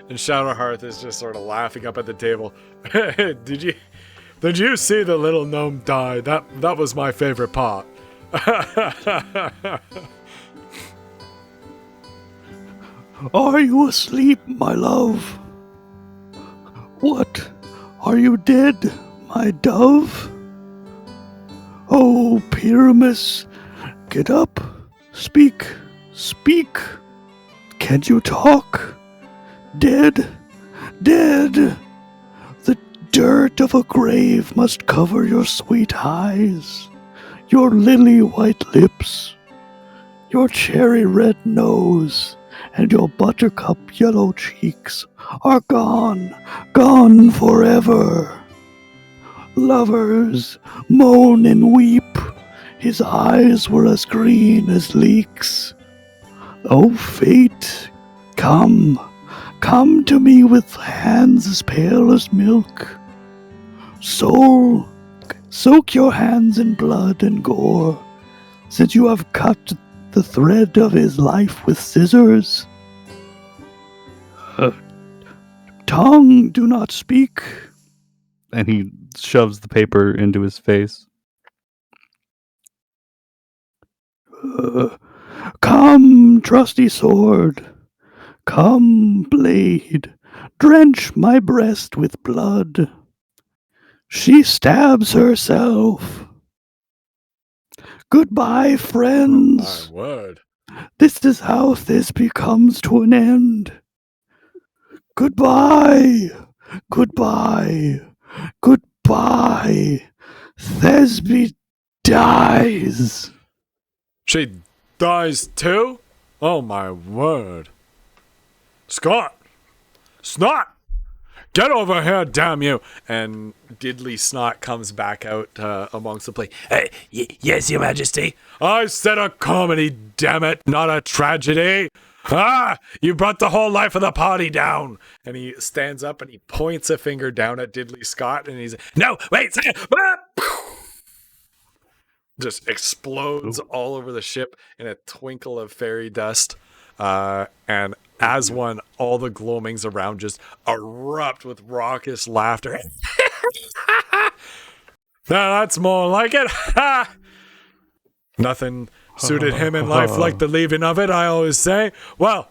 And Shadowhearth is just sort of laughing up at the table. Did you see the little gnome die? That was my favorite part. Are you asleep, my love? What? Are you dead, my dove? Oh, Pyramus, get up. Speak. Can't you talk? Dead. The dirt of a grave must cover your sweet eyes, your lily white lips, your cherry red nose, and your buttercup yellow cheeks are gone forever. Lovers moan and weep. His eyes were as green as leeks. Oh, fate, come to me with hands as pale as milk. Soul, soak your hands in blood and gore, since you have cut the thread of his life with scissors. Tongue, do not speak. And he shoves the paper into his face. Come, trusty sword. Come, blade. Drench my breast with blood. She stabs herself. Goodbye, friends. My word. This is how Thisbe comes to an end. Goodbye. Goodbye. Goodbye. Thisbe dies. She dies too? Oh my word. Scott! Snot! Get over here, damn you! And Diddley Snot comes back out amongst the play. Yes, Your Majesty. I said a comedy, damn it, not a tragedy. Ah, you brought the whole life of the party down. And he stands up and he points a finger down at Diddley Scott and he's, no, wait, just explodes all over the ship in a twinkle of fairy dust. And as one, all the gloamings around just erupt with raucous laughter. Now that's more like it. Nothing suited him in life like the leaving of it, I always say. Well,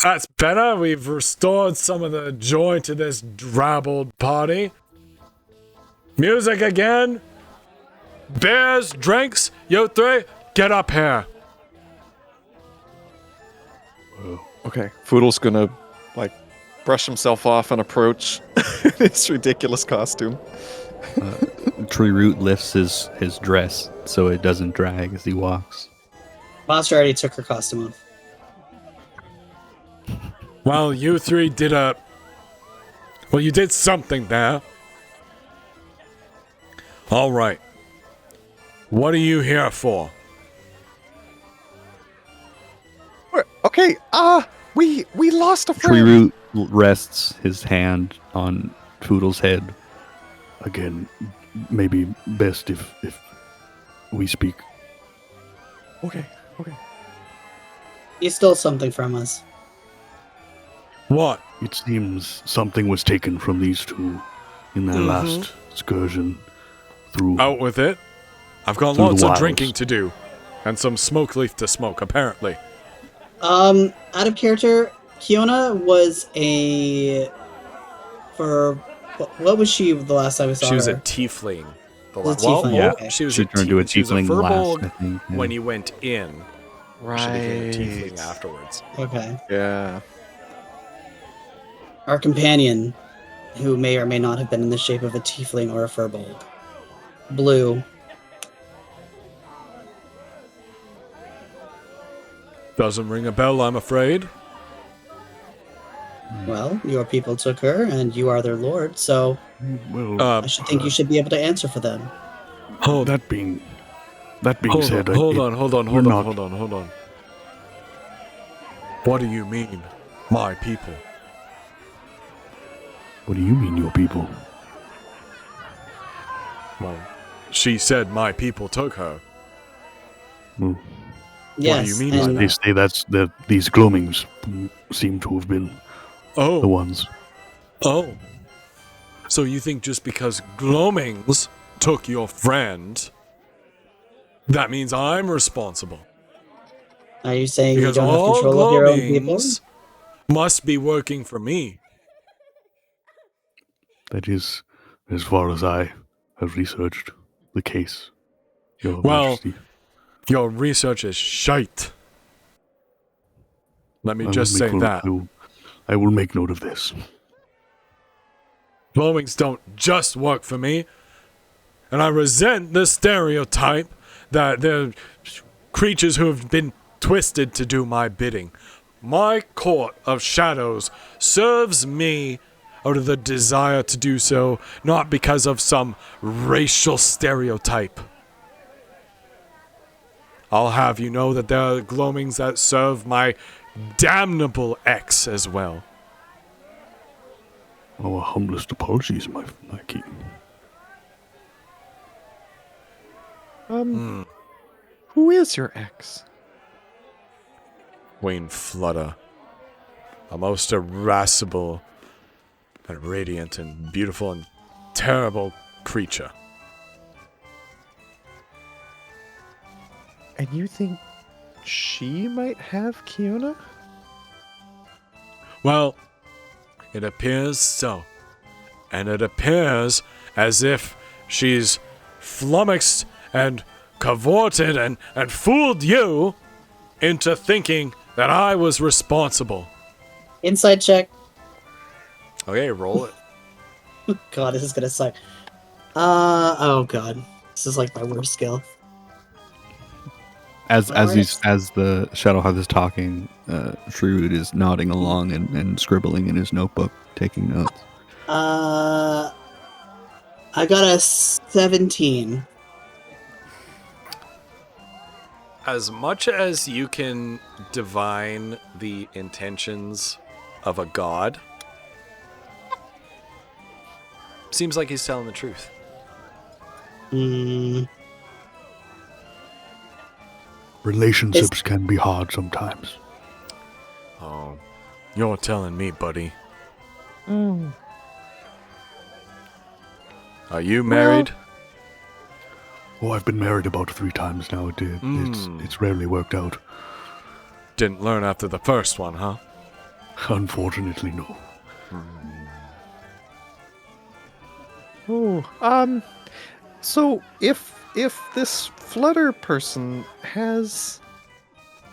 that's better. We've restored some of the joy to this drabbled party. Music again. Beers, drinks, you three, get up here. Okay, Foodle's gonna, brush himself off and approach his ridiculous costume. Tree Root lifts his dress so it doesn't drag as he walks. Monster already took her costume off. Well, you three did you did something there. All right. What are you here for? Okay, we lost a Tree friend. Root rests his hand on Toodle's head. Again, maybe best if we speak. Okay. You stole something from us. What? It seems something was taken from these two in their last excursion through. Out with it. I've got Through lots the of wilds. drinking to do. And some smoke leaf to smoke, apparently. Out of character, Kiona was what was she the last time we saw She was her? a tiefling. Was a tiefling, yeah. okay. She was She a turned to a she was a tiefling last, furbolg I think. Yeah. when you went in. She became a Right. tiefling afterwards. Okay. Yeah. Our companion, who may or may not have been in the shape of a tiefling or a furbolg. Blue. Doesn't ring a bell, I'm afraid. Well, your people took her, and you are their lord, so Well, I should think you should be able to answer for them. Hold that being Hold said, on, hold on. we're not- Hold on. What do you mean, my people? What do you mean, your people? Well, she said my people took her. Well, Yes, you mean by and they say that these gloamings seem to have been the Oh, ones. so you think just because gloamings took your friend, that means I'm responsible? are you saying Because you don't have all control of your own people? gloamings must be working for me. That is, as far as I have researched the case, Your Well, Majesty. Your research is shite. Let me I will just say make note- that. I will make note of this. Gloamings don't just work for me. And I resent the stereotype that they're creatures who have been twisted to do my bidding. My court of shadows serves me out of the desire to do so, not because of some racial stereotype. I'll have you know that there are gloamings that serve my damnable ex as well. Our humblest apologies, my king. Who is your ex? Wayne Flutter. A most irascible and radiant and beautiful and terrible creature. And you think she might have Kiona? Well, it appears so. And it appears as if she's flummoxed and cavorted and fooled you into thinking that I was responsible. Inside check. Okay, roll it. God, this is gonna suck. Oh god. This is like my worst skill. As Alright. as the Shadowheart is talking, Shrewd is nodding along and scribbling in his notebook, taking notes. I got a 17. As much as you can divine the intentions of a god, seems like he's telling the truth. Relationships can be hard sometimes. Oh, you're telling me, buddy. Are you married? Oh, I've been married about 3 times now. It's rarely worked out. Didn't learn after the first one, huh? Unfortunately, no. Oh, so if this Flutter person has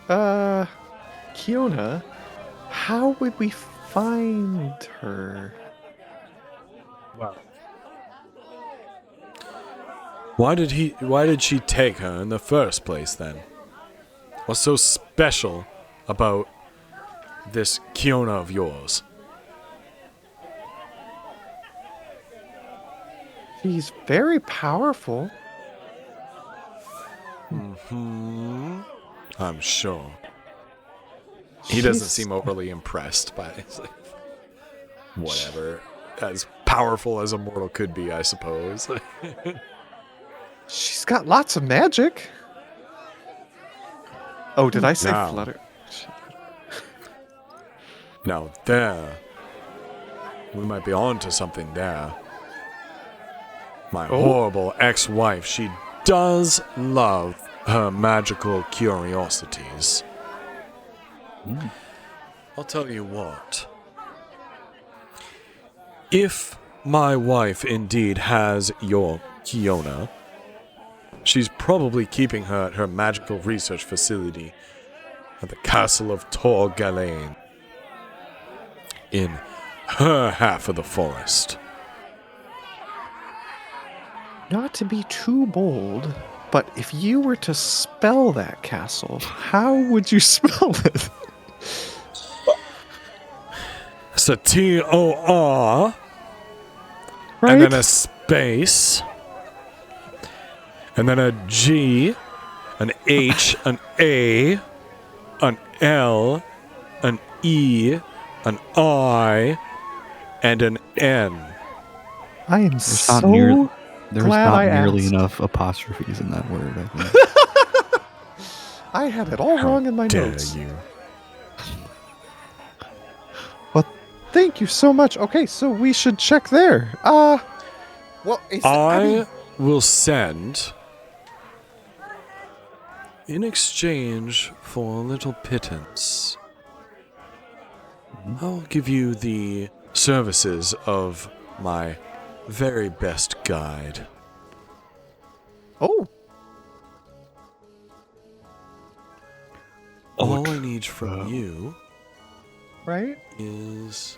Kiona, how would we find her? Why did she take her in the first place then? What's so special about this Kiona of yours? She's very powerful. I'm sure. He doesn't seem overly impressed by it. Like, whatever. As powerful as a mortal could be, I suppose. She's got lots of magic. Oh, did I say Now. Flutter? Now there, we might be on to something there. My horrible ex-wife, she does love her magical curiosities. I'll tell you what. If my wife indeed has your Kiona, she's probably keeping her at her magical research facility at the castle of Tor Galain in her half of the forest. Not to be too bold, but if you were to spell that castle, how would you spell it? It's a T-O-R, Right? and then a space, and then a G, an H, an A, an L, an E, an I, and an N. I am There's so not nearly asked. enough apostrophes in that word, I think. I had it all wrong in my Dare notes. you? Well, thank you so much. Okay, so we should check there. Well, I will send, in exchange for a little pittance, I'll give you the services of my very best guide. Oh, All I need from you right? is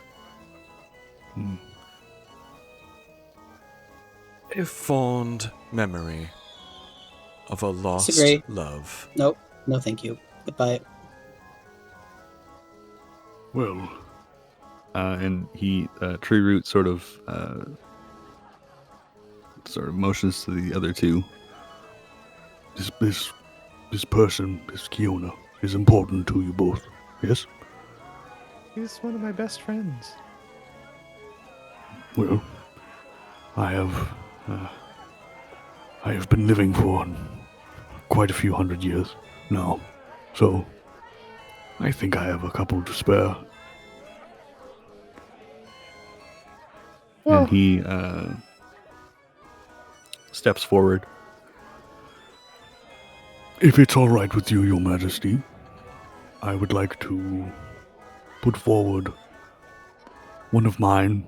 a fond memory of a lost Disagree. love. Nope. No, thank you. Goodbye. Well, And he, Tree Root, sort of motions to the other two. this person, this Kiona, is important to you both. Yes? He's one of my best friends. Well, I have been living for quite a few hundred years now, so I think I have a couple to spare. And he steps forward. If it's all right with you, Your Majesty, I would like to put forward one of mine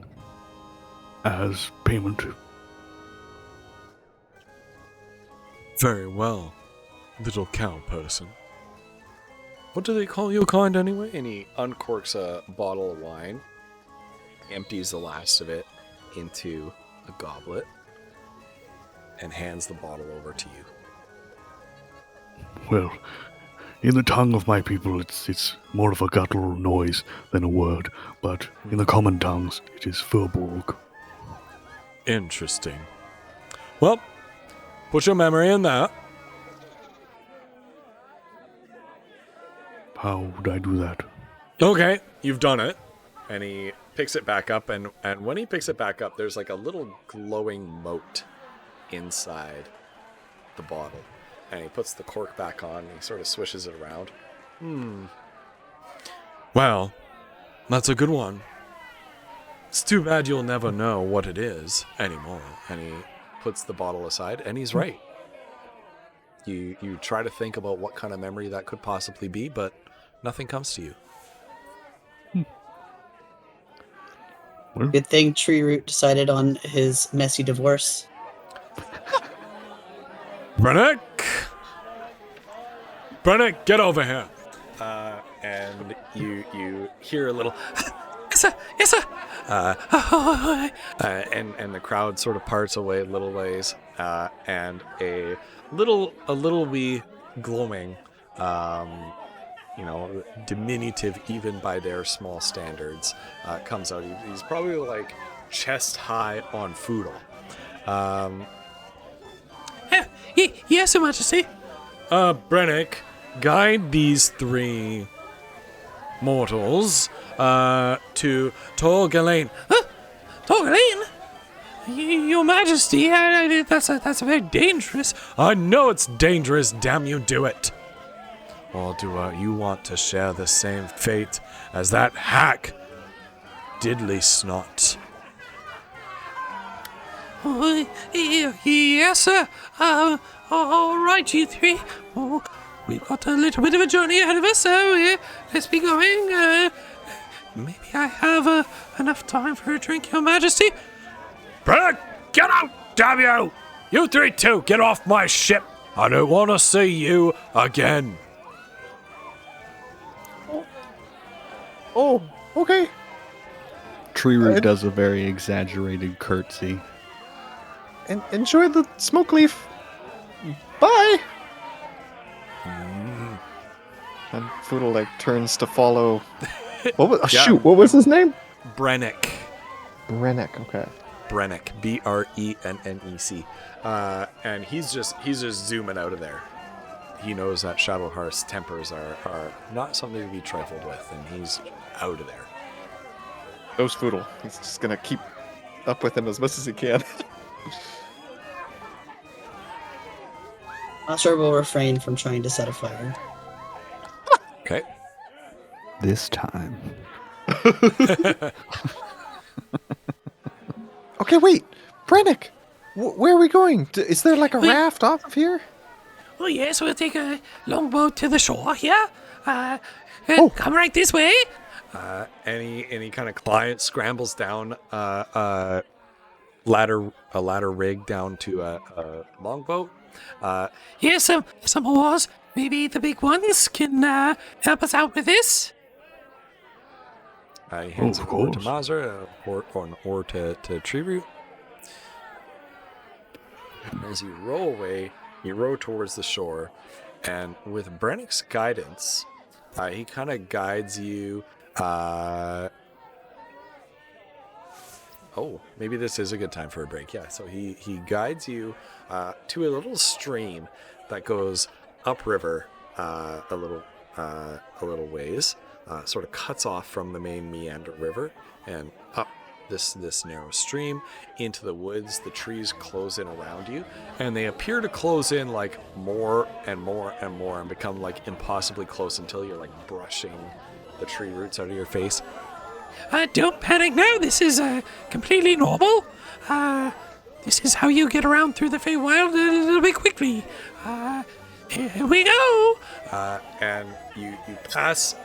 as payment. Very well, little cow person. What do they call your kind anyway? And he uncorks a bottle of wine, empties the last of it into a goblet, and hands the bottle over to you. Well, in the tongue of my people, it's more of a guttural noise than a word, but in the common tongues, it is Furborg. Interesting. Well, put your memory in that. How would I do that? Okay, you've done it. And he picks it back up, and when he picks it back up, there's like a little glowing mote inside the bottle. And he puts the cork back on, and he sort of swishes it around. Well, that's a good one. It's too bad you'll never know what it is anymore. And he puts the bottle aside, and he's right. You try to think about what kind of memory that could possibly be, but nothing comes to you. Good thing Tree Root decided on his messy divorce. Brennick, get over here. And you hear a little, yes sir, yes sir. And the crowd sort of parts away a little ways, and a little wee glowing, diminutive even by their small standards, comes out. He's probably like chest high on Foodle. Yes, Your Majesty. Brennick, guide these three mortals to Torgalain. Torgalain? Your Majesty, that's very dangerous. I know it's dangerous, damn you, do it. Or do you want to share the same fate as that hack, Diddley Snot? Yes, sir. All right, you three. Oh, we've got a little bit of a journey ahead of us, so let's be going. Maybe I have enough time for a drink, Your Majesty. Brennick, get out, damn you! You three too, get off my ship. I don't want to see you again. Oh, okay. Tree Root does a very exaggerated curtsy. And enjoy the smoke leaf. Bye. And Foodle turns to follow. What was? Yeah. Shoot! What was his name? Brennick. Brennick. Okay. Brennick, Brennec. And he's just zooming out of there. He knows that Shadowheart's tempers are not something to be trifled with, and he's out of there. Goes Foodle. He's just gonna keep up with him as much as he can. Masra will refrain from trying to set a fire. Okay. This time. Okay, wait, Brennick, where are we going? Is there like a raft off of here? Oh, yes, we'll take a longboat to the shore here. Come right this way. And he kind of scrambles down a ladder rig down to a longboat. Yes, some oars. Maybe the big ones can help us out with this. He hands of it over to course. Mazra or to Tree Root. As you row away, you row towards the shore, and with Brennick's guidance, he kind of guides you. Maybe this is a good time for a break. Yeah, so he guides you to a little stream that goes upriver a little ways. Sort of cuts off from the main meander river and up this narrow stream into the woods. The trees close in around you, and they appear to close in like more and more and more and become like impossibly close until you're like brushing the tree roots out of your face. Don't panic now. This is completely normal. This is how you get around through the Feywild a little bit quickly. Here we go. And you pass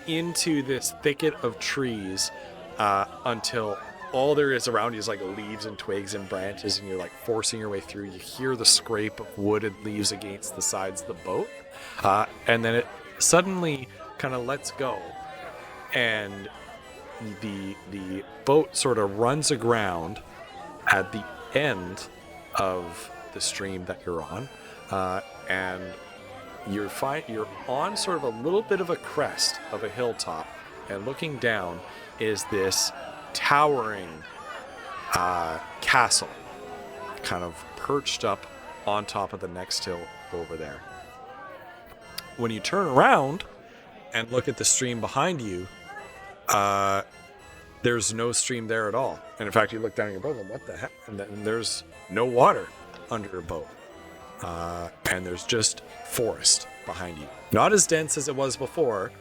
into this thicket of trees until all there is around you is like leaves and twigs and branches, and you're like forcing your way through. You hear the scrape of wood and leaves against the sides of the boat, and then suddenly kind of lets go, and the boat sort of runs aground at the end of the stream that you're on, and you're on sort of a little bit of a crest of a hilltop, and looking down is this towering castle, kind of perched up on top of the next hill over there. When you turn around and look at the stream behind you, there's no stream there at all. And in fact, you look down at your boat and what the heck? And then there's no water under your boat. And there's just forest behind you. Not as dense as it was before,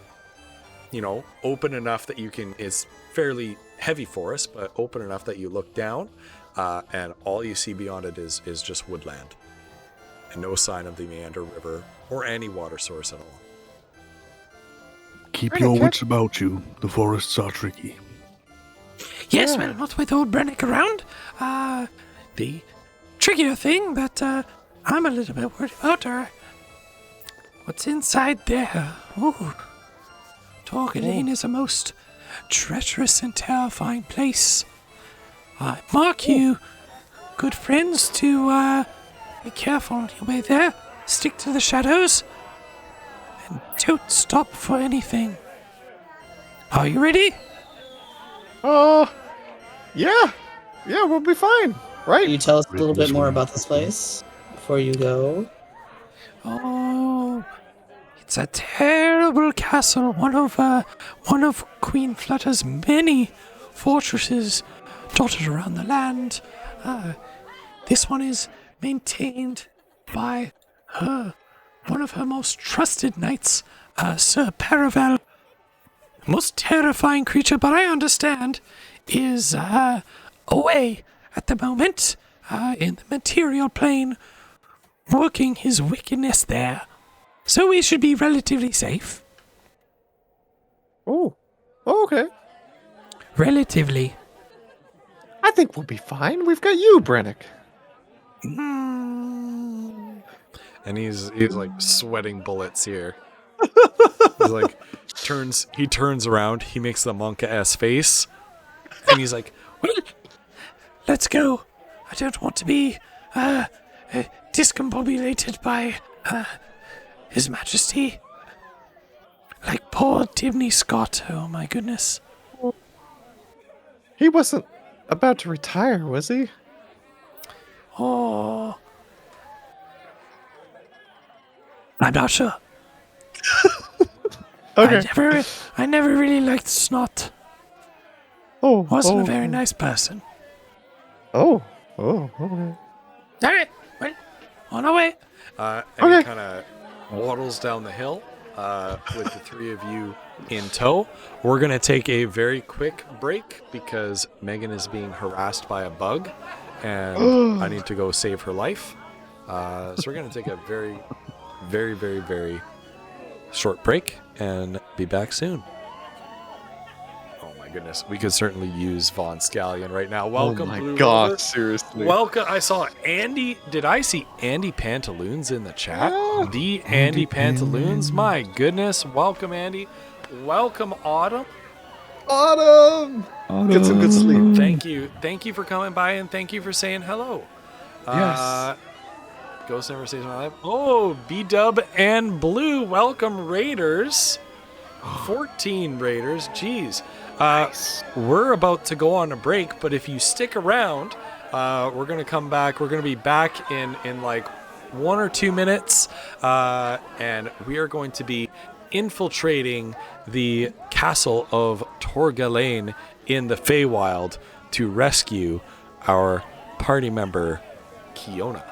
open enough that you can, it's fairly heavy forest, but open enough that you look down, and all you see beyond it is just woodland. And no sign of the Meander River or any water source at all. Keep your wits about you. The forests are tricky. Yes, well, not with old Brennick around. The trickier thing that I'm a little bit worried about are what's inside there. Ooh. Torgadane is a most treacherous and terrifying place. I mark you, good friends, to be careful on your way there. Stick to the shadows. And don't stop for anything. Are you ready? Yeah, we'll be fine, right? Can you tell us a little bit more about this place before you go? Oh, it's a terrible castle. One of Queen Flutter's many fortresses dotted around the land. This one is maintained by one of her most trusted knights, Sir Paravel. Most terrifying creature, but I understand, is away at the moment in the material plane, working his wickedness there. So we should be relatively safe. Oh, okay. Relatively. I think we'll be fine. We've got you, Brennick. And he's like sweating bullets here. He's like he turns around, he makes the monk-ass face, and he's like, Well, let's go. I don't want to be discombobulated by His Majesty. Like poor Dimney Scott. Oh my goodness. He wasn't about to retire, was he? Oh. I'm not sure. Okay. I never really liked Snot. Wasn't a very nice person. Okay. Alright, well, on our way. and Okay. he kind of waddles down the hill with the three of you in tow. We're going to take a very quick break because Megan is being harassed by a bug, and I need to go save her life. So we're going to take a very, very, very, very short break and be back soon. Oh my goodness, we could certainly use Von Scallion right now. Welcome, oh my Blue God, Rover. seriously. Welcome. I saw Andy. Did I see Andy Pantaloons in the chat? The Andy Pantaloons. My goodness. Welcome, Andy. Welcome, Autumn. Autumn! Get some good sleep. Thank you. Thank you for coming by and thank you for saying hello. Yes. Ghost Never Stays in My Life. Oh, B-Dub and Blue. Welcome, Raiders. 14 Raiders. Jeez. We're about to go on a break, but if you stick around, we're going to come back. We're going to be back in like 1 or 2 minutes, and we are going to be infiltrating the castle of Torgalane in the Feywild to rescue our party member, Kiona.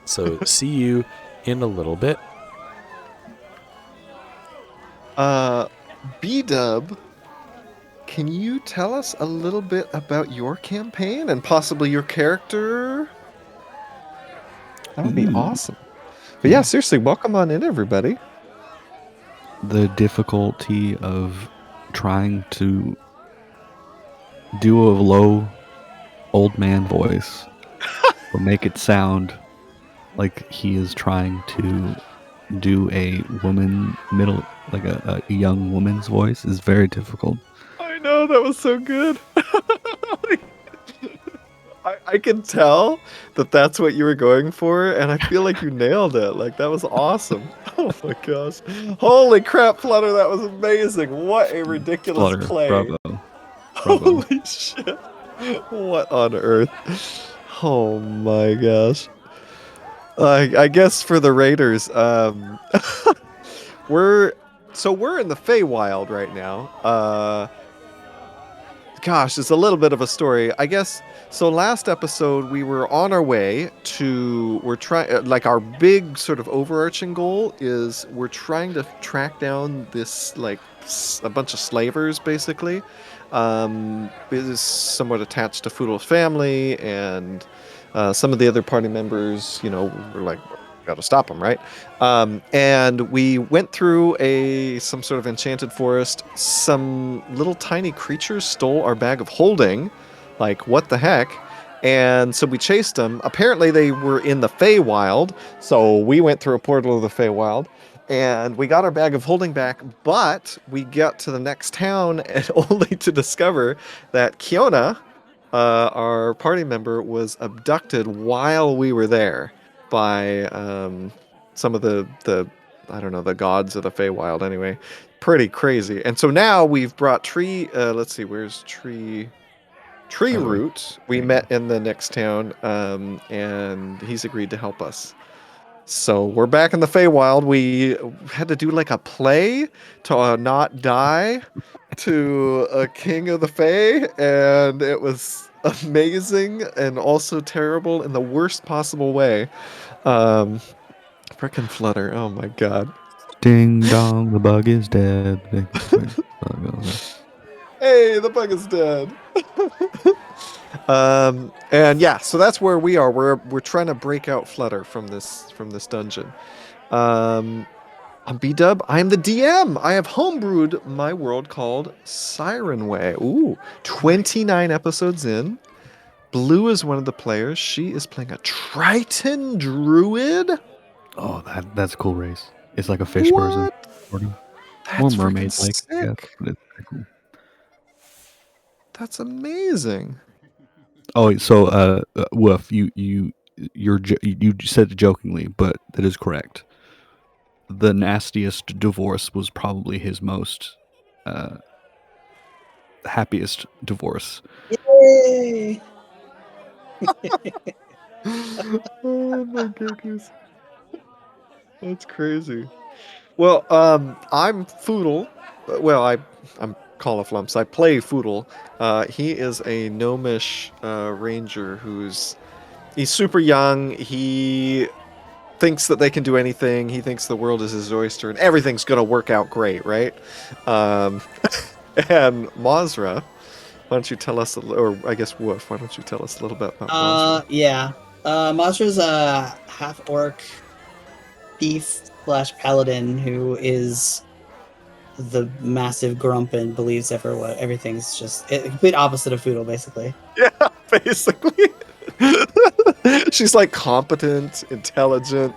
So see you in a little bit. B-Dub, can you tell us a little bit about your campaign and possibly your character? That would be awesome. But yeah, seriously, welcome on in, everybody. The difficulty of trying to do a low old man voice will make it sound like he is trying to do a woman like a young woman's voice is very difficult. I know, that was so good. I can tell that that's what you were going for, and I feel like you nailed it. Like, that was awesome. Oh my gosh. Holy crap, Flutter, that was amazing. What a ridiculous Flutter, play. bravo. Holy shit. What on earth? Oh my gosh. I guess for the Raiders, we're in the Feywild right now. Gosh, it's a little bit of a story. I guess so last episode we were on our way to we're trying like our big sort of overarching goal is we're trying to track down this like a bunch of slavers basically. It is somewhat attached to Foodle's family and some of the other party members, you know, were like got to stop them, right? And we went through some sort of enchanted forest. Some little tiny creatures stole our bag of holding. Like, what the heck? And so we chased them. Apparently, they were in the Feywild. So we went through a portal of the Feywild. And we got our bag of holding back. But we got to the next town and only to discover that Kiona, our party member, was abducted while we were there by some of the I don't know, the gods of the Feywild anyway. Pretty crazy. And so now we've brought let's see, where's Tree Root. We met in the next town, and he's agreed to help us. So we're back in the Feywild. We had to do like a play to not die to a king of the Fey, and it was amazing and also terrible in the worst possible way. Frickin' Flutter, oh my god. Ding dong, the bug is dead. Hey, the bug is dead. And yeah, so that's where we are. We're trying to break out Flutter from this dungeon. I'm B-Dub. I am the DM. I have homebrewed my world called Siren Way. Ooh, 29 episodes in. Blue is one of the players. She is playing a Triton Druid. Oh, that's a cool race. It's like a fish What? person. Sort of. That's More freaking mermaid-like, I guess, sick. but it's pretty cool. That's amazing. Oh, so Woof, you said it jokingly, but that is correct. The nastiest divorce was probably his most happiest divorce. Yay! Oh my goodness. That's crazy. Well, I'm Foodle. Well, I'm Cauliflumps. I play Foodle. He is a gnomish ranger he's super young. He thinks that they can do anything. He thinks the world is his oyster and everything's gonna work out great, right? And Mazra, why don't you tell us, or I guess Woof, why don't you tell us a little bit about Mazra? Yeah. Mazra's a half-orc thief / paladin who is the massive grump and believes everything's just a complete opposite of Foodle, basically. Yeah, basically. She's like competent, intelligent.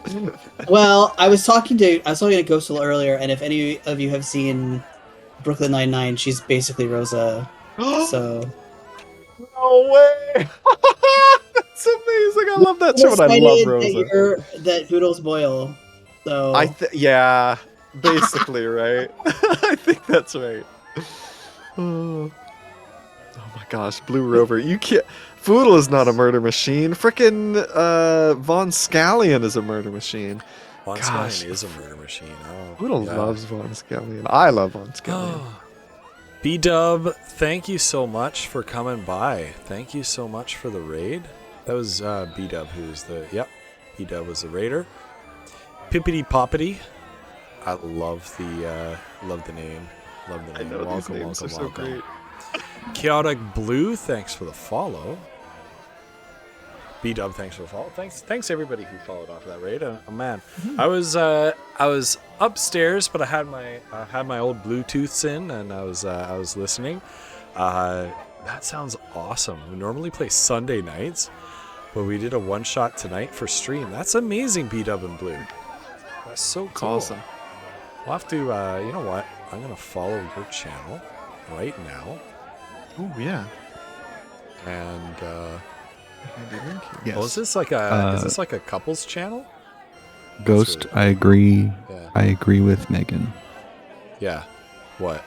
Well, I was talking to Ghostal earlier, and if any of you have seen Brooklyn Nine-Nine, she's basically Rosa. So No way! That's amazing. I love that show, and I love Rosa. That Foodle's Boyle. So yeah, basically, right? I think that's right. Oh my gosh, Blue Rover, you can't. Foodle is not a murder machine. Frickin' Von Scallion is a murder machine. Von Scallion is a murder machine. Oh, Foodle loves Von Scallion. I love Von Scallion. B-Dub, thank you so much for coming by. Thank you so much for the raid. That was B-Dub who's B-Dub was the raider. Pippity Poppity. I love the name. Love the name. I know these names are so great. Chaotic Blue, thanks for the follow. B-Dub, thanks for the follow. Thanks everybody who followed off that raid. Man, I was upstairs, but I had my old Bluetooths in, and I was listening. That sounds awesome. We normally play Sunday nights, but we did a one shot tonight for stream. That's amazing, B-Dub and Blue. That's so It's cool. awesome. We'll have to, you know what? I'm going to follow your channel right now. Oh yeah. And, Yes. oh, is this like a couples channel? Ghost, really I agree. Yeah. I agree with Megan. Yeah. What?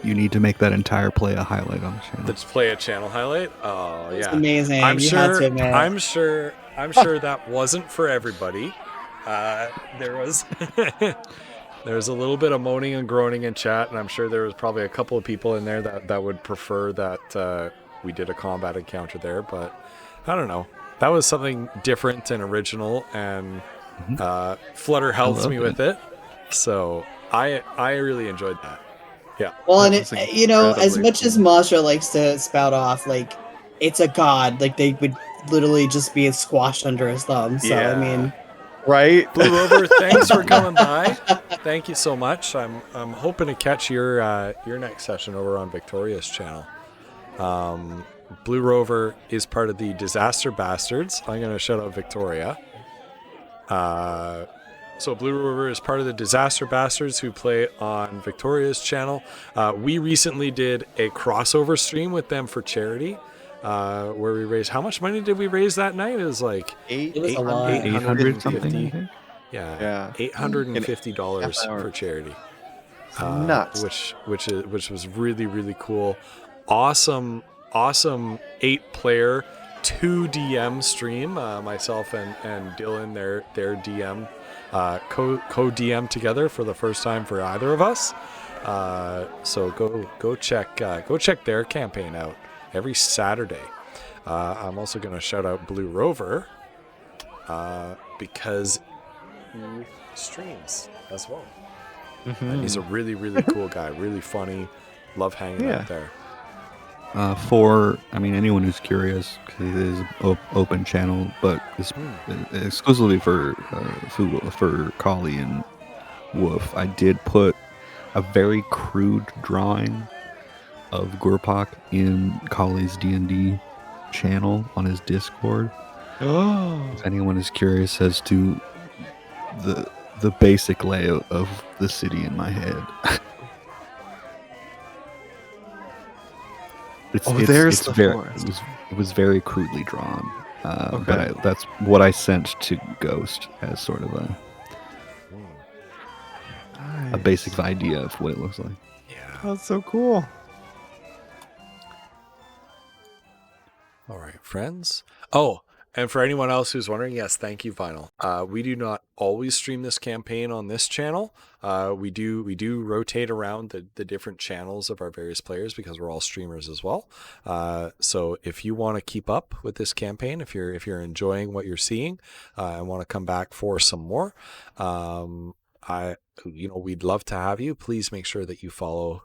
You need to make that entire play a highlight on the channel. Let's play a channel highlight. Oh, It's yeah. amazing. I'm you sure. had to admit. I'm sure that wasn't for everybody. There was there was a little bit of moaning and groaning in chat, and I'm sure there was probably a couple of people in there that would prefer that we did a combat encounter there. But I don't know. That was something different and original, and Flutter helped me with it. So I really enjoyed that. Yeah. Well, That and was as incredibly much as Mazra likes to spout off, like, it's a god. Like, they would literally just be squashed under his thumb. So, I mean, Right? Blue Rover, thanks for coming by. Thank you so much. I'm hoping to catch your next session over on Victoria's channel. Blue Rover is part of the Disaster Bastards. I'm going to shout out Victoria. So Blue Rover is part of the Disaster Bastards who play on Victoria's channel. We recently did a crossover stream with them for charity, where we raised, how much money did we raise that night? It was like it was a lot. 800 something, I think. Yeah, Yeah. $850 hour. for charity. Nuts. Which was really, really cool. Awesome 8-player 2 DM stream. Myself and Dylan, their DM, co-DM together for the first time for either of us. So go check their campaign out every Saturday. I'm also going to shout out Blue Rover because he streams as well. And he's a really, really cool guy, really funny. Love hanging out there. Anyone who's curious, 'cause it is an open channel, but it's exclusively for Kali and Wolf. I did put a very crude drawing of Gurpak in Kali's D&D channel on his Discord. Oh. If anyone is curious as to the basic layout of the city in my head. There's the forest. It was very crudely drawn, Okay. but that's what I sent to Ghost as sort of a Nice. basic idea of what it looks like. Yeah. That's so cool. All right, friends. Oh, and for anyone else who's wondering, yes, thank you, Vinyl. We do not always stream this campaign on this channel. We do rotate around the different channels of our various players because we're all streamers as well. So if you want to keep up with this campaign, if you're enjoying what you're seeing, and want to come back for some more, we'd love to have you. Please make sure that you follow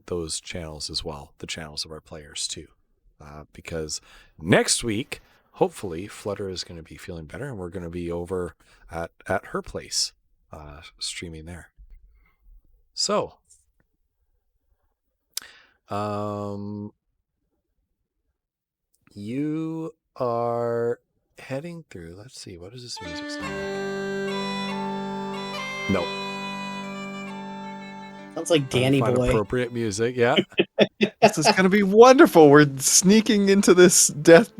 those channels as well, the channels of our players too, because next week, hopefully, Flutter is going to be feeling better, and we're going to be over at her place, streaming there. So, you are heading through. Let's see, what does this music sound like? Nope. Sounds like Danny Find Boy. appropriate music, yeah. This is gonna be wonderful. We're sneaking into this death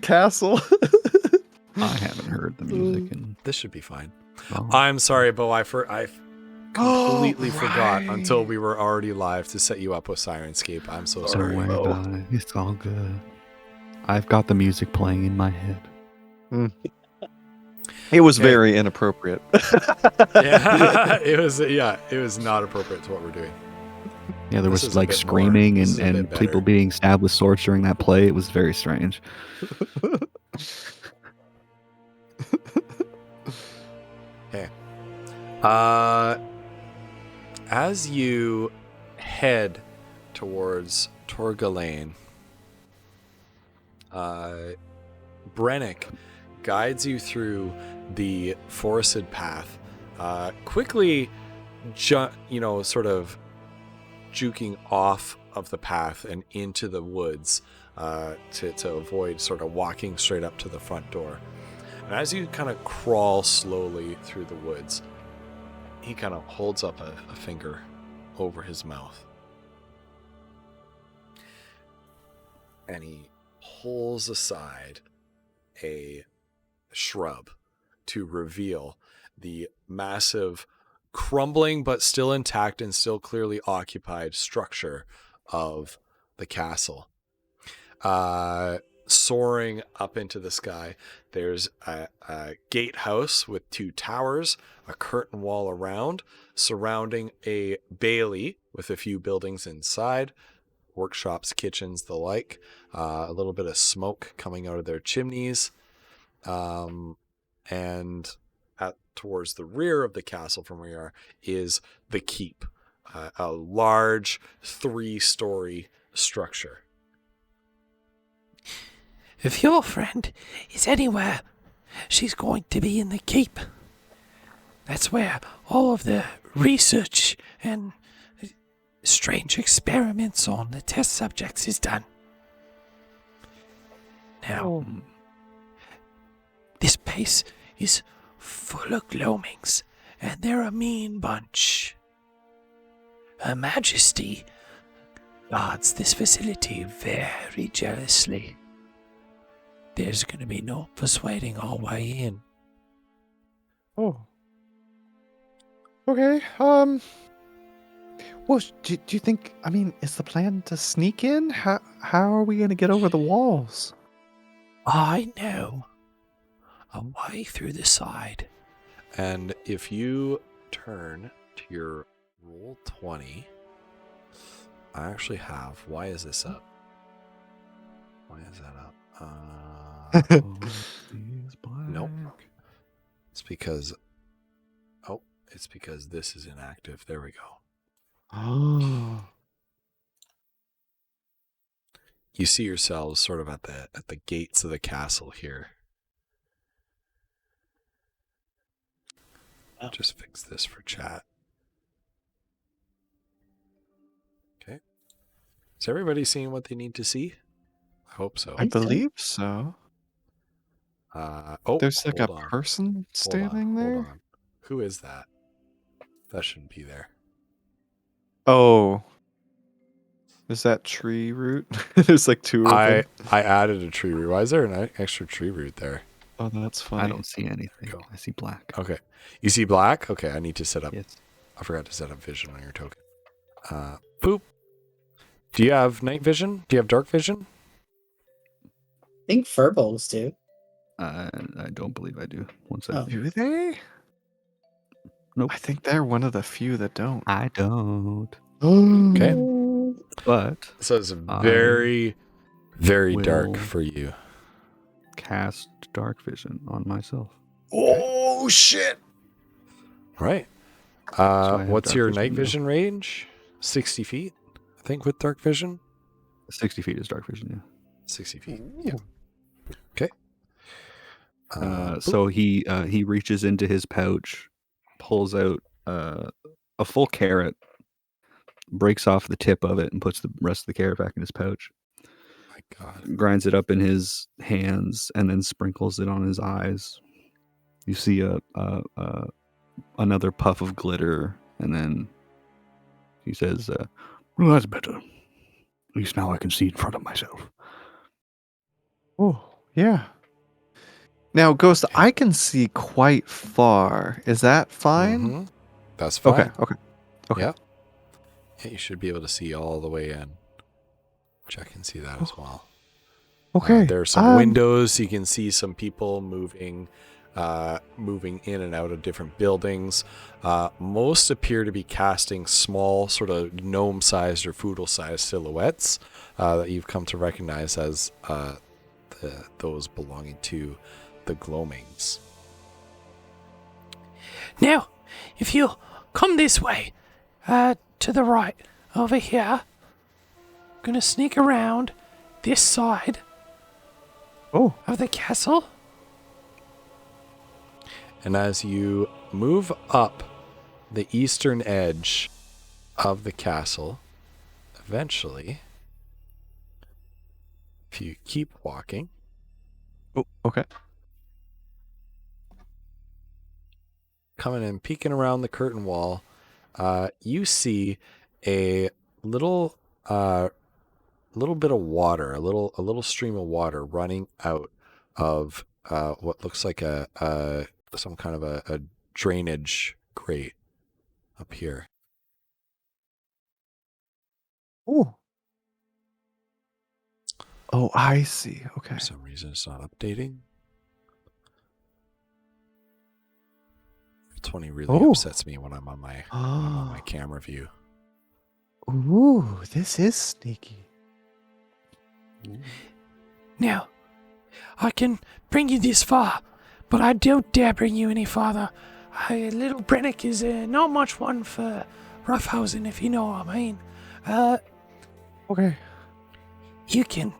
castle. I haven't heard the music in. This should be fine. Oh. I'm sorry, Bo. I completely forgot right. until we were already live to set you up with Sirenscape. I'm so Don't sorry. worry about it. It's all good. I've got the music playing in my head. It was Okay. very inappropriate. Yeah, it was not appropriate to what we're doing. Yeah, there This was is a like bit more- screaming this is a and bit people better. being stabbed with swords during that play. It was very strange. Okay. As you head towards Torgalane, Brennick guides you through the forested path, quickly, sort of juking off of the path and into the woods, to avoid sort of walking straight up to the front door. And as you kind of crawl slowly through the woods, he kind of holds up a finger over his mouth. And he pulls aside a shrub to reveal the massive, crumbling but still intact and still clearly occupied structure of the castle. Soaring up into the sky, there's a gatehouse with 2 towers, a curtain wall around, surrounding a bailey with a few buildings inside, workshops, kitchens, the like, a little bit of smoke coming out of their chimneys, and towards the rear of the castle from where you are is the keep, a large 3-story structure. If your friend is anywhere, she's going to be in the keep. That's where all of the research and strange experiments on the test subjects is done. Now, this place is full of gloamings, and they're a mean bunch. Her Majesty guards this facility very jealously. There's going to be no persuading our way in. Oh. Okay. Well, do you think? I mean, is the plan to sneak in? How are we going to get over the walls? I know a way through the side. And if you turn to your roll 20, I actually have. Why is this up? Why is that up? Nope. It's because this is inactive. There we go. Oh. You see yourselves sort of at the gates of the castle here. Oh. Just fix this for chat. Okay. Is everybody seeing what they need to see? I hope so. I believe so. There's like a hold on. person standing there. Hold on. Who is that? That shouldn't be there. Oh. Is that tree root? There's like 2 of them. I added a tree root. Why is there an extra tree root there? Oh, that's funny. I don't see anything. Cool. I see black. Okay. You see black? Okay, I need to set up. Yes. I forgot to set up vision on your token. Boop. Do you have night vision? Do you have dark vision? I think furbolgs do. I don't believe I do. One Oh. second. Do they? Nope. I think they're one of the few that don't. I don't. Okay. But So it's very, very dark will- for you. cast dark vision on myself. Oh shit! Right. I have What's dark your vision night now. vision range? 60 feet, I think, with dark vision. 60 feet is dark vision, 60 feet. Yeah. Okay. So he reaches into his pouch, pulls out a full carrot, breaks off the tip of it, and puts the rest of the carrot back in his pouch. My God. Grinds it up in his hands and then sprinkles it on his eyes. You see another puff of glitter, and then he says, Well, that's better. At least now I can see in front of myself. Oh yeah. Now, Ghost, I can see quite far. Is that fine? Mhm. That's fine. Okay. Yeah, you should be able to see all the way in. Check and see that as well. Okay. There are some windows. You can see some people moving in and out of different buildings. Most appear to be casting small, sort of gnome-sized or foodle-sized silhouettes that you've come to recognize as those belonging to the gloamings. Now, if you'll come this way, to the right, over here, gonna sneak around this side Oh. of the castle. And as you move up the eastern edge of the castle, eventually, if you keep walking, Oh. Okay. coming and peeking around the curtain wall, you see a little bit of water, a little stream of water running out of what looks like some kind of a drainage grate up here. Oh. Oh, I see. Okay. For some reason, it's not updating. 20 really upsets me when I'm on my camera view. Ooh, this is sneaky. Now, I can bring you this far, but I don't dare bring you any farther. Little Brennick is not much one for roughhousing, if you know what I mean. Okay. You can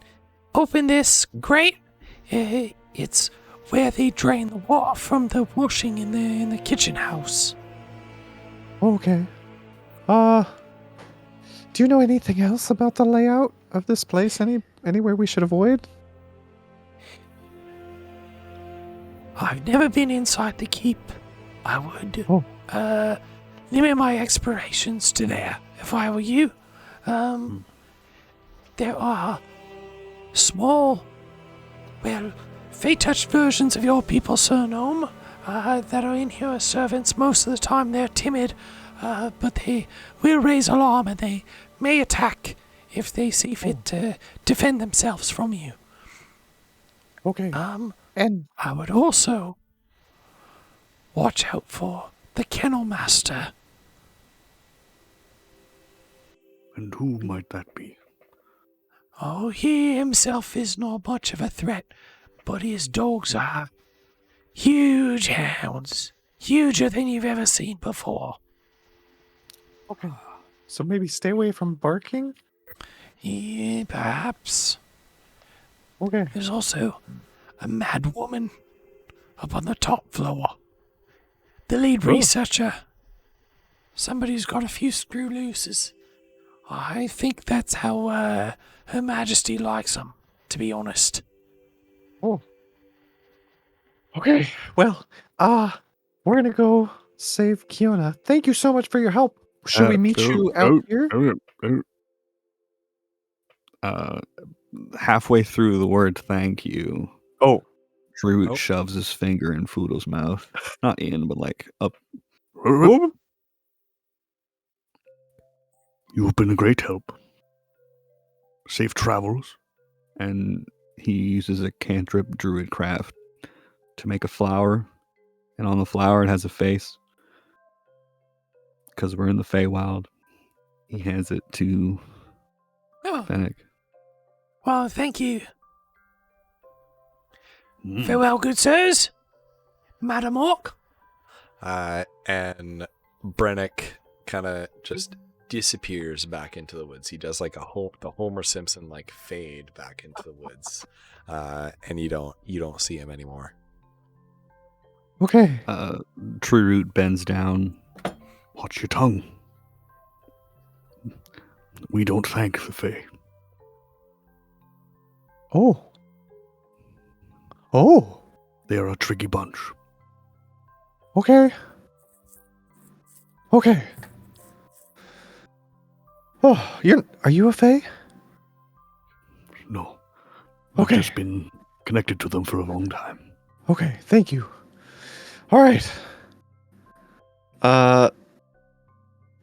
open this grate. It's where they drain the water from the washing in the kitchen house. Okay. Do you know anything else about the layout of this place? Anywhere we should avoid? I've never been inside the keep. I would limit my explorations to there if I were you. There are small, Fey-touched versions of your people, Sir Gnome, that are in here as servants. Most of the time they're timid, but they will raise alarm and they may attack if they see fit to defend themselves from you. Okay. And I would also watch out for the Kennel Master. And who might that be? Oh, he himself is not much of a threat, but his dogs are huge hounds. Huger than you've ever seen before. Okay. So maybe stay away from barking? Yeah, perhaps. Okay. There's also a mad woman up on the top floor. The lead researcher. Somebody's got a few screw looses. I think that's how Her Majesty likes them, to be honest. Oh. Okay. Well, we're gonna go save Kiona. Thank you so much for your help. Should we meet you out here? Halfway through the word "thank you," Oh. Drew shoves his finger in Fudo's mouth. Not in, but like up. You've been a great help. Safe travels. And he uses a cantrip druid craft to make a flower. And on the flower it has a face. Because we're in the Feywild. He hands it to Fennec. Well, thank you. Farewell, good sirs. Madam Orc. And Brennick kind of just disappears back into the woods. He does like the Homer Simpson like fade back into the woods, and you don't see him anymore. Okay. True Root bends down. Watch your tongue. We don't thank the Fae. Oh. Oh. They are a tricky bunch. Okay. Okay. Oh, are you a Fae? No. I've just been connected to them for a long time. Okay, thank you. All right.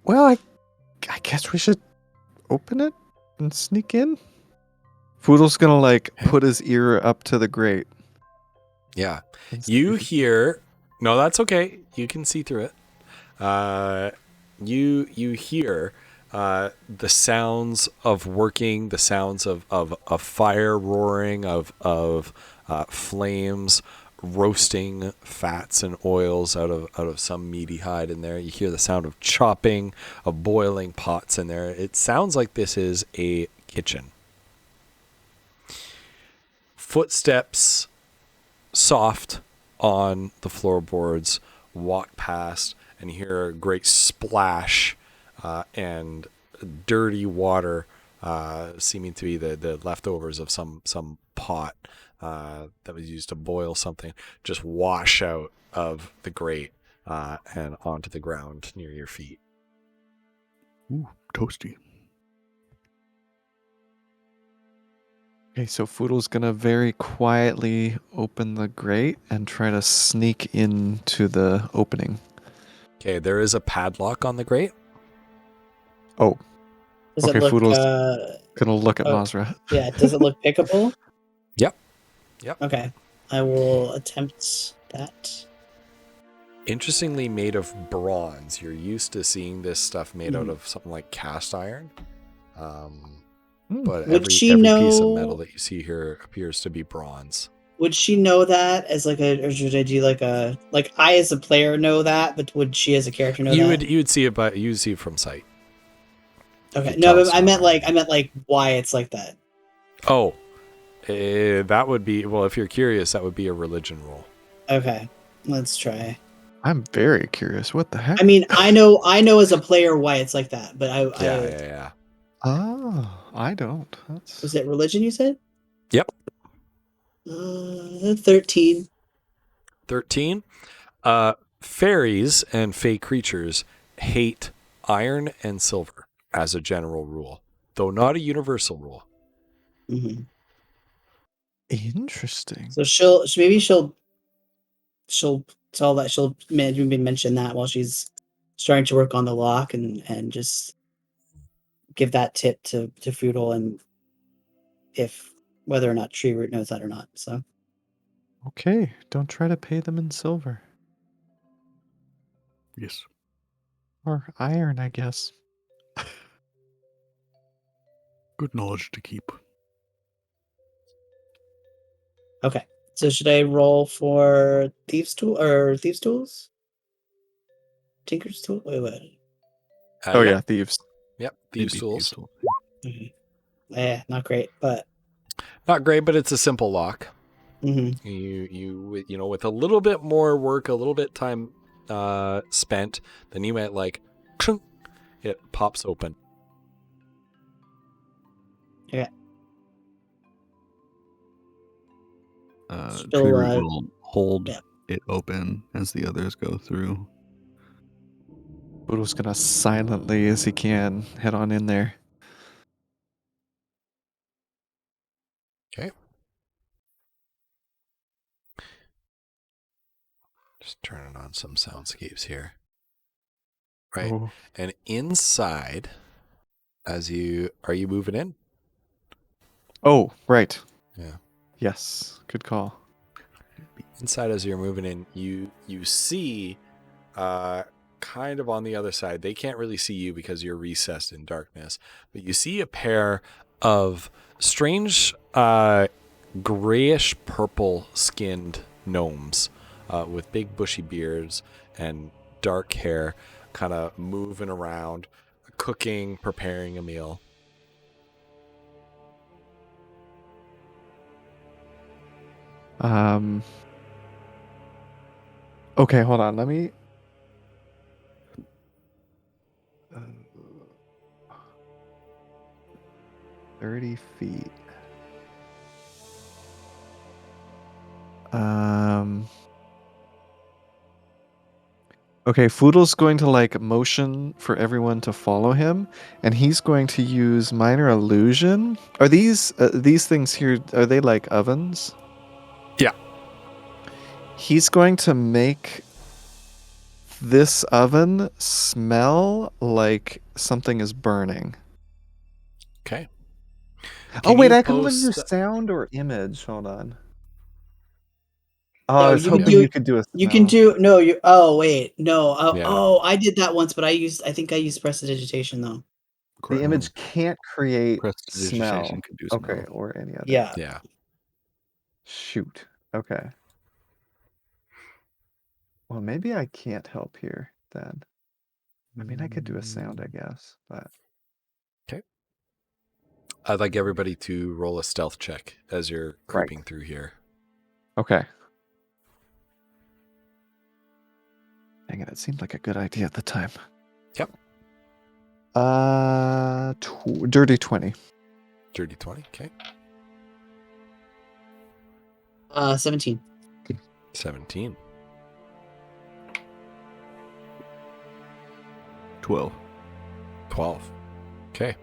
Well, I guess we should open it and sneak in. Foodle's gonna like put his ear up to the grate. Yeah. You hear... No, that's okay. You can see through it. You hear the sounds of working, the sounds of fire roaring, of flames roasting fats and oils out of some meaty hide in there. You hear the sound of chopping, of boiling pots in there. It sounds like this is a kitchen. Footsteps, soft on the floorboards, walk past, and you hear a great splash and dirty water, seeming to be the leftovers of some pot that was used to boil something, just wash out of the grate and onto the ground near your feet. Ooh, toasty. Okay, so Foodle's gonna very quietly open the grate and try to sneak into the opening. Okay, there is a padlock on the grate. Oh, Does okay, it look? Foodle's gonna look at oh, Mazra. Yeah. Does it look pickable? Yep. Okay. I will attempt that. Interestingly made of bronze. You're used to seeing this stuff made out Mhm. of something like cast iron. Hmm. But Would every she piece of know- metal that you see here appears to be bronze. Would she know that as like a, or should I do like a, like I as a player know that, but would she as a character know You that? would see it, but you would see it from sight. Okay. could No, tell but I meant someone. like why it's like that. Oh, that would be, well, if you're curious, that would be a religion roll. Okay. Let's try. I'm very curious. What the heck? I mean, I know as a player why it's like that, but Yeah. Oh, I don't. Was it religion you said? Yep. 13. 13. Fairies and fey creatures hate iron and silver as a general rule, though not a universal rule. Mm-hmm. Interesting. So she'll tell that, she'll maybe mention that while she's starting to work on the lock, and just give that tip to Foodle, and if whether or not Tree Root knows that or not. So Okay, don't try to pay them in silver Yes. or iron, I guess. Good knowledge to keep. okay. So should I roll for thieves tools? Tinker's tool? Wait. Oh yeah, thieves. Yep, It'd thieves be tools. useful. Yeah, not great, but Not great, but it's a simple lock. mm-hmm. You know, with a little bit more work, a little bit time spent, then you might like, it pops open. Yeah. Tree Still, Root will hold yeah. it open as the others go through. Boodle's gonna silently as he can head on in there. Okay. Just turning on some soundscapes here. Right. Oh. And inside, are you moving in? Oh, right. Yeah. Yes, good call. Inside, as you're moving in, you see, kind of on the other side. They can't really see you because you're recessed in darkness, but you see a pair of strange, grayish purple skinned gnomes, with big bushy beards and dark hair, kind of moving around, cooking, preparing a meal. Okay, hold on. Let me. 30 feet. Okay, Foodle's going to like motion for everyone to follow him, and he's going to use minor illusion. Are these things here? Are they like ovens? Yeah. He's going to make this oven smell like something is burning. Okay. Oh wait, you I can do post- sound or image. Hold on. Oh, No, I was you can hoping do- you could do a. You can smell. do no. You wait no. Yeah. Oh, I did that once, but I think I used prestidigitation though. The image can't create smell. Prestidigitation can do Okay, smell. or any other. Yeah. Yeah. Shoot. Okay. Well, maybe I can't help here then. I mean, I could do a sound, I guess, but I'd like everybody to roll a stealth check as you're creeping through here. okay. Dang it, it seemed like a good idea at the time. Yep. Dirty 20. Dirty 20. Okay. 17. 17. 12. 12. Okay.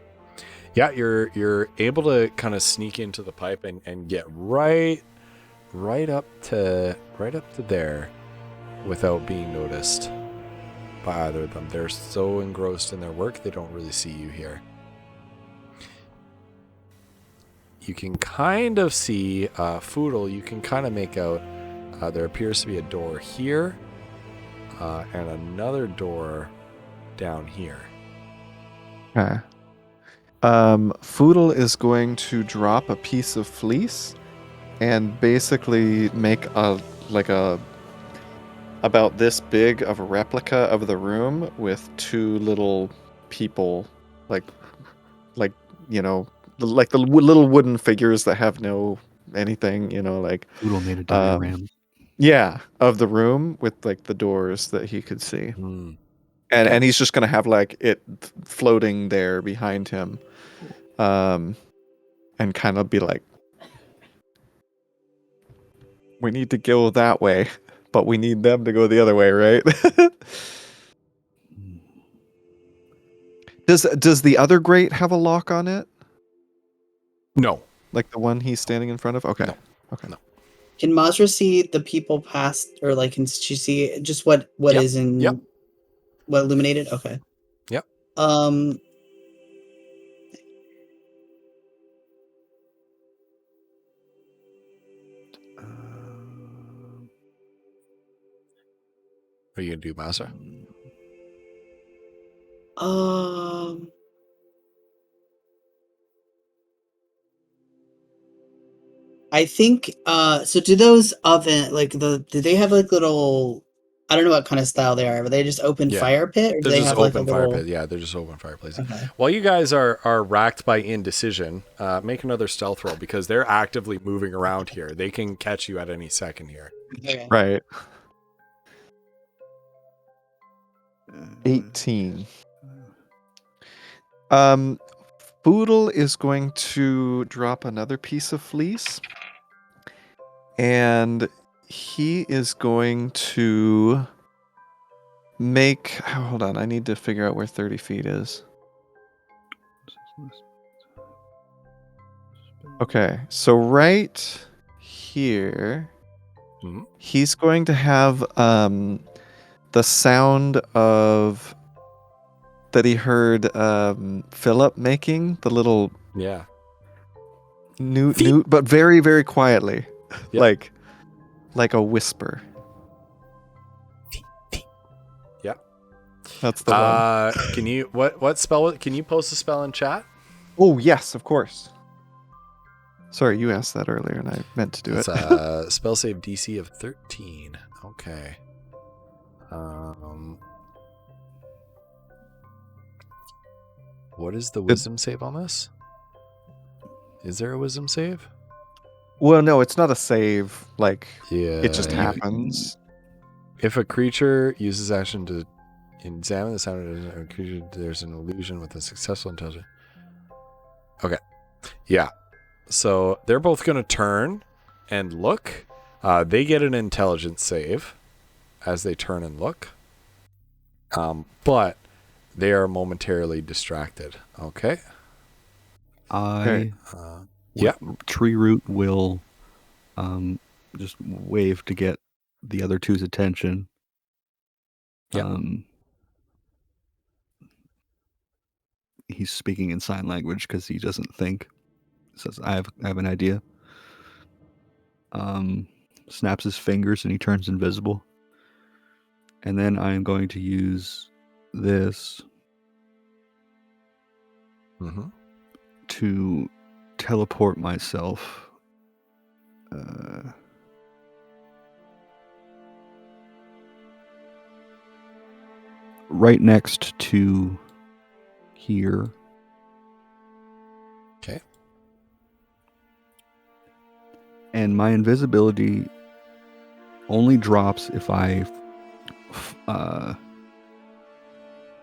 Yeah, you're able to kind of sneak into the pipe and get right up to there without being noticed by either of them. They're so engrossed in their work, they don't really see you here. You can kind of see Foodle. You can kind of make out there appears to be a door here and another door down here. Okay. Foodle is going to drop a piece of fleece and basically make about this big of a replica of the room with two little people, like like the little wooden figures that have no anything, like Poodle made a diagram. yeah, of the room with like the doors that he could see. Mm. And he's just gonna have like it floating there behind him, and kind of be like, we need to go that way, but we need them to go the other way, right? Does the other grate have a lock on it, No. like the one he's standing in front of? Okay. No. Okay. No. Can Mazra see the people past, or like can she see just what Yep, is in yep. what illuminated? Okay. Yep. What are you gonna do, Masa? I think so do those oven do they have like little, I don't know what kind of style they are. Are they just open Yeah. fire pit, or do They're they just have like a open fire little pit. Yeah, they're just open fireplaces. Okay. While you guys are racked by indecision, make another stealth roll because they're actively moving around here. They can catch you at any second here. Okay. Right. 18. Boodle is going to drop another piece of fleece, and he is going to make. Hold on, I need to figure out where 30 feet is. Okay, so right here, Mhm. he's going to have the sound of that he heard Philip making, the little Yeah. newt, but very, very quietly, Yep. like a whisper. Yeah. That's the one. Can you what spell? Can you post a spell in chat? Oh yes, of course. Sorry, you asked that earlier, and I meant to do It's it. a spell save DC of 13. Okay. What is the wisdom save on this? Is there a wisdom save? Well, no, it's not a save. Like Yeah. it just happens. If a creature uses action to examine the sound of a creature, there's an illusion with a successful intelligence. Okay. Yeah. So they're both going to turn and look. They get an intelligence save as they turn and look. But they are momentarily distracted. Okay. Okay. Yeah. Tree Root will just wave to get the other two's attention. Yeah. He's speaking in sign language because he doesn't think. Says, I have an idea. Snaps his fingers and he turns invisible. And then I am going to use this to teleport myself right next to here. Okay. And my invisibility only drops if I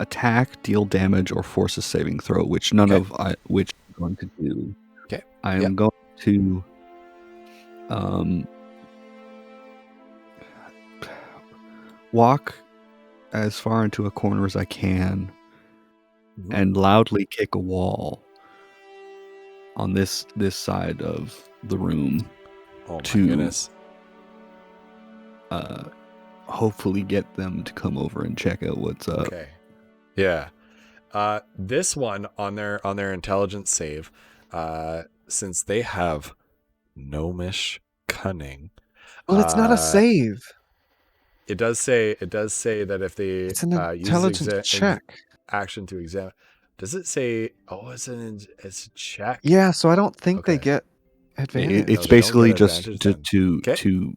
attack, deal damage, or force a saving throw, which which I'm going to do. Okay. I am going to walk as far into a corner as I can and loudly kick a wall on this side of the room Oh my to goodness. hopefully get them to come over and check out what's up. Okay. Yeah. This one on their intelligence save, since they have gnomish cunning. Well, it's not a save. It does say that if they It's an use intelligence check. action to examine. Does it say? Oh, it's a check. Yeah, so I don't think they Okay. get advantage. It's they don't basically get just advantage to then. Okay. to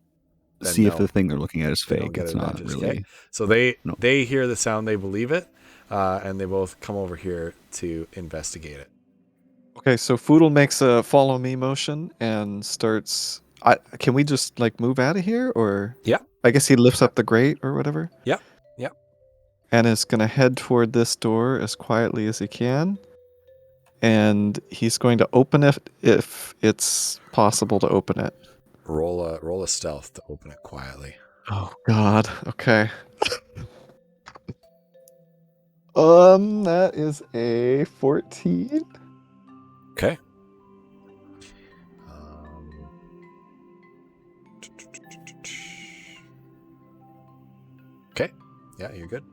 Then see if no. the thing they're looking at is They don't fake. get It's not advantage, really. okay? So they No. hear the sound, they believe it, and they both come over here to investigate it. Okay, so Foodle makes a follow me motion and starts. Can we just like move out of here, or? Yeah. I guess he lifts up the grate or whatever. Yeah. And is gonna head toward this door as quietly as he can. And he's going to open it if it's possible to open it. Roll a stealth to open it quietly. Oh God. Okay. That is a 14. Okay. Okay. Yeah, you're good.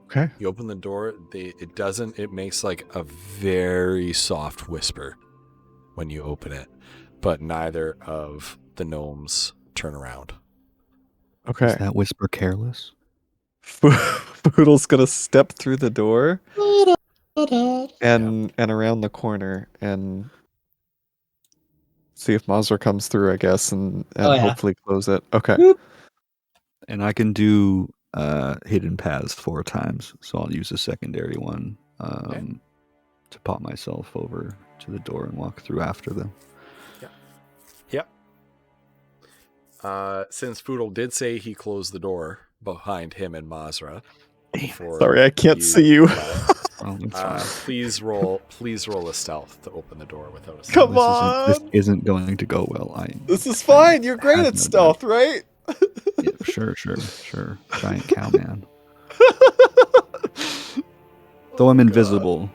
Okay. You open the door. It makes like a very soft whisper when you open it, but neither of the gnomes turn around. Okay. Is that whisper careless? Foodle's gonna step through the door and around the corner and see if Mazra comes through, I guess, and hopefully close it. Okay. Boop. And I can do hidden paths 4 times, so I'll use a secondary one to pop myself over to the door and walk through after them. Yep. Since Foodle did say he closed the door behind him and Mazra. Sorry, I can't see you. Oh, it's fine. Please roll a stealth to open the door without a stealth. Come This on! isn't going to go well. This is fine. You're great have at no stealth, right? Yeah, sure. Giant cow man. Though I'm invisible.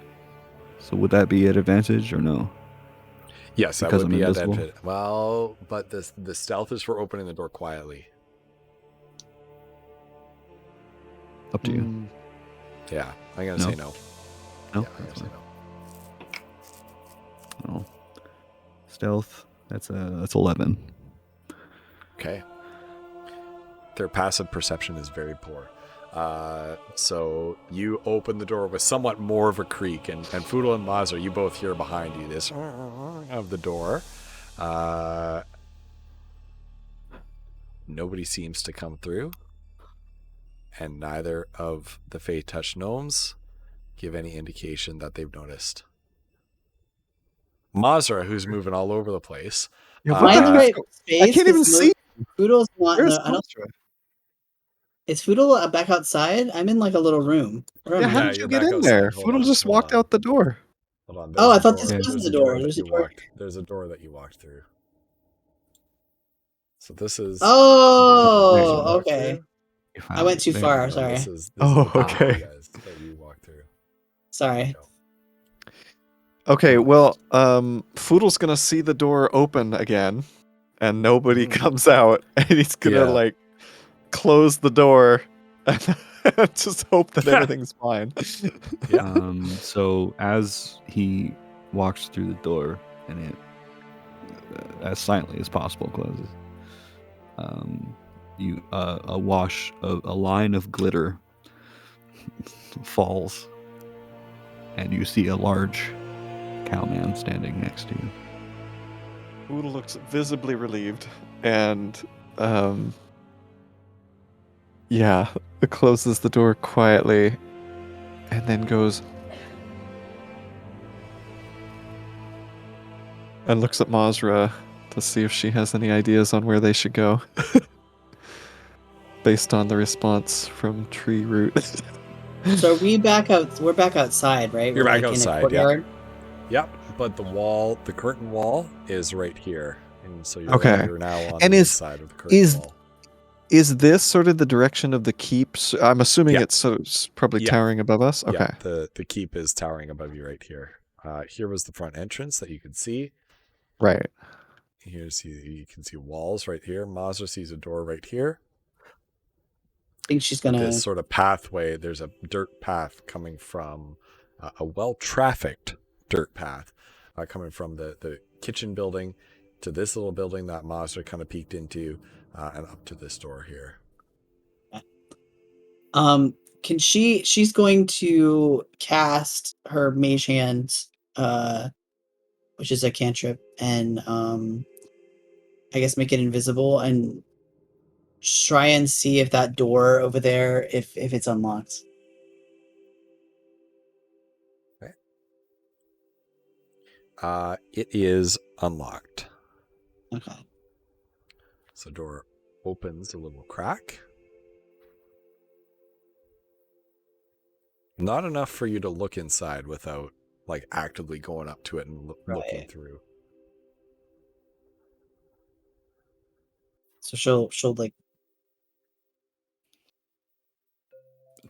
So would that be at advantage or no? Yes, that Because would I'm be invisible? advantage. Well, but the stealth is for opening the door quietly. Up to you. Yeah, I'm gonna No. say no. No? Yeah, I'm gonna say no. No. Stealth. That's 11. Okay. Their passive perception is very poor. So you open the door with somewhat more of a creak, and Foodle and Mazra, you both hear behind you this of the door. Nobody seems to come through, and neither of the Fey Touch gnomes give any indication that they've noticed. Mazra, who's moving all over the place. Yeah, Uh, what the Find the heck? right space. I can't even 'cause see. Foodle's not. Where's I don't. Mazra? Is Foodle back outside? I'm in like a little room. Where am Yeah, I? how Yeah, did you you're get back in outside. there? Hold Foodle on, just hold walked on. out the door. Hold on. Oh, I there's a thought this door- was there's the a door. that There's a you door. walked- There's a door that you walked through. So this is. Oh, the door that you walked okay. through. You I found went it. too There far. you go. Sorry. This is Oh, the door okay. that you walked through. Sorry. Okay, well, Foodle's gonna see the door open again, and nobody comes out, and he's gonna Yeah. like close the door and just hope that everything's fine. Yeah. So as he walks through the door and it, as silently as possible, closes, a line of glitter falls, and you see a large cowman standing next to you. Foodle looks visibly relieved, and it closes the door quietly, and then goes and looks at Mazra to see if she has any ideas on where they should go, based on the response from Tree Root. So are we back out? We're back outside, right? You're We're back like outside, In a courtyard? Yep. But the curtain wall is right here, and so Okay. you're now on And the is- inside of the curtain is- wall. Is this sort of the direction of the keep? I'm assuming Yeah. it's probably Yeah. towering above us. Okay. Yeah, the keep is towering above you right here. Here was the front entrance that you could see. Right. Here's you can see walls right here. Mazra sees a door right here. I think she's gonna. This sort of pathway. There's a dirt path coming from a well-trafficked dirt path coming from the kitchen building to this little building that Mazra kind of peeked into, and up to this door here. Can she's going to cast her mage hand, which is a cantrip, and I guess make it invisible and try and see if that door over there, if it's unlocked. Okay. It is unlocked. Okay. So door opens a little crack. Not enough for you to look inside without like actively going up to it and looking through. So she'll like.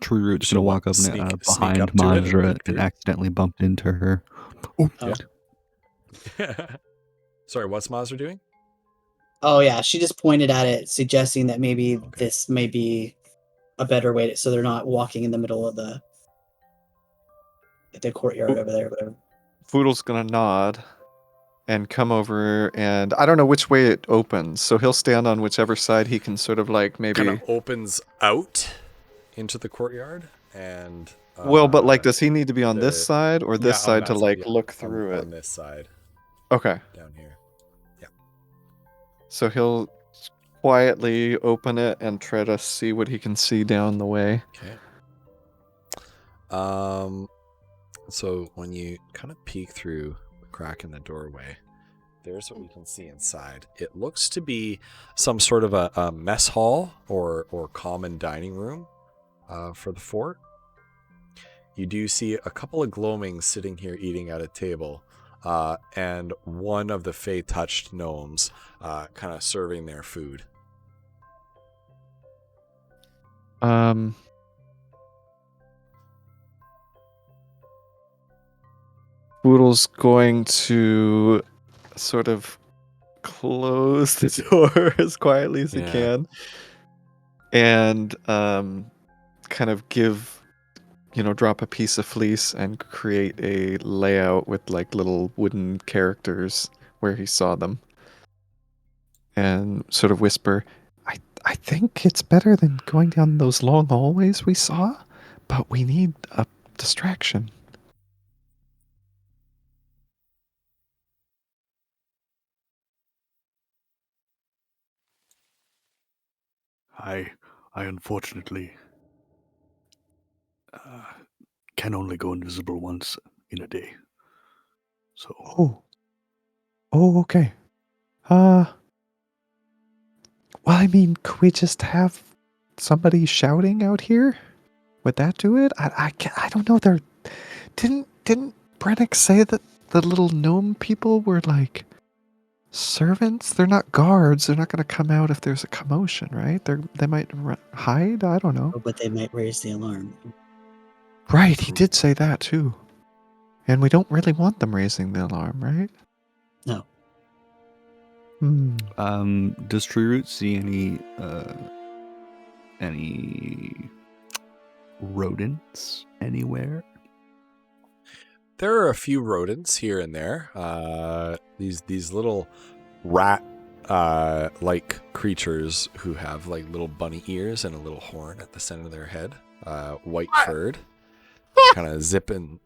True Root's She'll gonna walk up sneak behind up to it and Mazra peek through? and accidentally bumped into her. Oh, Oh. Sorry, what's Mazra doing? Oh yeah, she just pointed at it, suggesting that maybe Okay. this may be a better way so they're not walking in the middle of the courtyard over there. Whatever. Foodle's gonna nod and come over, and I don't know which way it opens, so he'll stand on whichever side he can sort of like maybe. Kind of opens out into the courtyard, and Well, but like, does he need to be on this the- side or this on side that to like yeah, look through on it? this side Okay. down here. So he'll quietly open it and try to see what he can see down the way. Okay. So when you kind of peek through the crack in the doorway, there's what you can see inside. It looks to be some sort of a mess hall or common dining room for the fort. You do see a couple of gloamings sitting here eating at a table, and one of the Fey-touched gnomes kind of serving their food. Boodle's going to sort of close the door as quietly as he Yeah. can, and kind of drop a piece of fleece and create a layout with like little wooden characters where he saw them, and sort of whisper, I think it's better than going down those long hallways we saw, but we need a distraction. I unfortunately can only go invisible once in a day. So Oh, okay. Well, I mean, could we just have somebody shouting out here? Would that do it? I don't know. Didn't Brennick say that the little gnome people were like servants? They're not guards. They're not going to come out if there's a commotion, right? They might hide. I don't know. But they might raise the alarm. Right, he did say that too. And we don't really want them raising the alarm, right? No. Does True Root see any rodents anywhere? There are a few rodents here and there. These little rat like creatures who have like little bunny ears and a little horn at the center of their head, white furred, kind of zipping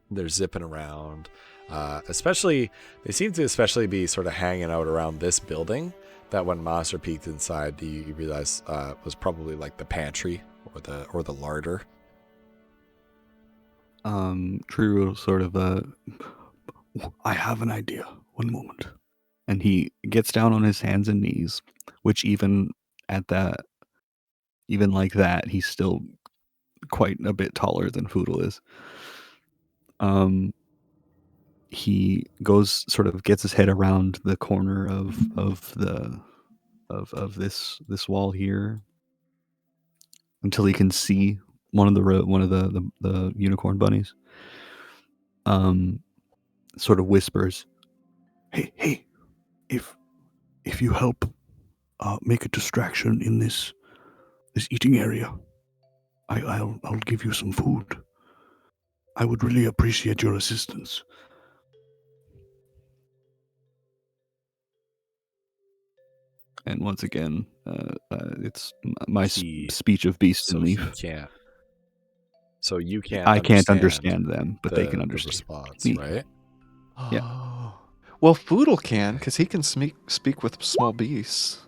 around. They seem to especially be sort of hanging out around this building that when Master peeked inside, you realize was probably like the pantry or the larder. True sort of I have an idea. One moment. and he gets down on his hands and knees, which even like that, he's still quite a bit taller than Foodle is. He goes sort of gets his head around the corner of this wall here, until he can see one of the unicorn bunnies. Sort of whispers, Hey, if you help make a distraction in this eating area, I'll give you some food. I would really appreciate your assistance. and once again, it's my He- speech of beast So and he leaf. can't. So you can't. I can't understand them, but they can the understand response, me. right? Yeah. Oh. Well, Foodle can, because he can speak with small beasts.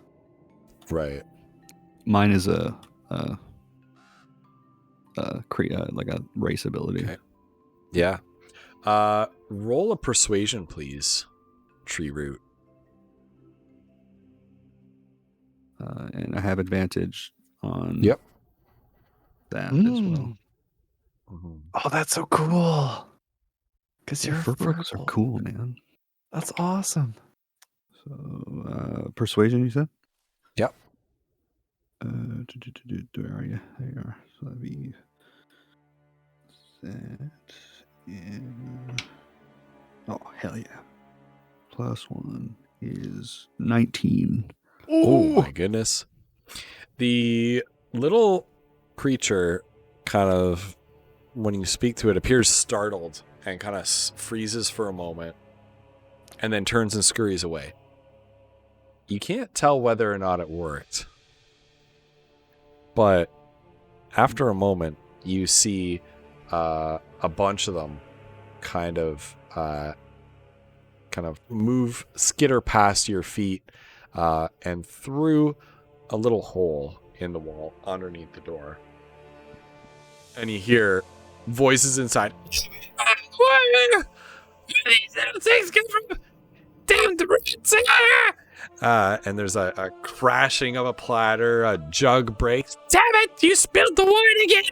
Right. Mine is like a race ability. Okay. Yeah. Roll a persuasion, please. Tree root. And I have advantage on Yep. that as well. Mm-hmm. Oh, that's so cool. Because Yeah, you're fur brooks are verbal. cool, man. That's awesome. So, persuasion, you said? Yep. Where are you? There you are. So that'd be that. And... Oh, hell yeah. +1 is 19. Oh my goodness. The little creature kind of, when you speak to it, appears startled and kind of freezes for a moment and then turns and scurries away. You can't tell whether or not it worked. But after a moment, you see a bunch of them kind of skitter past your feet and through a little hole in the wall underneath the door. And you hear voices inside. Where these little things come from? Damn the rats! And there's a crashing of a platter, a jug breaks. Damn it! You spilled the wine again!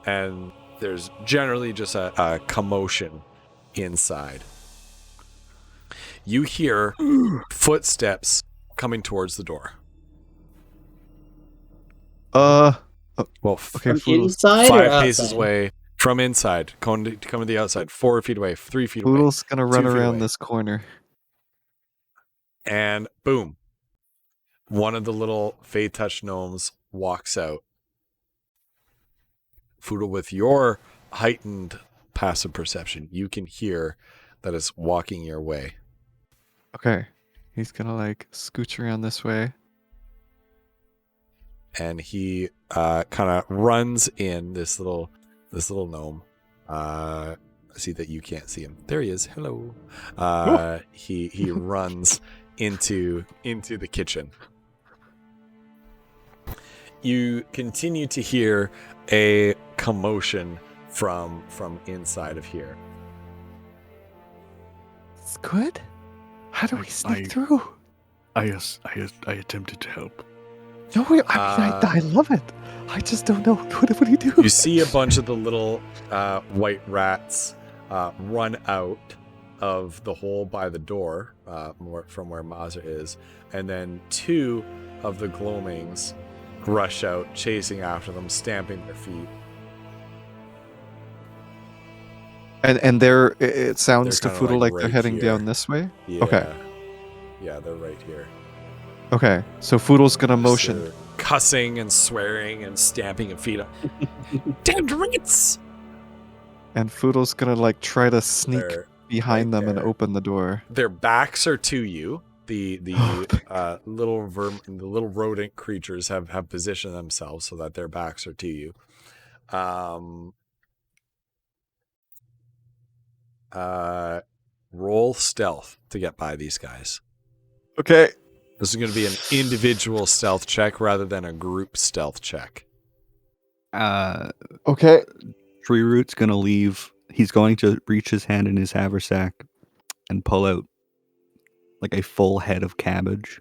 And there's generally just a commotion inside. You hear footsteps coming towards the door. Well, From okay, Foodle. inside or 5 outside? paces away from inside, coming to the outside, 4 feet away, 3 feet away. Foodle's gonna run 2 feet around away. this corner. And boom, one of the little Fey Touch gnomes walks out. Foodle, with your heightened passive perception, you can hear that it's walking your way. Okay, he's gonna like scooch around this way. And he kind of runs in this little gnome. I see that you can't see him. There he is. Hello. He runs into the kitchen. You continue to hear a commotion from inside of here. It's good. How do we I- sneak through? I attempted to help. No, I love it. I just don't know what do we do. You see a bunch of the little white rats run out of the hole by the door, from where Mazza is, and then 2 of the gloamings rush out, chasing after them, stamping their feet. And it sounds to They're kinda, Foodle like they're right heading here. down this way. Yeah. Okay. Yeah, they're right here. Okay, so Foodle's gonna motion. They're cussing and swearing and stamping of feet. Damned rats! And Foodle's gonna like try to sneak They're behind right them and there. open the door. Their backs are to you. The little rodent creatures have positioned themselves so that their backs are to you. Roll stealth to get by these guys. Okay. This is going to be an individual stealth check rather than a group stealth check. Okay. Tree Root's gonna leave. He's going to reach his hand in his haversack and pull out like a full head of cabbage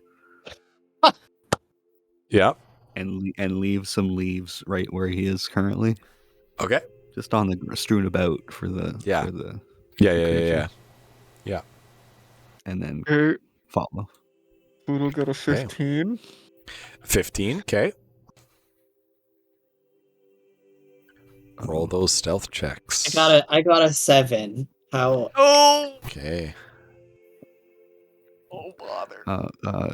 Yep. and leave some leaves right where he is currently, Okay. just on the strewn about for the Yeah. for the Yeah. and then Okay. follow. Foodle got a 15. 15. Okay. Roll those stealth checks. I got a 7. How? Oh, Okay. oh bother.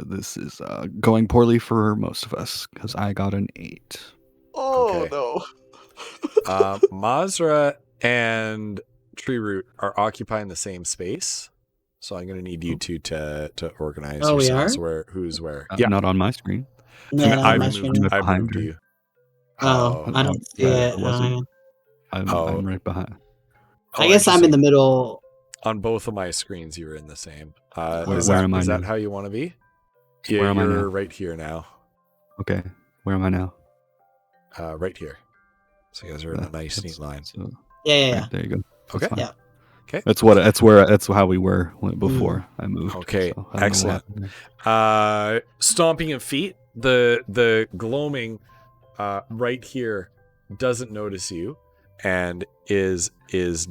This is going poorly for most of us because I got an 8. Oh Okay. no. Mazra and Treeroot are occupying the same space, so I'm going to need you two to organize Oh, we yourselves are? who's where. Not on my screen. Yeah, not I on my moved. screen. I Behind moved her. you. Oh, I don't see yeah, it. it wasn't. I'm Oh. right behind. I guess I'm in the interesting. middle. On both of my screens, you were in the same. Where am I Is that now? how you want to be? Yeah, Where am I now? you're right here now. Okay, where am I now? Right here. So you guys are in a nice, neat line. So, Yeah. right, there you go. That's Okay. fine. Yeah. Okay. That's how we were before I moved. Okay, so I don't know excellent. why. Stomping of feet. The gloaming right here doesn't notice you and is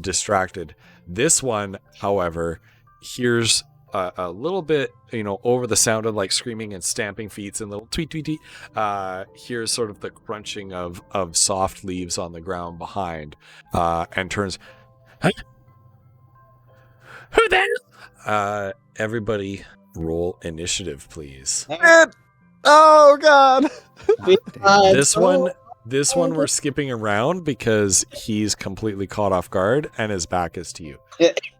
distracted. This one, however, hears a little bit, over the sound of like screaming and stamping feet and little tweet tweet tweet. Hears sort of the crunching of soft leaves on the ground behind, and turns. Huh? Who there? Everybody, roll initiative, please. Oh god. This one we're skipping around because he's completely caught off guard and his back is to you.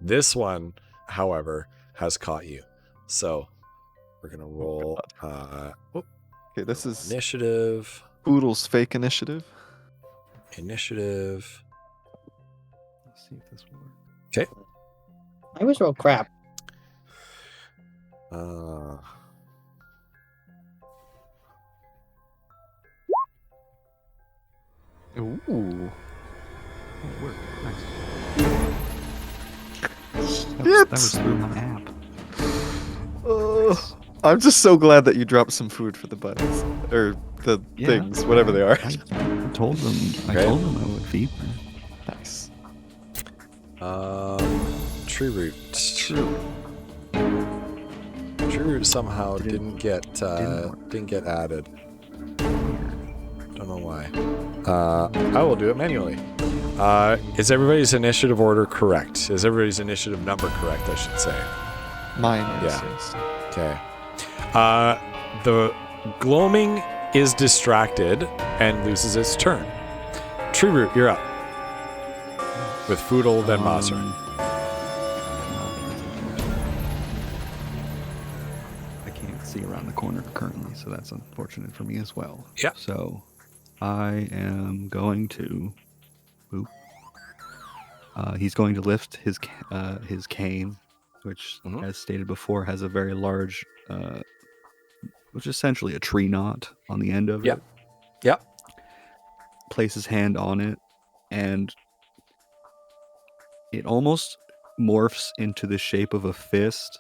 This one, however, has caught you. So we're gonna roll Okay, this is initiative. Poodle's fake initiative. Initiative. Let's see if this works. Okay. I was real crap. Ooh. It worked. Nice. That was through my app. I'm just so glad that you dropped some food for the bunnies. Or the things, whatever they are. I told them. Okay. I told them I would feed them. Nice. Tree root. Tree root somehow didn't get added. Don't know why. I will do it manually. Is everybody's initiative order correct? Is everybody's initiative number correct, I should say? Mine is. Yeah. Yes. Okay. The gloaming is distracted and loses its turn. Tree root, you're up. With Foodle, then Mazra. I can't see around the corner currently, so that's unfortunate for me as well. Yeah. So I am going to. Boop. He's going to lift his cane, which, as stated before, has a very large, which is essentially a tree knot on the end of it. Yep. Place his hand on it, and it almost morphs into the shape of a fist.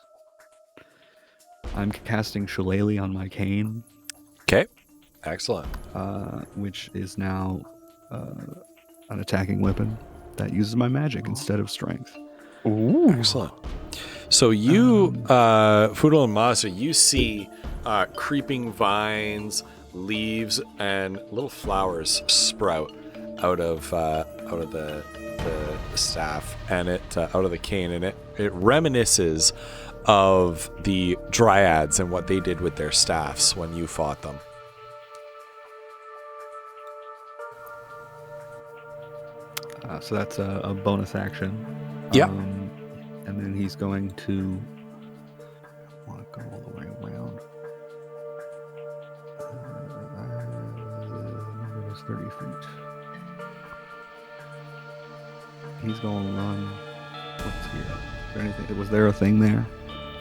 I'm casting Shillelagh on my cane. Okay. Excellent. Which is now an attacking weapon that uses my magic instead of strength. Ooh. Excellent. So you, Foodle and Mazra, you see creeping vines, leaves, and little flowers sprout out of the staff and out of the cane, and it reminisces of the dryads and what they did with their staffs when you fought them. So that's a bonus action. Yep. And then he's going to want to go all the way around. It's 30 feet. He's going to run. What's here? Is there anything? Was there a thing there?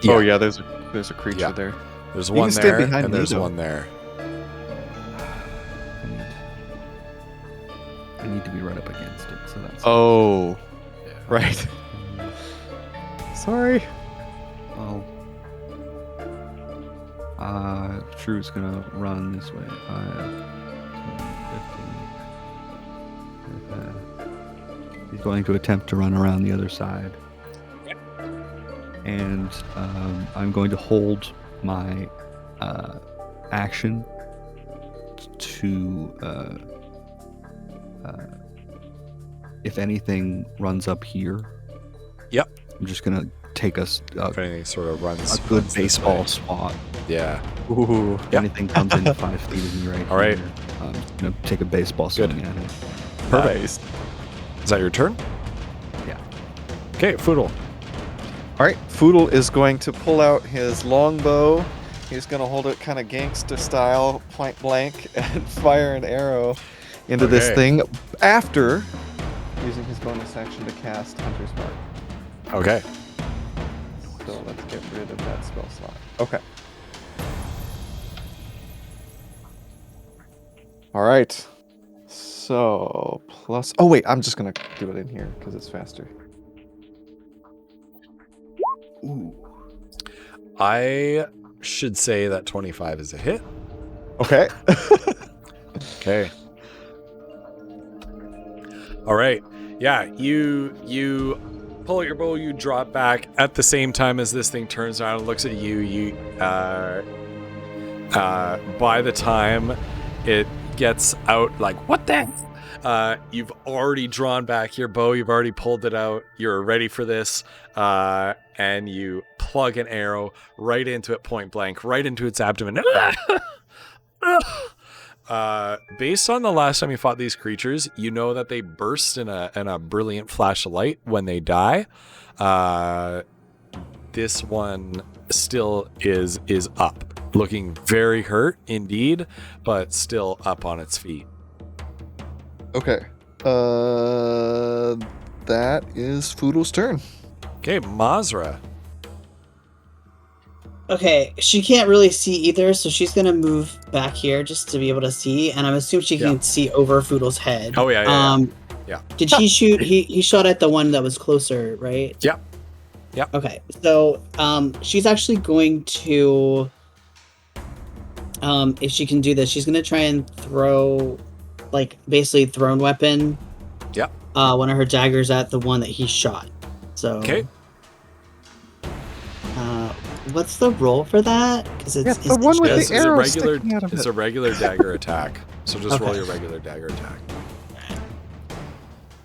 Yeah. Oh yeah, there's a creature Yeah. there. There's You one can stand there, behind and me, there's though. one there. I need to be right up against it, so that's. Oh. Right. Sorry. Well, Shrew's gonna run this way. 5, 10, 15. He's going to attempt to run around the other side. And I'm going to hold my action to if anything runs up here, Yep. I'm just gonna take us If anything sort of runs a good runs this baseball way. spot. Yeah. Ooh. If anything comes in 5 feet of me right All right. here, I'm just gonna take a baseball swing at it. Perfect. Nice. Is that your turn? Yeah. Okay, Foodle. All right, Foodle is going to pull out his longbow. He's going to hold it kind of gangster style, point blank, and fire an arrow into this Okay. thing after using his bonus action to cast Hunter's Mark. Okay. So let's get rid of that spell slot. Okay. All right. So plus. Oh wait, I'm just gonna do it in here because it's faster. Ooh. I should say that 25 is a hit. Okay. Okay. All right. Yeah, you pull out your bow, you draw it back at the same time as this thing turns around and looks at you. You by the time it gets out, like, what the? You've already drawn back your bow. You've already pulled it out. You're ready for this. And you plug an arrow right into it, point blank, right into its abdomen. Based on the last time you fought these creatures, you know that they burst in a brilliant flash of light when they die. This one still is up, looking very hurt indeed, but still up on its feet. Okay. That is Foodle's turn. Okay, Mazra. Okay, she can't really see either, so she's gonna move back here just to be able to see, and I'm assuming she can see over Foodle's head. Oh, yeah. Did he shoot? He shot at the one that was closer, right? Yep. Okay, so she's actually going to, if she can do this, she's gonna try and throw, like, basically thrown weapon. Yep. One of her daggers at the one that he shot. So. Okay. What's the roll for that? Because it's the one with It's the arrow regular. sticking out of It's it. a regular dagger attack. So just roll Okay. your regular dagger attack.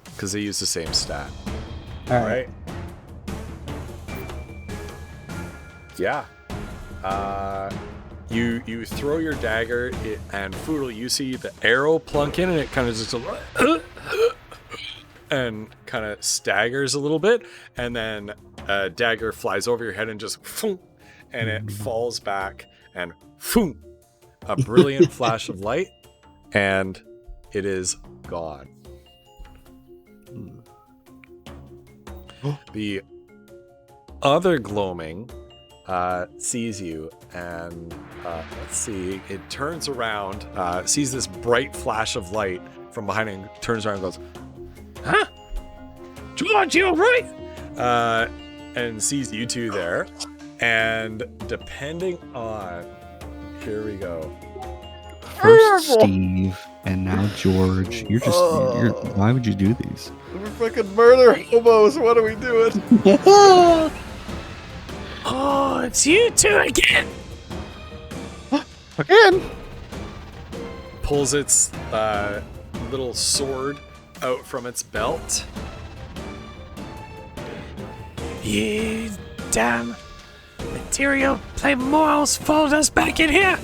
Because they use the same stat. all right. Yeah. You throw your dagger, and Foodle, you see the arrow plunk in, and it kind of just and kind of staggers a little bit, and then a dagger flies over your head and just and it falls back, and a brilliant flash of light, and it is gone. The other gloaming sees you, and let's see, it turns around, sees this bright flash of light from behind it, and turns around and goes, "Huh? George, you alright?" And sees you two there, and depending on, here we go. First Steve, and now George. You're just. Why would you do these? We're fucking murder hobos. What are we doing? Oh, it's you two again. Again? Pulls its little sword out from its belt. You damn material play morals followed us back in here.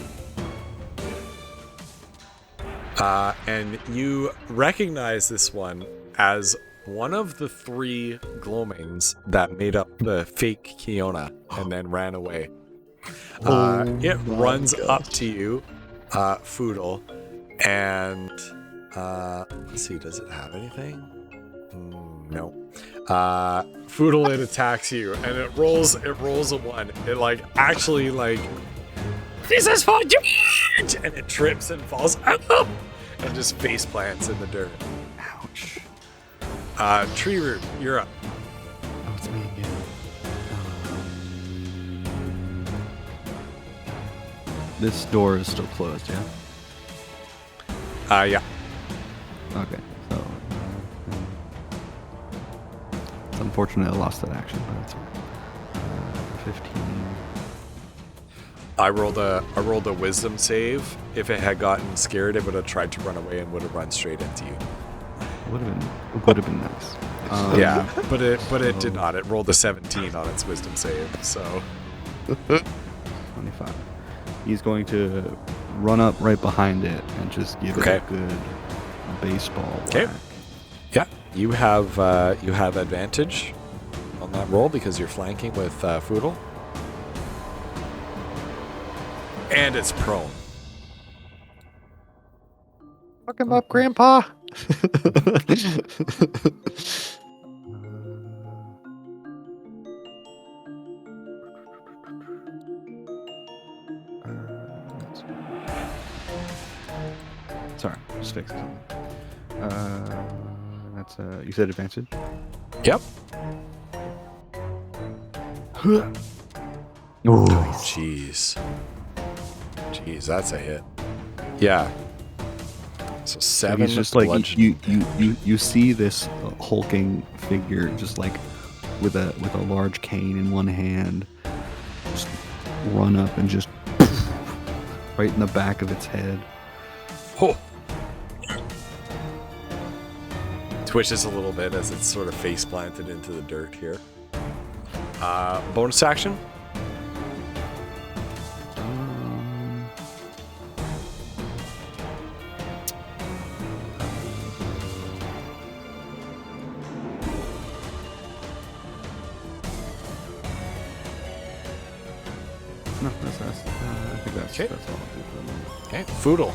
And you recognize this one as one of the 3 gloamings that made up the fake Kiona and then ran away. It runs up to you, Foodle, and let's see, does it have anything? No. Foodle, it attacks you, and it rolls a 1. It actually This is for George. and it trips and falls and just face plants in the dirt. Ouch. Tree Root, you're up. Oh, it's me again. This door is still closed, yeah? Yeah. Okay, so. It's unfortunate I lost that action, but it's alright. 15. I rolled a wisdom save. If it had gotten scared, it would have tried to run away and would have run straight into you. Would have been nice. Yeah, but it did not. It rolled a 17 on its wisdom save. So 25. He's going to run up right behind it and just give it a good baseball whack. Yeah, you have advantage on that roll because you're flanking with Foodle. And it's prone. Fuck him up, Grandpa. Sorry, just fixing something. That's you said advantage? Yep. Oh, Jeez, that's a hit. Yeah. So 7. He's just like you see this hulking figure just like with a large cane in one hand, just run up and just right in the back of its head. Oh. Twitches a little bit as it's sort of face planted into the dirt here. Bonus action. No, I think that's all I'll do for the moment. Okay, Foodle.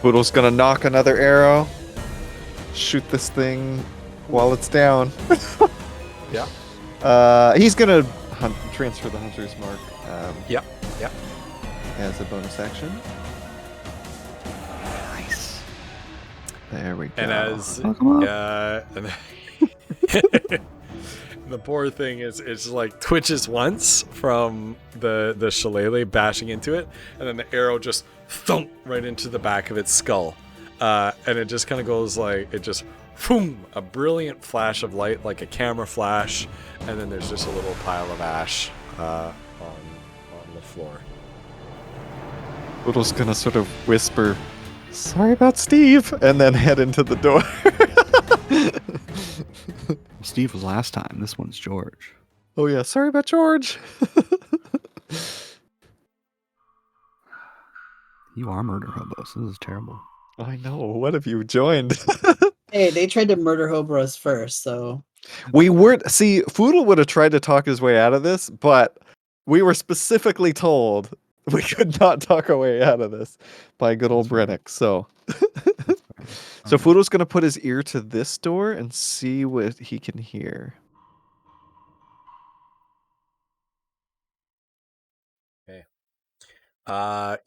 Poodle's gonna knock another arrow. Shoot this thing while it's down. Yeah. He's gonna transfer the hunter's mark. Yep. As a bonus action. Nice. There we go. And as come and the poor thing is like twitches once from the shillelagh bashing into it, and then the arrow just thump right into the back of its skull, and it just kind of goes like it just boom, a brilliant flash of light like a camera flash, and then there's just a little pile of ash on the floor. Poodle's gonna sort of whisper, "Sorry about Steve," and then head into the door. Steve was last time. This one's George. Oh yeah, sorry about George. You are murder hobos. This is terrible. I know. What have you joined? Hey, they tried to murder Hobros first, so We weren't. See, Foodle would have tried to talk his way out of this, but we were specifically told we could not talk our way out of this by good old Brennick. So, so Foodle's gonna put his ear to this door and see what he can hear.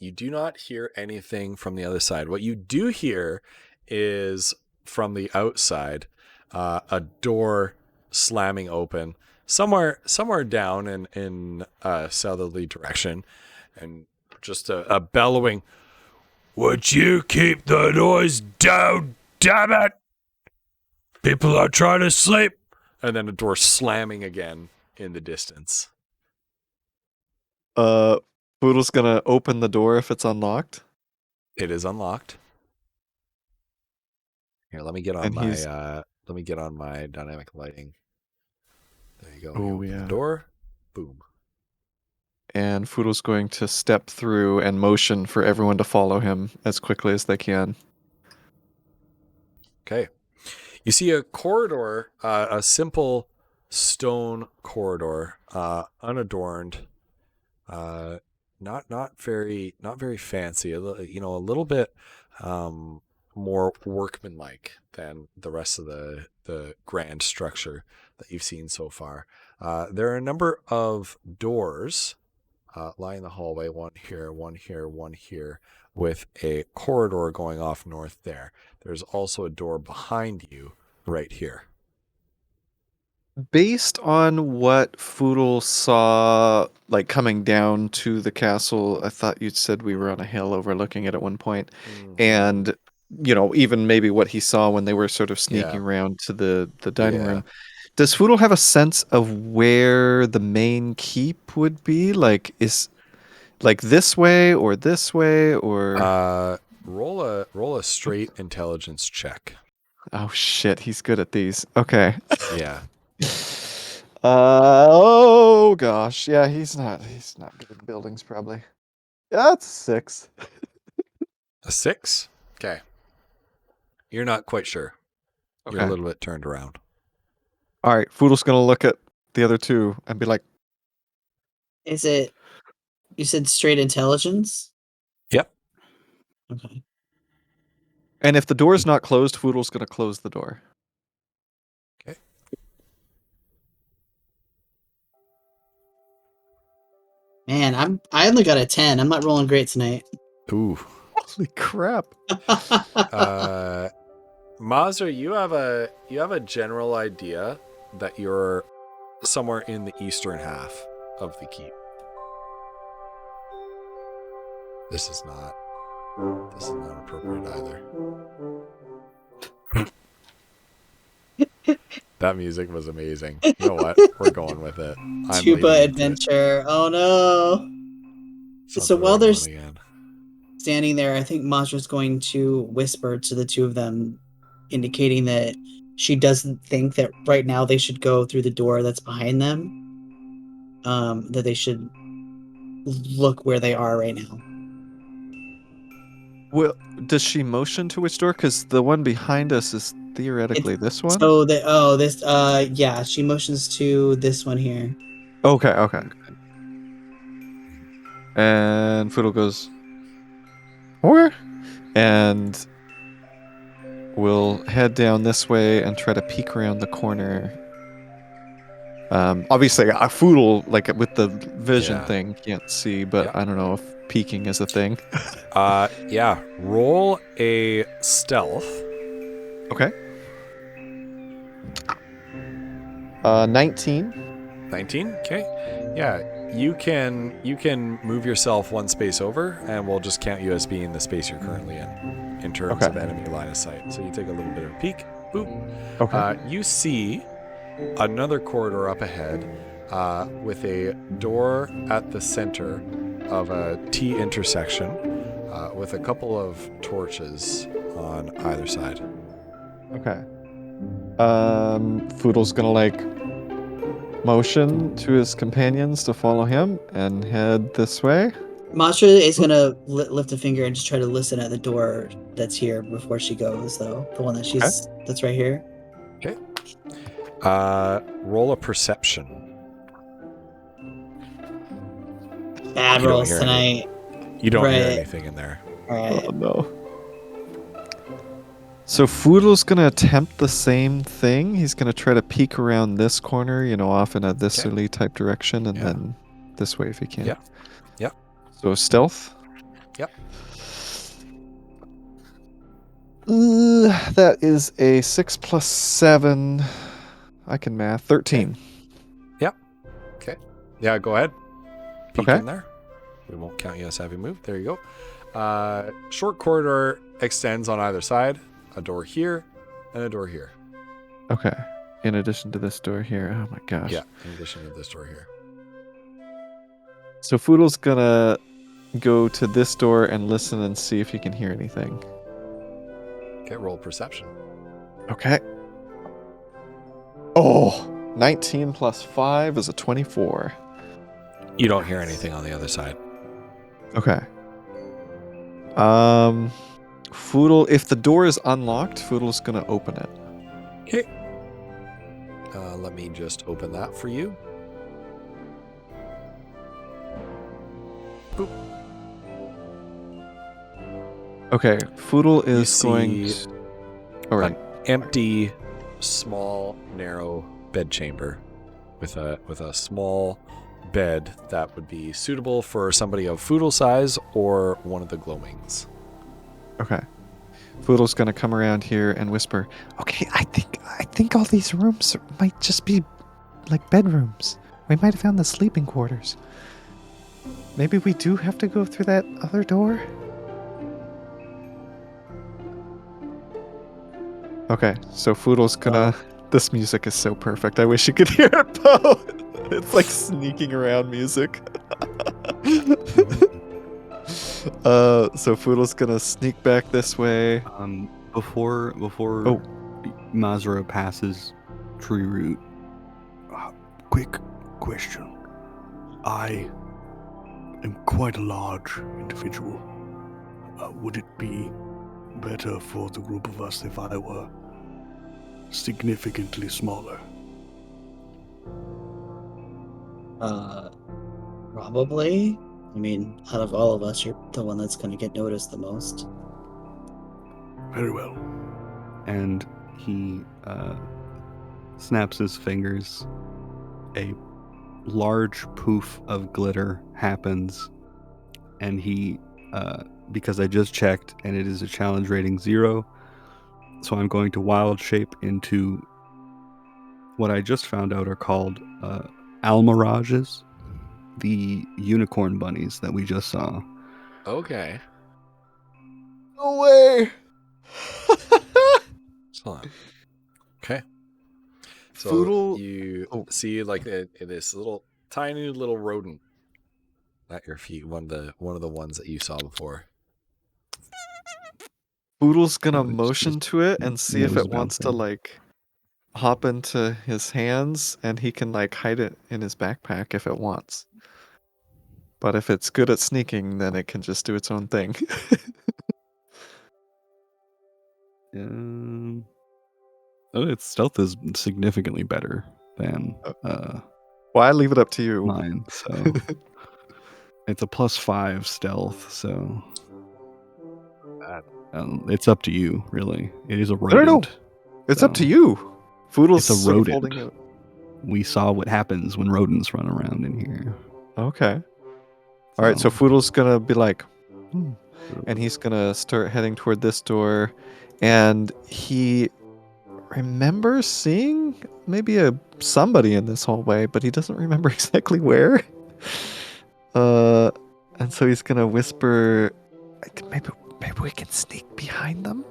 You do not hear anything from the other side. What you do hear is from the outside, a door slamming open somewhere down in a southerly direction, and just a bellowing, Would you keep the noise down, damn it? People are trying to sleep. and then a door slamming again in the distance. Foodle's gonna open the door if it's unlocked. It is unlocked. Here, let me get on And he's- my dynamic lighting. There you go. Oh, Open yeah. the door. Boom. And Foodle's going to step through and motion for everyone to follow him as quickly as they can. Okay. You see a corridor, a simple stone corridor, unadorned, not very fancy. A little bit more workmanlike than the rest of the grand structure that you've seen so far. There are a number of doors lying in the hallway. One here, one here, one here, with a corridor going off north there. There's also a door behind you right here. Based on what Foodle saw, like coming down to the castle, I thought you'd said we were on a hill overlooking it at one point, and even maybe what he saw when they were sort of sneaking around to the dining room. Does Foodle have a sense of where the main keep would be? Like, is like this way or this way or? Roll a straight intelligence check. Oh shit, he's good at these. Okay. Yeah. Oh gosh, yeah, he's not good at buildings probably. Yeah, it's 6. A 6? Okay. You're not quite sure. You're a Okay. little bit turned around. All right, Foodle's gonna look at the other two and be like, Is it? You said straight intelligence. Yep. Okay. and if the door is not closed, Foodle's gonna close the door. Okay. Man, I only got a 10. I'm not rolling great tonight. Ooh. Holy crap! Mazra, you have a general idea that you're somewhere in the eastern half of the keep. This is not appropriate either. That music was amazing. You know what? We're going with it. I'm Tuba leading into it. adventure. Oh no. It's not So the while right they're one again. standing there, I think Mazra's going to whisper to the two of them, indicating that she doesn't think that right now they should go through the door that's behind them. That they should look where they are right now. Well, does she motion to which door? Because the one behind us is theoretically this one. So yeah, she motions to this one here. Okay. And Foodle goes, okay, and we'll head down this way and try to peek around the corner. Obviously, Foodle, like with the vision Yeah. thing, can't see, but Yeah. I don't know if peeking is a thing. Yeah. Roll a stealth. Okay. 19. 19. Okay. Yeah. You can move yourself one space over, and we'll just count you as being the space you're currently in terms Okay. of enemy line of sight. So you take a little bit of a peek. Boop. Okay. You see another corridor up ahead with a door at the center of a T intersection with a couple of torches on either side. Okay. Foodle's gonna like motion to his companions to follow him and head this way. Masha is gonna lift a finger and just try to listen at the door that's here before she goes, though. The one that that's right here. Okay. Roll a perception. Bad You don't rolls hear tonight. You don't hear Right. anything in there. All right. Oh no. So Foodle's gonna attempt the same thing. He's gonna try to peek around this corner, off in a thisly type direction, and Yeah. then this way if he can. Yeah. Yep. So stealth. Yep. That is a 6 plus 7. I can math. 13. Okay. Yeah, go ahead. Peek Okay. in there. We won't count you as having moved. There you go. Short corridor extends on either side. A door here and a door here. Okay. In addition to this door here. Oh my gosh. Yeah, in addition to this door here. So Foodle's gonna go to this door and listen and see if he can hear anything. Okay, roll perception. Okay. Oh, 19 plus 5 is a 24. You don't hear anything on the other side. Okay. Foodle, if the door is unlocked, Foodle's gonna open it. Okay. Let me just open that for you. Boop. Okay, Foodle You is going. see All right. an empty, small, narrow bed chamber with a small bed that would be suitable for somebody of Foodle size or one of the glowwings. Okay. Foodle's gonna come around here and whisper, "Okay, I think all these rooms might just be like bedrooms. We might have found the sleeping quarters. Maybe we do have to go through that other door." Okay, so Foodle's gonna. This music is so perfect. I wish you could hear it, Poe. It's like sneaking around music. So Foodle's gonna sneak back this way. Before Oh. Mazra passes Tree Root. Quick question. I am quite a large individual. Would it be better for the group of us if I were significantly smaller? Probably. I mean, out of all of us, you're the one that's going to get noticed the most. Very well. And he snaps his fingers. A large poof of glitter happens, and he, because I just checked, and it is a challenge rating 0, so I'm going to wild shape into what I just found out are called almirages, the unicorn bunnies that we just saw. Okay. No way. Hold on. Okay. So Foodle- you oh. see like this little tiny little rodent at your feet. One of the ones that you saw before. Foodle's gonna Oh, it's motion just- to it and see yeah, if it was it wants to bouncing. like hop into his hands, and he can like hide it in his backpack if it wants. But if it's good at sneaking, then it can just do its own thing. Its stealth is significantly better than Well, I leave it up to you. mine, so it's a +5 stealth. So it's up to you, really. It is a rodent. No. It's up to you. Foodle's It's a sort of rodent. holding it. We saw what happens when rodents run around in here. Okay. All right, so Foodle's gonna be like, and he's gonna start heading toward this door, and he remembers seeing maybe somebody in this hallway, but he doesn't remember exactly where. And so he's gonna whisper, maybe we can sneak behind them.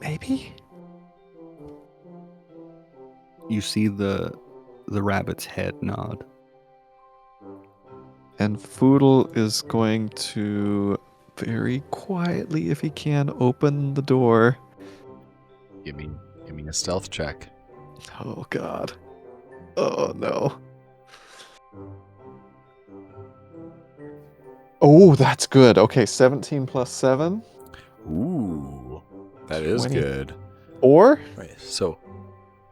Maybe. You see the rabbit's head nod. And Foodle is going to very quietly, if he can, open the door. Give me a stealth check. Oh God. Oh no. Oh, that's good. Okay, 17 plus 7. Ooh, that is 20. good. Or? Right, so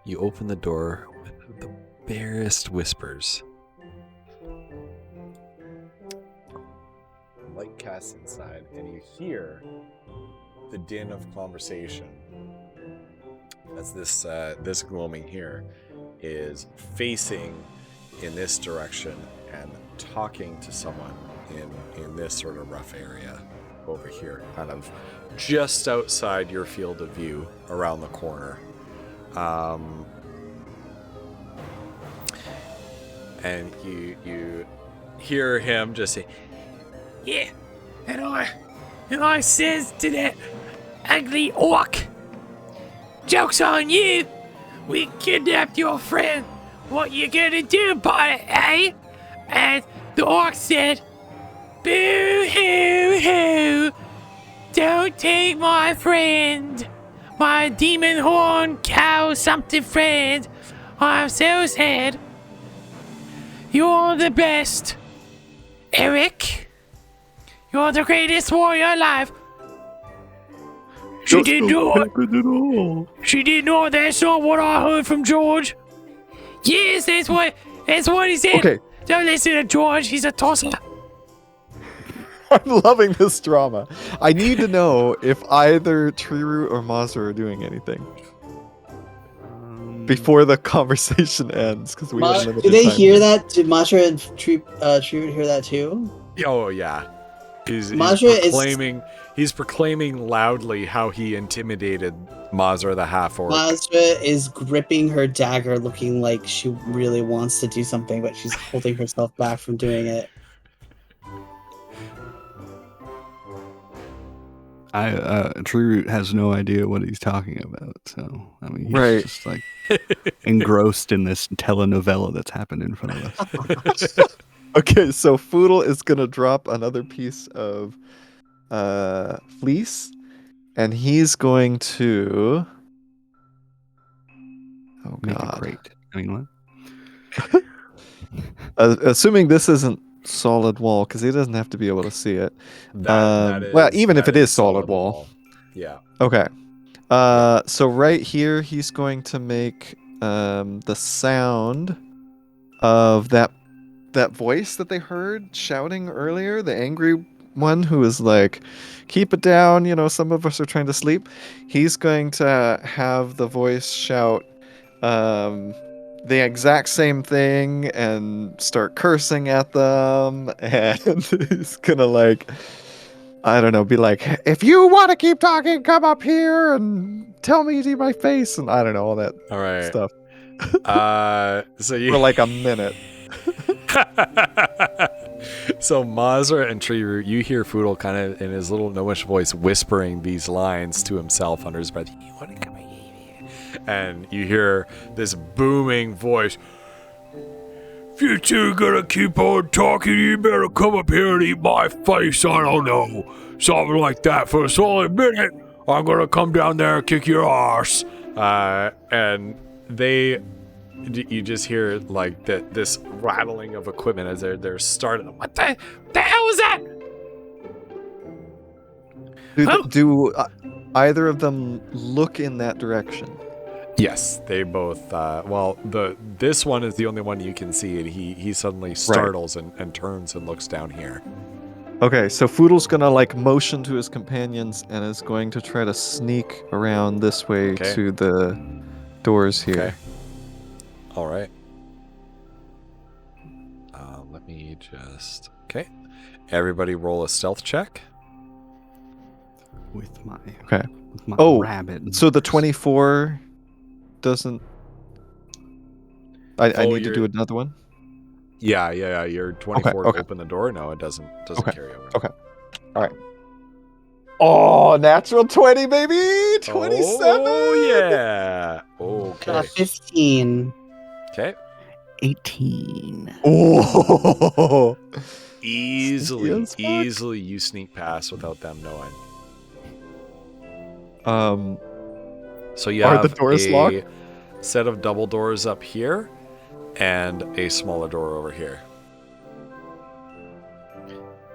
you open the door with the barest whispers. Light casts inside, and you hear the din of conversation as this gloaming here is facing in this direction and talking to someone in this sort of rough area over here, kind of just outside your field of view around the corner. And you hear him just say, Yeah, and I says to that ugly orc, joke's on you. We kidnapped your friend. What you gonna do about it, eh? And the orc said, boo hoo hoo. Don't take my friend. My demon horn cow something friend. I'm so sad. You're the best, Eric. You're the greatest warrior alive. She didn't know. She didn't know. That's not what I heard from George. Yes, that's what he said. Okay. Don't listen to George. He's a tosser. I'm loving this drama. I need to know if either Triru or Mazra are doing anything before the conversation ends, because we have limited Do they time hear here. that? Did Masha and Tree hear that too? oh yeah. He's Mazra is proclaiming loudly how he intimidated Mazra the half-orc. Mazra is gripping her dagger, looking like she really wants to do something, but she's holding herself back from doing it. Tree Root has no idea what he's talking about, so I mean, he's Right. just like engrossed in this telenovela that's happened in front of us. Okay, so Foodle is gonna drop another piece of fleece, and he's going to. Oh Make it God! great. I mean, what? Assuming this isn't solid wall, because he doesn't have to be able to see it. Well, even if it is solid wall. Yeah. Okay. So right here, he's going to make the sound of that voice that they heard shouting earlier, the angry one who is like, keep it down, some of us are trying to sleep. He's going to have the voice shout the exact same thing and start cursing at them, and he's gonna like, I don't know, be like, if you want to keep talking, come up here and tell me to my face, and I don't know, all that All right. stuff So you for like a minute. So Mazra and Tree Root, you hear Foodle kind of in his little gnomish voice whispering these lines to himself under his breath. You want to come here? And you hear this booming voice. If you two gonna keep on talking, you better come up here and eat my face, I don't know. Something like that for a solid minute. I'm gonna come down there and kick your arse. And you just hear like this rattling of equipment as they're starting. What the hell was that? Do either of them look in that direction? Yes, they both. This one is the only one you can see, and he suddenly startles and turns and looks down here. Okay, so Foodle's gonna like motion to his companions and is going to try to sneak around this way to the doors here. Okay. All right. Let me just. Okay. Everybody, roll a stealth check. With my rabbit. So the 24 doesn't. I need to do another one. Yeah. Your 24 Okay. open the door. No, it doesn't carry over. Okay. All right. Oh, natural 20, baby! 27! Oh, yeah. Okay. 15. Okay. 18. Oh! Easily you sneak past without them knowing. So you Are have the doors a locked? set of double doors up here and a smaller door over here.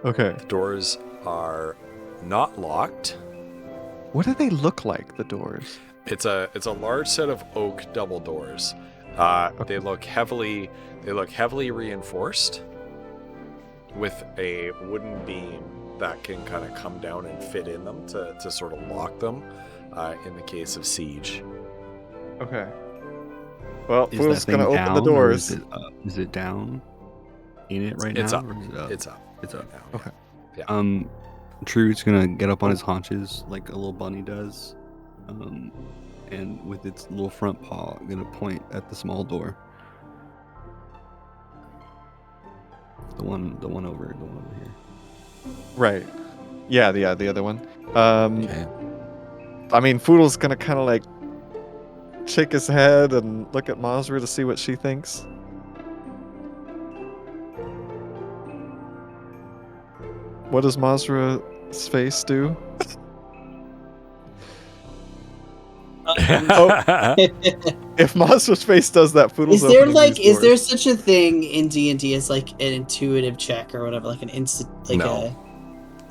Okay. The doors are not locked. What do they look like, the doors? It's a large set of oak double doors. They look heavily reinforced with a wooden beam that can kind of come down and fit in them to sort of lock them in the case of siege. Okay. Well, Is Fool's that gonna thing open the down, or doors. is it down in it right It's now? up. or is it up? It's up. It's up. Now, Okay. Yeah. True's gonna get up on his haunches like a little bunny does, and with its little front paw, gonna point at the small door. The one over here. Right. Yeah, the other one. Okay. I mean, Foodle's gonna kind of like shake his head and look at Mazra to see what she thinks. What does Mazra's face do? If Mazra's face does that, Foodle's opening these is there doors. such a thing in D&D as like an intuitive check or whatever, like an instant like No.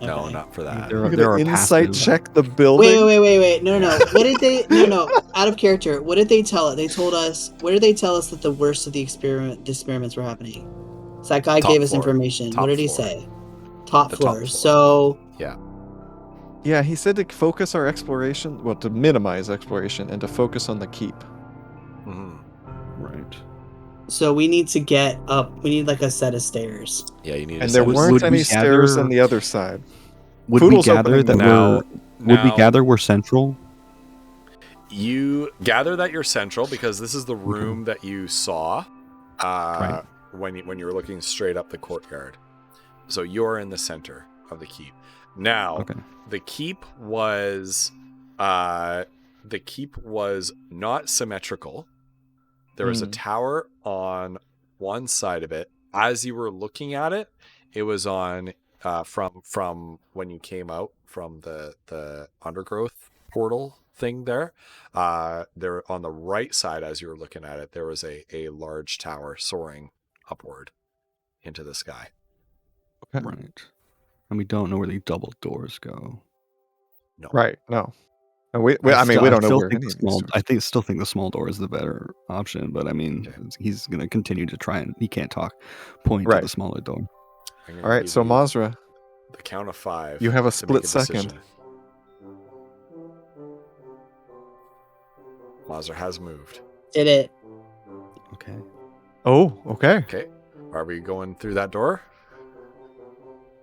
a No, okay. not for that. There You're there gonna are insight passive- check the building. Wait. No. What did they? No. Out of character. What did they tell us? They told us. Where did they tell us that the worst of the experiments were happening? So that guy Top gave us floor. information. Top What did he floor. say? Top The top floors. floor. So Yeah, he said to focus our exploration, well, to minimize exploration and to focus on the keep. Mhm. Right. so we need to get up. We need like a set of stairs. Yeah, you need. And to there set weren't would any we stairs gather- on the other side. Would we Poodle's gather opening that the door. we gather we're central? You gather that you're central because this is the room that you saw Right. when you were looking straight up the courtyard. So you're in the center of the keep. Now, Okay. the keep was not symmetrical. There was a tower on one side of it. As you were looking at it, it was on from when you came out from the undergrowth portal thing there. There on the right side, as you were looking at it, there was a large tower soaring upward into the sky. Okay. Right. And we don't know where the double doors go. No. Right. No. And we don't know where any of these doors. Still think the small door is the better option, but I mean, he's going to continue to try, and he can't point to the smaller door. All right, so Mazra, the count of 5. you have a to split make second. decision. Mazra has moved. Did it. Okay. Oh, okay. Okay. Are we going through that door?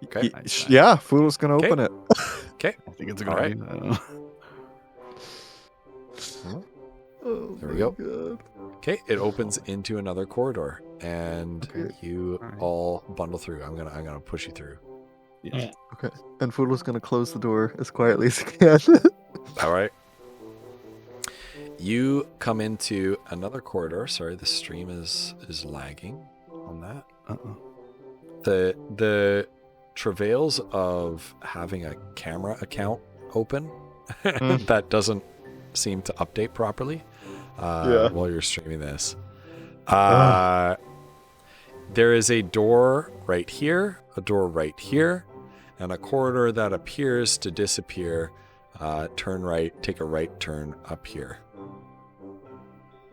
Okay. Yeah, Foodle's gonna Okay. open it. Okay. I think it's a good All right. idea. I don't know. Oh, There we go. God. Okay, it opens into another corridor, and Okay. you All right. all bundle through. I'm gonna push you through. Yeah. Okay. And Foodle's gonna close the door as quietly as he can. All right. You come into another corridor. Sorry, the stream is lagging on that. Uh-oh. The travails of having a camera account open that doesn't seem to update properly while you're streaming this. There is a door right here, a door right here, and a corridor that appears to disappear. Turn right, take a right turn up here.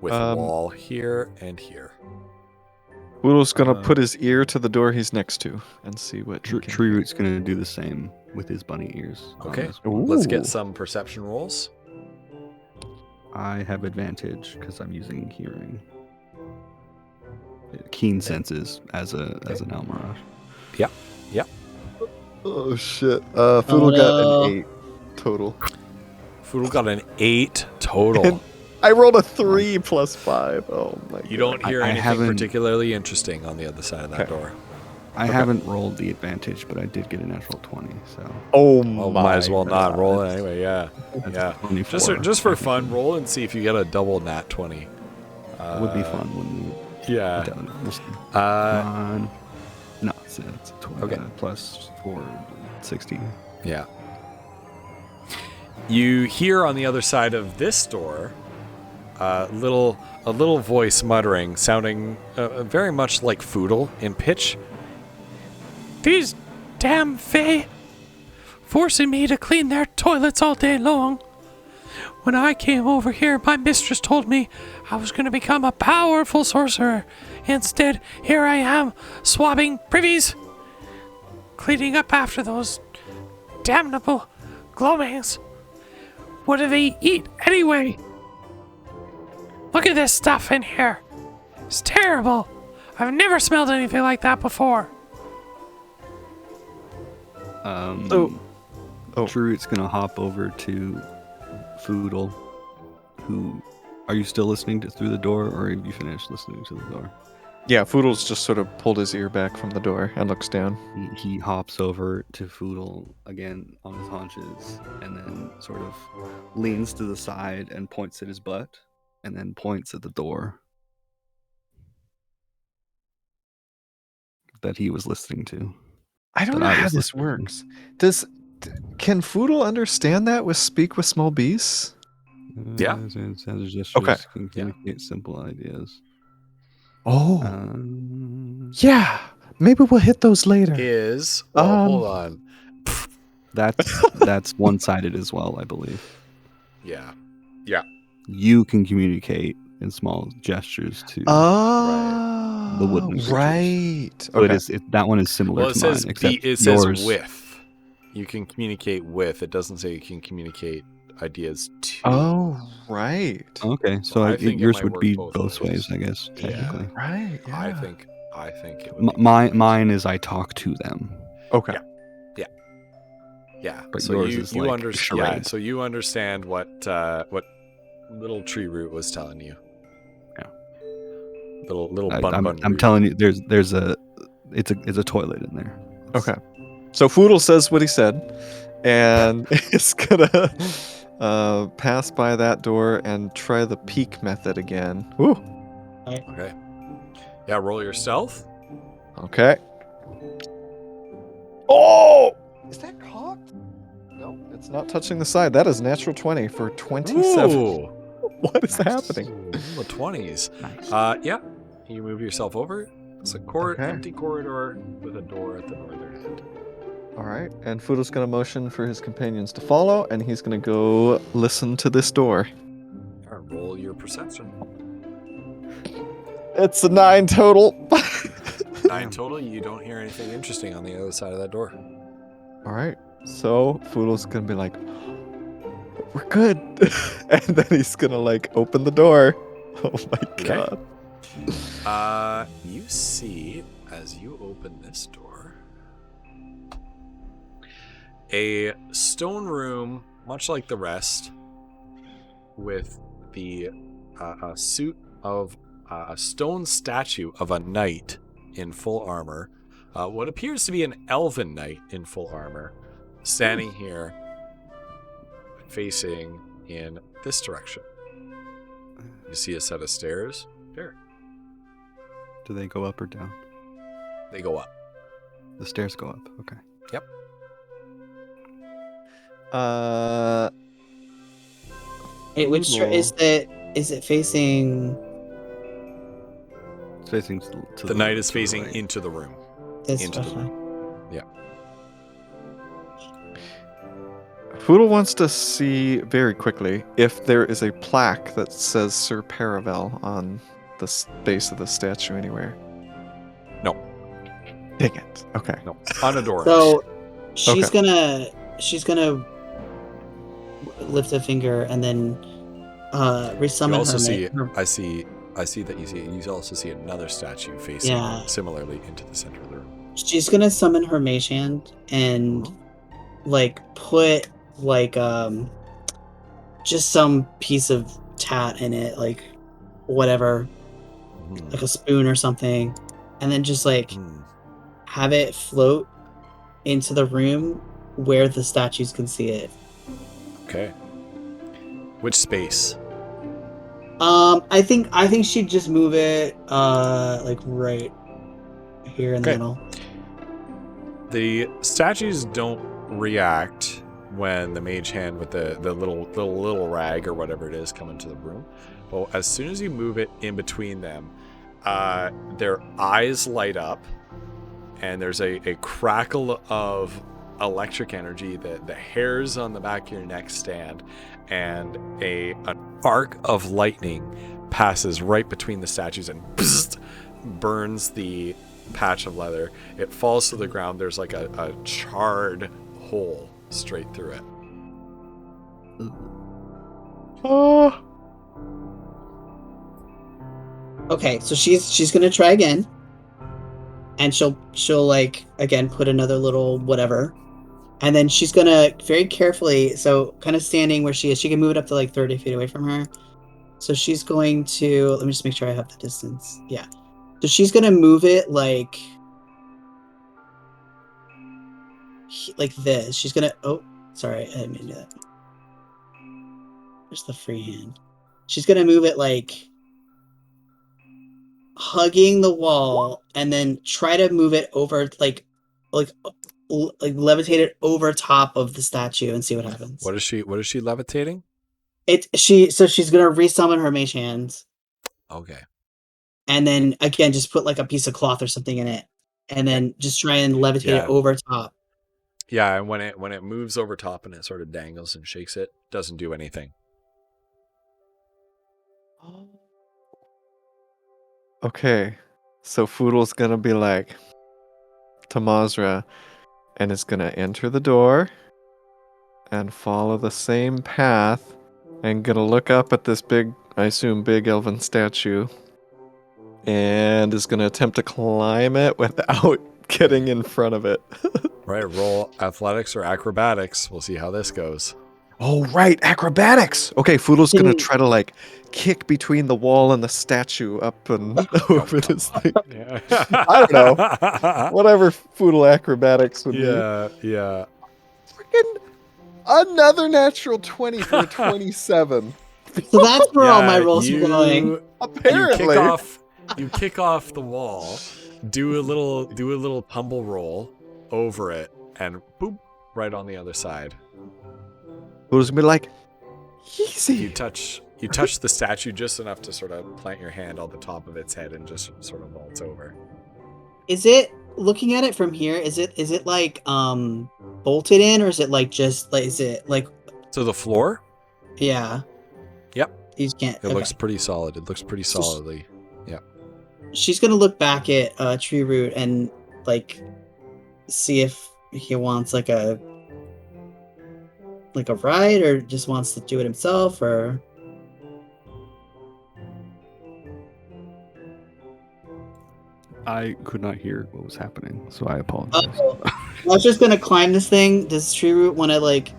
With wall here and here. Foodle's gonna put his ear to the door he's next to and see what. Tree Root's going to do the same with his bunny ears. on Okay, this one. let's get Ooh. some perception rolls. I have advantage because I'm using hearing. Keen senses as an Almirage. Oh shit! Foodle got no. an 8 total. Foodle got an 8 total. And I rolled a 3 plus 5. Oh my! You don't hear I anything haven't- particularly interesting on the other side of that Okay. door. I haven't rolled the advantage, but I did get a natural 20, so Oh Well, my! might as well not roll it that's- anyway. Yeah, that's yeah. 24. Just for fun, roll and see if you get a double nat 20. Would be fun, wouldn't it? Yeah. We'll see. Uh, No, it's 20 Okay. plus 4, 60. yeah. You hear on the other side of this door a little voice muttering, sounding very much like Foodle in pitch. These damn Fey forcing me to clean their toilets all day long. When I came over here, my mistress told me I was going to become a powerful sorcerer. Instead, here I am, swabbing privies, cleaning up after those damnable glowings. What do they eat anyway? Look at this stuff in here. It's terrible. I've never smelled anything like that before. Oh. True's gonna hop over to Foodle. Who are you still listening to through the door, or have you finished listening to the door? Yeah, Foodle's just sort of pulled his ear back from the door and looks down. He hops over to Foodle again on his haunches, and then sort of leans to the side and points at his butt, and then points at the door that he was listening to. I don't That know I how was this listening to. works. Can Foodle understand that with speak with small beasts? Yeah. Gestures Okay. can communicate simple ideas. Oh, Um, yeah. Maybe we'll hit those later. Hold on. that's one-sided as well, I believe. Yeah. You can communicate in small gestures to. Oh, The woodland creatures. right. So that one is similar Well, it to says mine, except it says yours. with. You can communicate with. It doesn't say you can communicate ideas to. Oh, right. Okay, so I think it yours might would work be both both ways. ways, I guess. Yeah. Technically, Right. Yeah. I think it would be mine is I talk to them. Okay. Yeah. But so yours you is like understand. Yeah, charade. so you understand what little Tree Root was telling you. Yeah. Little I'm bun. telling you, there's a toilet in there. Okay. So Foodle says what he said, and is gonna pass by that door and try the peek method again. Woo. Okay. Yeah. Roll your stealth. Okay. Oh! Is that cocked? No. It's not touching the side. That is natural 20 for 27. Ooh. What is happening? Ooh, the 20s. Nice. Yeah. You move yourself over. It's a Okay. empty corridor with a door at the northern end. All right, and Fudo's going to motion for his companions to follow, and he's going to go listen to this door. All right, roll your perception. It's a 9 total. 9 total. You don't hear anything interesting on the other side of that door. All right, so Fudo's going to be like, we're good. And then he's going to like open the door. Oh my god. You see, as you open this door, a stone room, much like the rest, with the suit of a stone statue of a knight in full armor, what appears to be an elven knight in full armor, standing here, facing in this direction. You see a set of stairs. There. Do they go up or down? They go up. The stairs go up. Okay. Yep. Wait, which Ooh. is it facing It's facing to The knight is to the facing right. into the room. this? Into the Okay. Fudo wants to see very quickly if there is a plaque that says Sir Paravel on the base of the statue anywhere. No. Dang it. Okay. No. Unadorned. So she's gonna lift a finger and then resummon You also her. see, her- I see that you also see another statue facing Yeah. similarly into the center of the room. She's gonna summon her mage hand and like put like just some piece of tat in it, like whatever, like a spoon or something, and then just like have it float into the room where the statues can see it. Okay. Which space? I think she'd just move it like right here in the Okay. middle. The statues don't react when the mage hand with the little rag or whatever it is come into the room. But as soon as you move it in between them, their eyes light up, and there's a crackle of electric energy. The hairs on the back of your neck stand, and an arc of lightning passes right between the statues and burns the patch of leather. It falls to the ground. There's like a charred hole straight through it. Oh. Okay, so she's gonna try again, and she'll like again put another little whatever, and then she's gonna very carefully, so kind of standing where she is, she can move it up to like 30 feet away from her. So she's going to, let me just make sure I have the distance. Yeah, so she's gonna move it like this. She's gonna, oh, sorry, I didn't mean to do that. Where's the free hand? She's gonna move it like hugging the wall, and then try to move it over, like levitate it over top of the statue and see what happens. What is she levitating? She's gonna resummon her mage hands, Okay. and then again just put like a piece of cloth or something in it, and then just try and levitate it over top. Yeah, and when it moves over top and it sort of dangles and shakes, it doesn't do anything. Okay, so Fudo's gonna be like to Mazra, and is gonna enter the door and follow the same path, and gonna look up at this big, I assume big elven statue, and is gonna attempt to climb it without getting in front of it. Right, roll athletics or acrobatics. We'll see how this goes. Oh, right, acrobatics! Okay, Fudo's gonna try to like kick between the wall and the statue up and over this thing. Yeah. I don't know. Whatever Foodle acrobatics would be. Yeah. Freaking another natural 20 for a 27. So that's where all my rolls are going. Apparently. You kick off the wall, do a little tumble roll over it, and boop, right on the other side. Foodle's gonna be like, easy. You touch the statue just enough to sort of plant your hand on the top of its head and just sort of vaults over. Is it, looking at it from here, is it like bolted in, or is it like just like, is it like, So the floor? yeah? Yep. You can't. It looks pretty solid. It looks pretty solidly. She's gonna look back at Tree Root and like see if he wants like a ride, or just wants to do it himself, or I could not hear what was happening, so I apologize. I was just gonna climb this thing. Does Tree Root want to like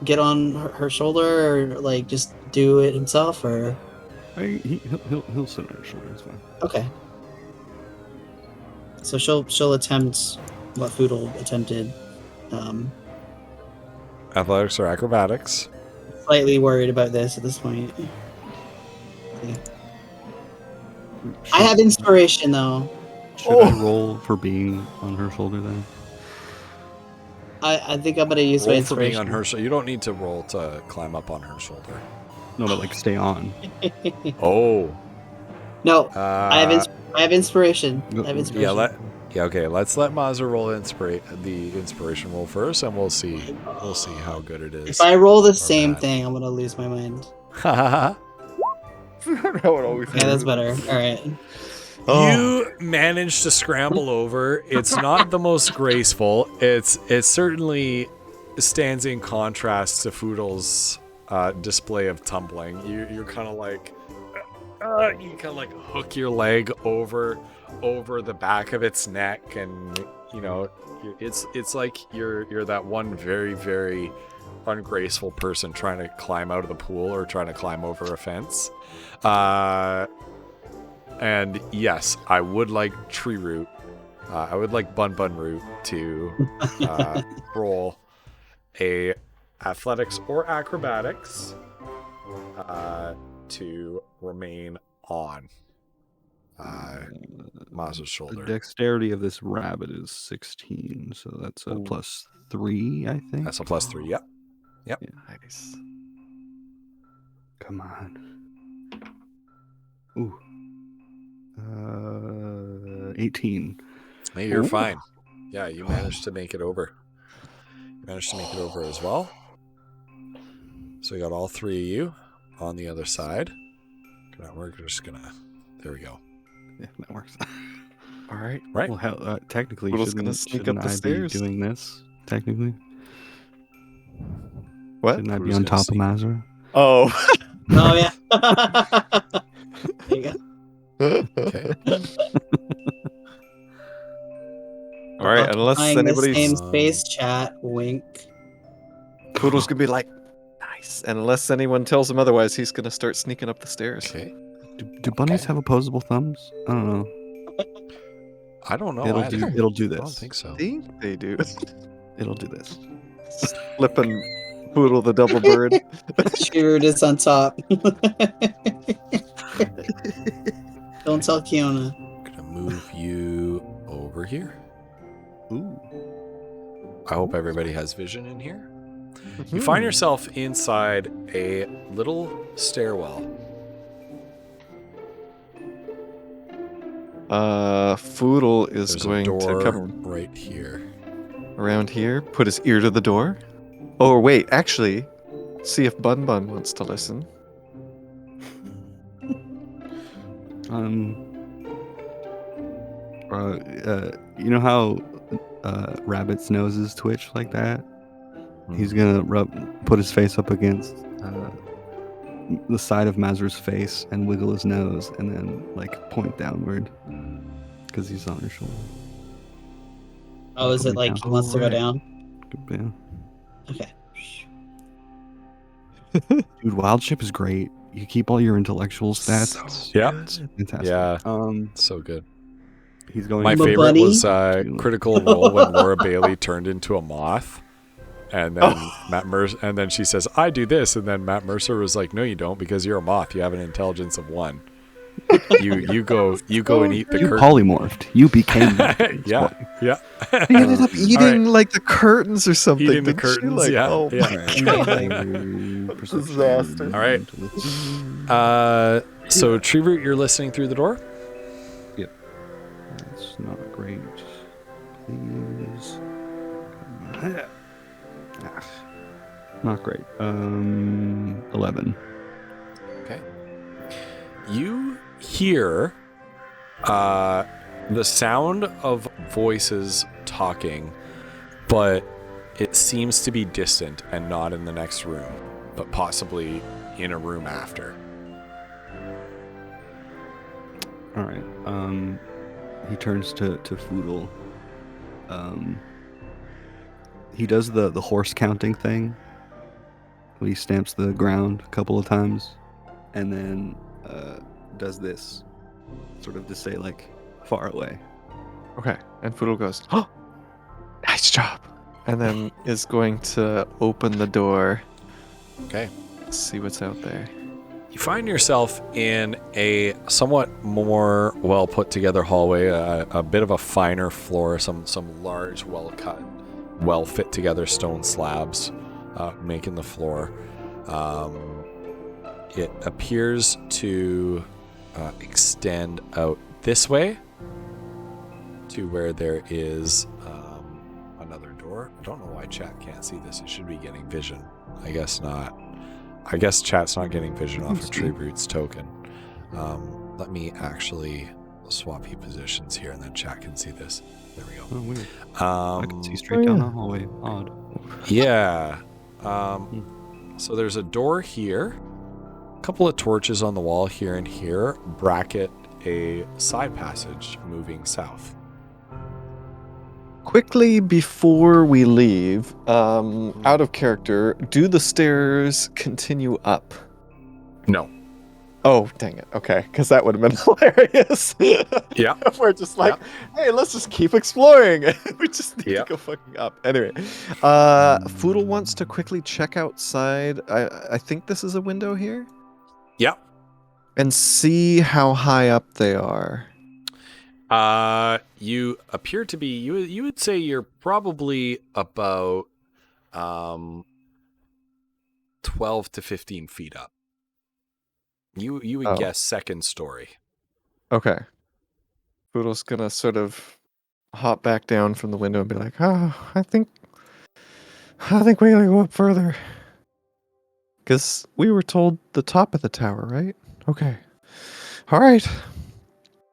get on her shoulder, or like just do it himself, or He'll sit on her shoulder. It's fine. okay? So she'll attempt what Foodle attempted. Athletics or acrobatics? Slightly worried about this at this point. I have inspiration though. Should I roll for being on her shoulder then? I think I'm gonna use my Roll for being inspiration. on her shoulder. You don't need to roll to climb up on her shoulder. No, but like stay on. Oh. No, I have inspiration. I have Yeah, inspiration. Okay. Let's let Mazur roll the inspiration roll first, and we'll see how good it is. If I roll the same bad. thing, I'm gonna lose my mind. How it always Yeah, that's is. better. All right. You manage to scramble over. It's not the most graceful. It certainly stands in contrast to Foodle's display of tumbling. You're kind of like you kind of like hook your leg over the back of its neck, and you know it's like you're that one very, very ungraceful person trying to climb out of the pool or trying to climb over a fence. And yes, I would like Tree Root. I would like Bun Root to roll a athletics or acrobatics to remain on Maz's The shoulder. dexterity of this rabbit is 16, so that's a plus 3, I think. That's a +3. Yep. Nice. Come on. Ooh. 18. Hey, you're Ooh. fine. Yeah, you managed to make it over. You managed to make it over as well. So we got all three of you on the other side. We're just gonna. There we go. Yeah, that works. All right. Right. Well, hell, technically, Poodle's shouldn't, gonna sneak shouldn't up the I stairs. be doing this? Technically, What? shouldn't I be Poodle's on gonna top of sneak. Mazur? Oh. Oh yeah. There you go. Okay. All right. Unless Occupying the anybody's same space, chat. Wink. Poodle's gonna be like, nice. And unless anyone tells him otherwise, he's gonna start sneaking up the stairs. Okay. Do bunnies Okay. have opposable thumbs? I don't know. I don't know. It'll either. do. It'll do I don't this. think so. I think they do. It'll do this. Flipping Poodle the double bird. Cheered is on top. Don't tell Kiona. Gonna move you over here. Ooh. I hope everybody has vision in here. You find yourself inside a little stairwell. Foodle is There's going a door to come right here. around here, put his ear to the door. Oh, wait, actually, see if Bun wants to listen. You know how rabbits' noses twitch like that? He's gonna put his face up against the side of Mazur's face and wiggle his nose, and then like point downward because he's on her shoulder. Oh, is it Going like down. he wants to go down? Yeah. Okay. Dude, Wildship is great. You keep all your intellectual stats. Yeah. Fantastic. Yeah. Um, So good. he's going. My I'm a favorite bunny. was Critical Role when Laura Bailey turned into a moth. And then Matt Mercer, and then she says, "I do this," and then Matt Mercer was like, "No, you don't, because you're a moth. You have an intelligence of 1." You go and eat the You curtain. polymorphed. You became Yeah. He ended up eating like the curtains or something. Eating the didn't she? curtains, Like, yeah, oh yeah. my God. Disaster. All right. So Treeroot, you're listening through the door. That's not great. Please. Not great. 11. Okay. You hear the sound of voices talking, but it seems to be distant and not in the next room, but possibly in a room after. All right. He turns to Foodle. He does the horse counting thing. He stamps the ground a couple of times, and then does this, sort of to say like far away. Okay. And Foodle goes, oh, nice job. And then is going to open the door. Okay. See what's out there. You find yourself in a somewhat more well put together hallway, a bit of a finer floor, some large, well cut, well fit together stone slabs making the floor. It appears to extend out this way to where there is another door. I don't know why chat can't see this. It should be getting vision. I guess not. I guess chat's not getting vision off of Treeroot's token. Let me actually swap you positions here, and then chat can see this. There we go. Oh, weird. I can see straight down the hallway. Odd. Yeah. So there's a door here, a couple of torches on the wall here and here, bracket a side passage moving south. Quickly before we leave, out of character, do the stairs continue up? No. Oh, dang it. Okay, because that would have been hilarious. Yeah. We're just like, hey, let's just keep exploring. We just need to go fucking up. Anyway, Foodle wants to quickly check outside. I think this is a window here. Yep. And see how high up they are. You appear to be, you would say you're probably about 12 to 15 feet up. You would guess second story. Okay. Foodle's gonna sort of hop back down from the window and be like, oh, I think we gotta go up further. Because we were told the top of the tower, right? Okay. All right.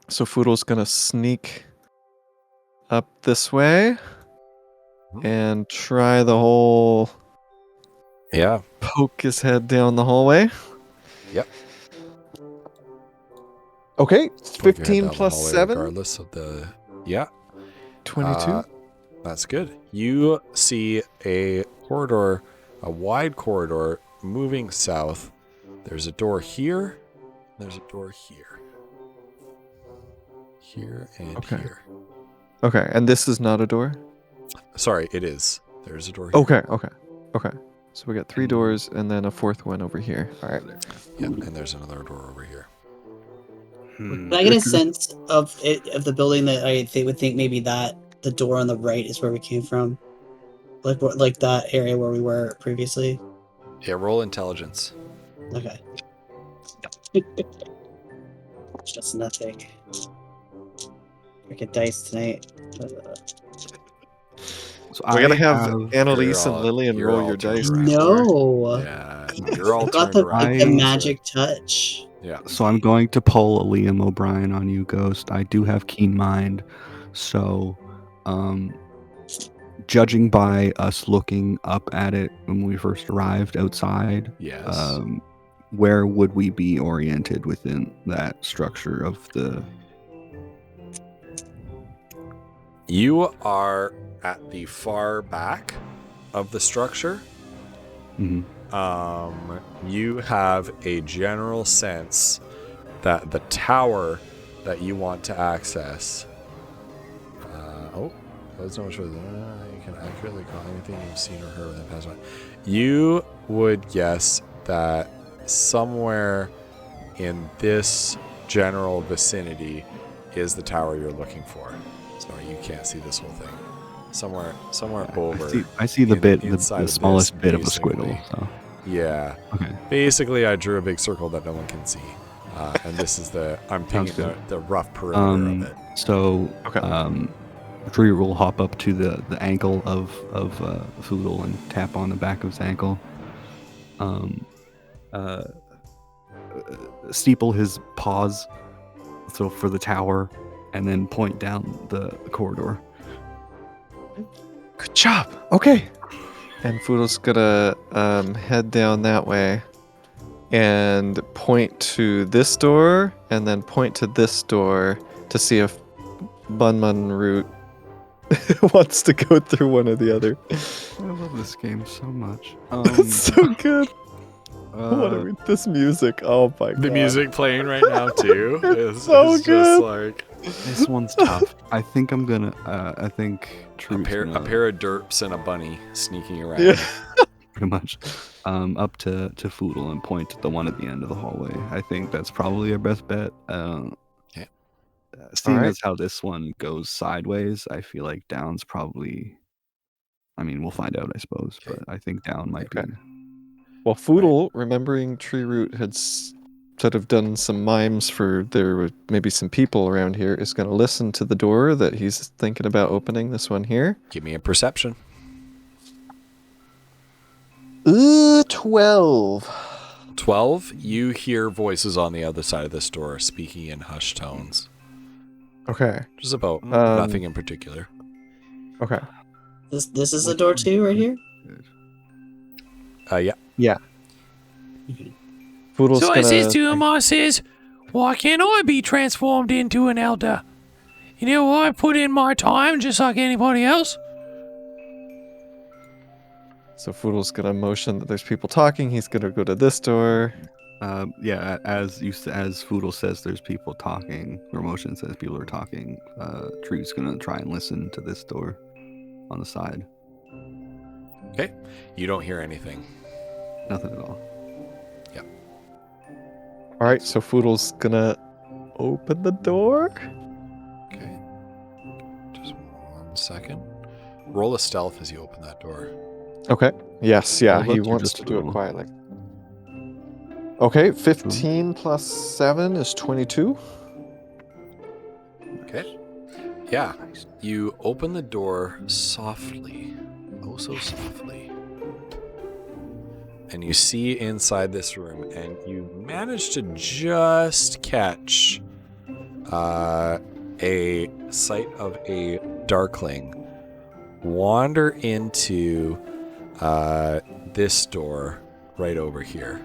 So Foodle's gonna sneak up this way and try the whole poke his head down the hallway. Yep. Okay, it's Poke your head 15 down the plus hallway 7. regardless of the 22. That's good. You see a corridor, a wide corridor moving south. There's a door here. There's a door here. Here and here. Okay, and this is not a door? Sorry, it is. There's a door here. Okay. So we got 3 doors and then a 4th one over here. All right. Yeah, and there's another door over here. But I get a sense of the building that they would think maybe that the door on the right is where we came from, like that area where we were previously. Yeah, roll intelligence. Okay. Just nothing. Freaking dice tonight. So We're gonna I have Annalise and Lillian you're roll all your dice. turned around. No. Yeah, you're all Got turned the, around. the magic touch. Yeah. So I'm going to pull a Liam O'Brien on you, Ghost. I do have keen mind. So, judging by us looking up at it when we first arrived outside, Yes. where would we be oriented within that structure of the... You are at the far back of the structure. Mhm. You have a general sense that the tower that you want to access. That's not much further. You can accurately call anything you've seen or heard within the past month. You would guess that somewhere in this general vicinity is the tower you're looking for. Sorry, you can't see this whole thing. Somewhere over. I see the inside of smallest this, bit of a basically. squiggle. So. Yeah. Okay. Basically, I drew a big circle that no one can see. And this is I'm painting the rough perimeter of it. So, Okay. Tree will hop up to the ankle of Foodle and tap on the back of his ankle. Steeple his paws for the tower, and then point down the corridor. Good job. Okay. And Foodle's gonna head down that way and point to this door and then point to this door to see if Bunmun Root wants to go through one or the other. I love this game so much. It's so good. This music. Oh my god. The music playing right now too is so just good. like This one's tough. I think I'm gonna. I think a pair of derps and a bunny sneaking around. Yeah. pretty much up to Foodle and point at the one at the end of the hallway. I think that's probably our best bet. Okay. Seeing Alright. as how this one goes sideways, I feel like down's probably. I mean, we'll find out, I suppose, Okay. but I think down might Okay. be. Well, Foodle, remembering Tree Root had sort of done some mimes for there were maybe some people around here, is going to listen to the door that he's thinking about opening, this one here. Give me a perception. 12. 12. You hear voices on the other side of this door speaking in hushed tones. Okay. Just about nothing in particular. Okay. This is the door too, right here. Yeah. Yeah. Foodle's So I gonna... says to him, I says, why can't I be transformed into an elder? You know, I put in my time just like anybody else. So Foodle's gonna motion that there's people talking. He's gonna go to this door. Yeah, as Foodle says, there's people talking. Or Motion says people are talking. Tree's gonna try and listen to this door on the side. Okay. You don't hear anything. Nothing at all. All right, so Foodle's gonna open the door. Okay. Just 1 second. Roll a stealth as you open that door. Okay. Yes, yeah, Well, he that's wants just to do it Foodle. quietly. Okay, 15 plus 7 is 22. Okay. Yeah. You open the door softly. Oh, so softly. And you see inside this room, and you manage to just catch a sight of a darkling wander into this door right over here.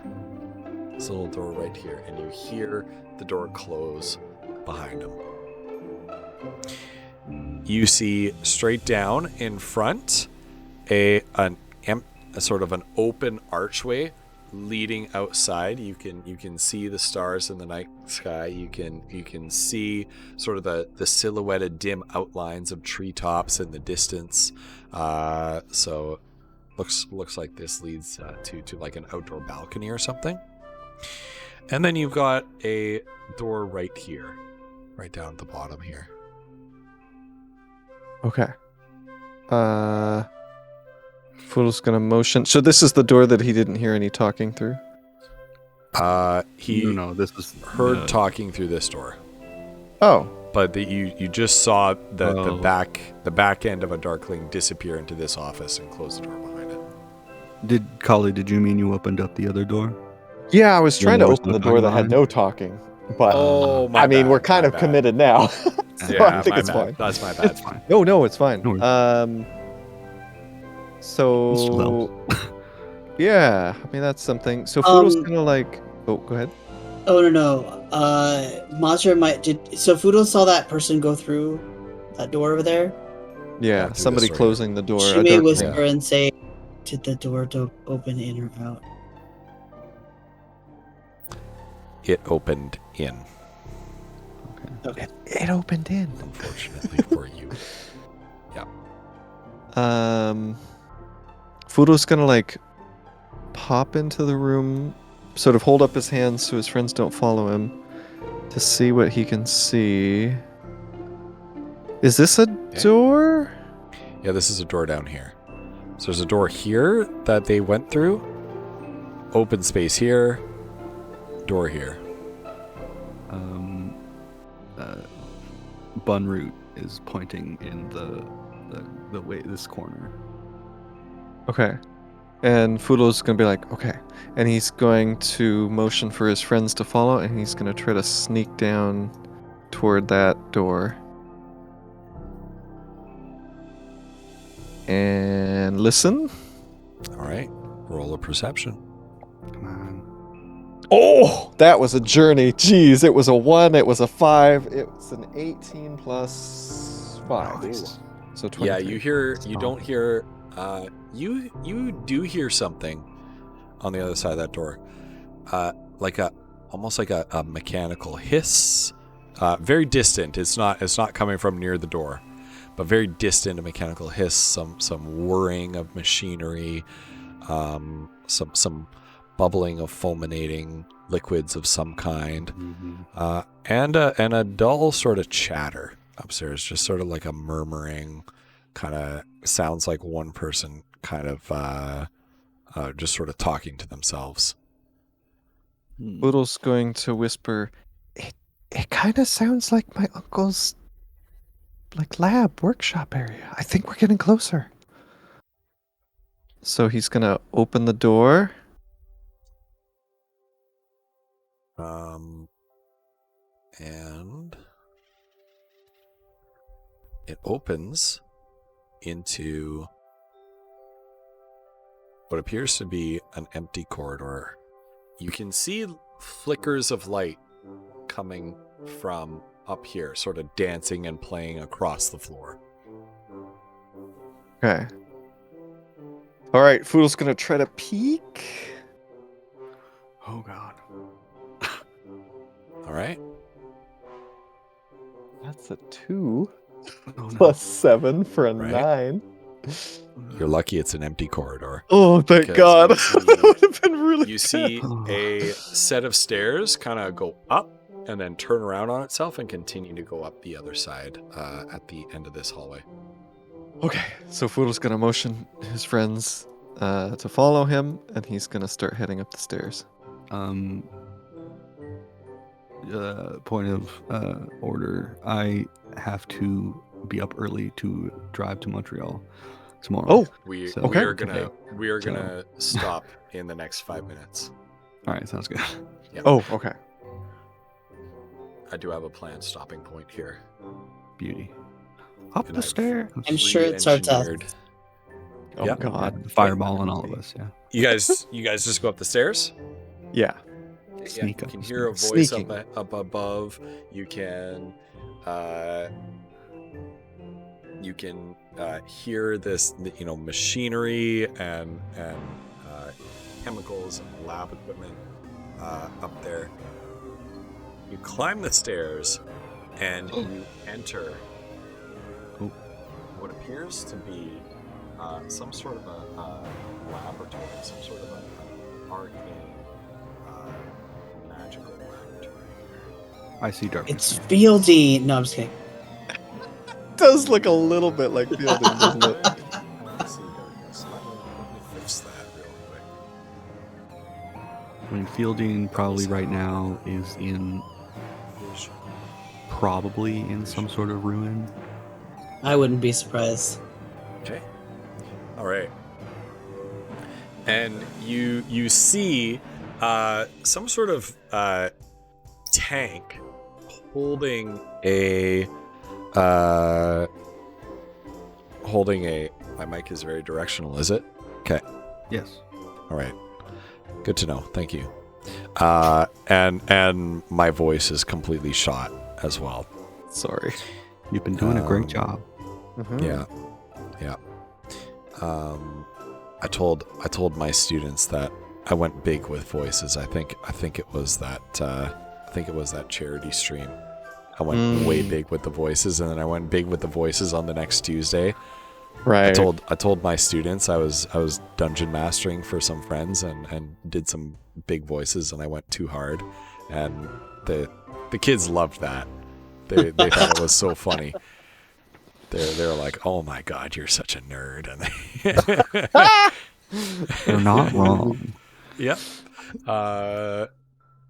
This little door right here, and you hear the door close behind him. You see straight down in front a sort of an open archway leading outside. You can see the stars in the night sky. You can see sort of the silhouetted dim outlines of treetops in the distance. So looks like this leads to like an outdoor balcony or something. And then you've got a door right here, right down at the bottom here. Okay. Foodle's gonna motion. So this is the door that he didn't hear any talking through? He No, this was heard talking through this door, Oh. but you just saw the Oh. back end of a darkling disappear into this office and close the door behind it. Did you mean you opened up the other door? Yeah, I was When trying to there was open no the door that had timeline? no talking. But Oh, my I mean, bad, we're kind my of bad. committed now. So I think my it's bad. fine. That's my bad. It's fine. No, it's fine. No worries. So yeah, I mean that's something. So Foodle's gonna like. Oh, go ahead. Oh no. Mazra might did. So Foodle saw that person go through that door over there. Yeah, through somebody this door. closing the door. She a may dark whisper thing. and say, "Did the door open in or out?" It opened in, Okay. It opened in. unfortunately for you. Foodle's gonna like pop into the room, sort of hold up his hands so his friends don't follow him, to see what he can see. Is this a door? Yeah, this is a door down here. So there's a door here that they went through. Open space here. Door here. Bunroot is pointing in the way this corner. Okay. And Fudo's going to be like, okay. And he's going to motion for his friends to follow, and he's going to try to sneak down toward that door. And listen. All right. Roll a perception. Come on. Oh, that was a journey. Jeez, it was a 1, it was a 5, it was an 18 plus 5. Nice. So 23. Yeah, you don't hear, you do hear something on the other side of that door. Almost like a mechanical hiss. Very distant. It's not coming from near the door, but very distant, a mechanical hiss, some whirring of machinery, some bubbling of fulminating liquids of some kind, and a dull sort of chatter upstairs, just sort of like a murmuring, kind of sounds like one person kind of just sort of talking to themselves. Boodle's going to whisper, it kind of sounds like my uncle's lab workshop area. I think we're getting closer. So he's going to open the door. And it opens into what appears to be an empty corridor. You can see flickers of light coming from up here, sort of dancing and playing across the floor. Okay. All right, Foodle's going to try to peek. Oh God. All right. That's a 2 Oh, no. plus 7 for a Right. 9. You're lucky it's an empty corridor. Oh, thank Because God. you see- That would have been really You bad. see a set of stairs kind of go up and then turn around on itself and continue to go up the other side at the end of this hallway. Okay, so Foodle's going to motion his friends to follow him, and he's going to start heading up the stairs. Point of order. I have to be up early to drive to Montreal tomorrow. Oh, We So- we are Okay. gonna stop in the next 5 minutes. All right, sounds good. oh, okay. I do have a planned stopping point here. Beauty. Up And the I've stair. I'm sure it's our test. re-engineered- Oh, Yeah. God. Fireball on all of us. Yeah. You guys just go up the stairs. Yeah. Sneak You up, can hear a voice Sneaking. up above. You can hear this, machinery and chemicals and lab equipment up there. You climb the stairs and you enter what appears to be some sort of a laboratory, some sort of an arcane magical laboratory. I see darkness. It's Fieldy. No, I'm just kidding. Does look a little bit like Fielding, doesn't it? Let's see, darkness. Let me fix that real quick. I mean, Fielding probably right now is probably in some sort of ruin. I wouldn't be surprised. Okay. All right. And you see some sort of tank holding a my mic is very directional, is it? Okay. Yes. All right. Good to know. Thank you. And my voice is completely shot as well. Sorry. You've been doing a great job. Mhm. Yeah. I told my students that I went big with voices. I think it was that charity stream. I went way big with the voices, and then I went big with the voices on the next Tuesday. Right. I told my students I was dungeon mastering for some friends and did some big voices, and I went too hard, and The kids loved that. They thought it was so funny. They're like, oh my god, you're such a nerd. And They're not wrong. Yep.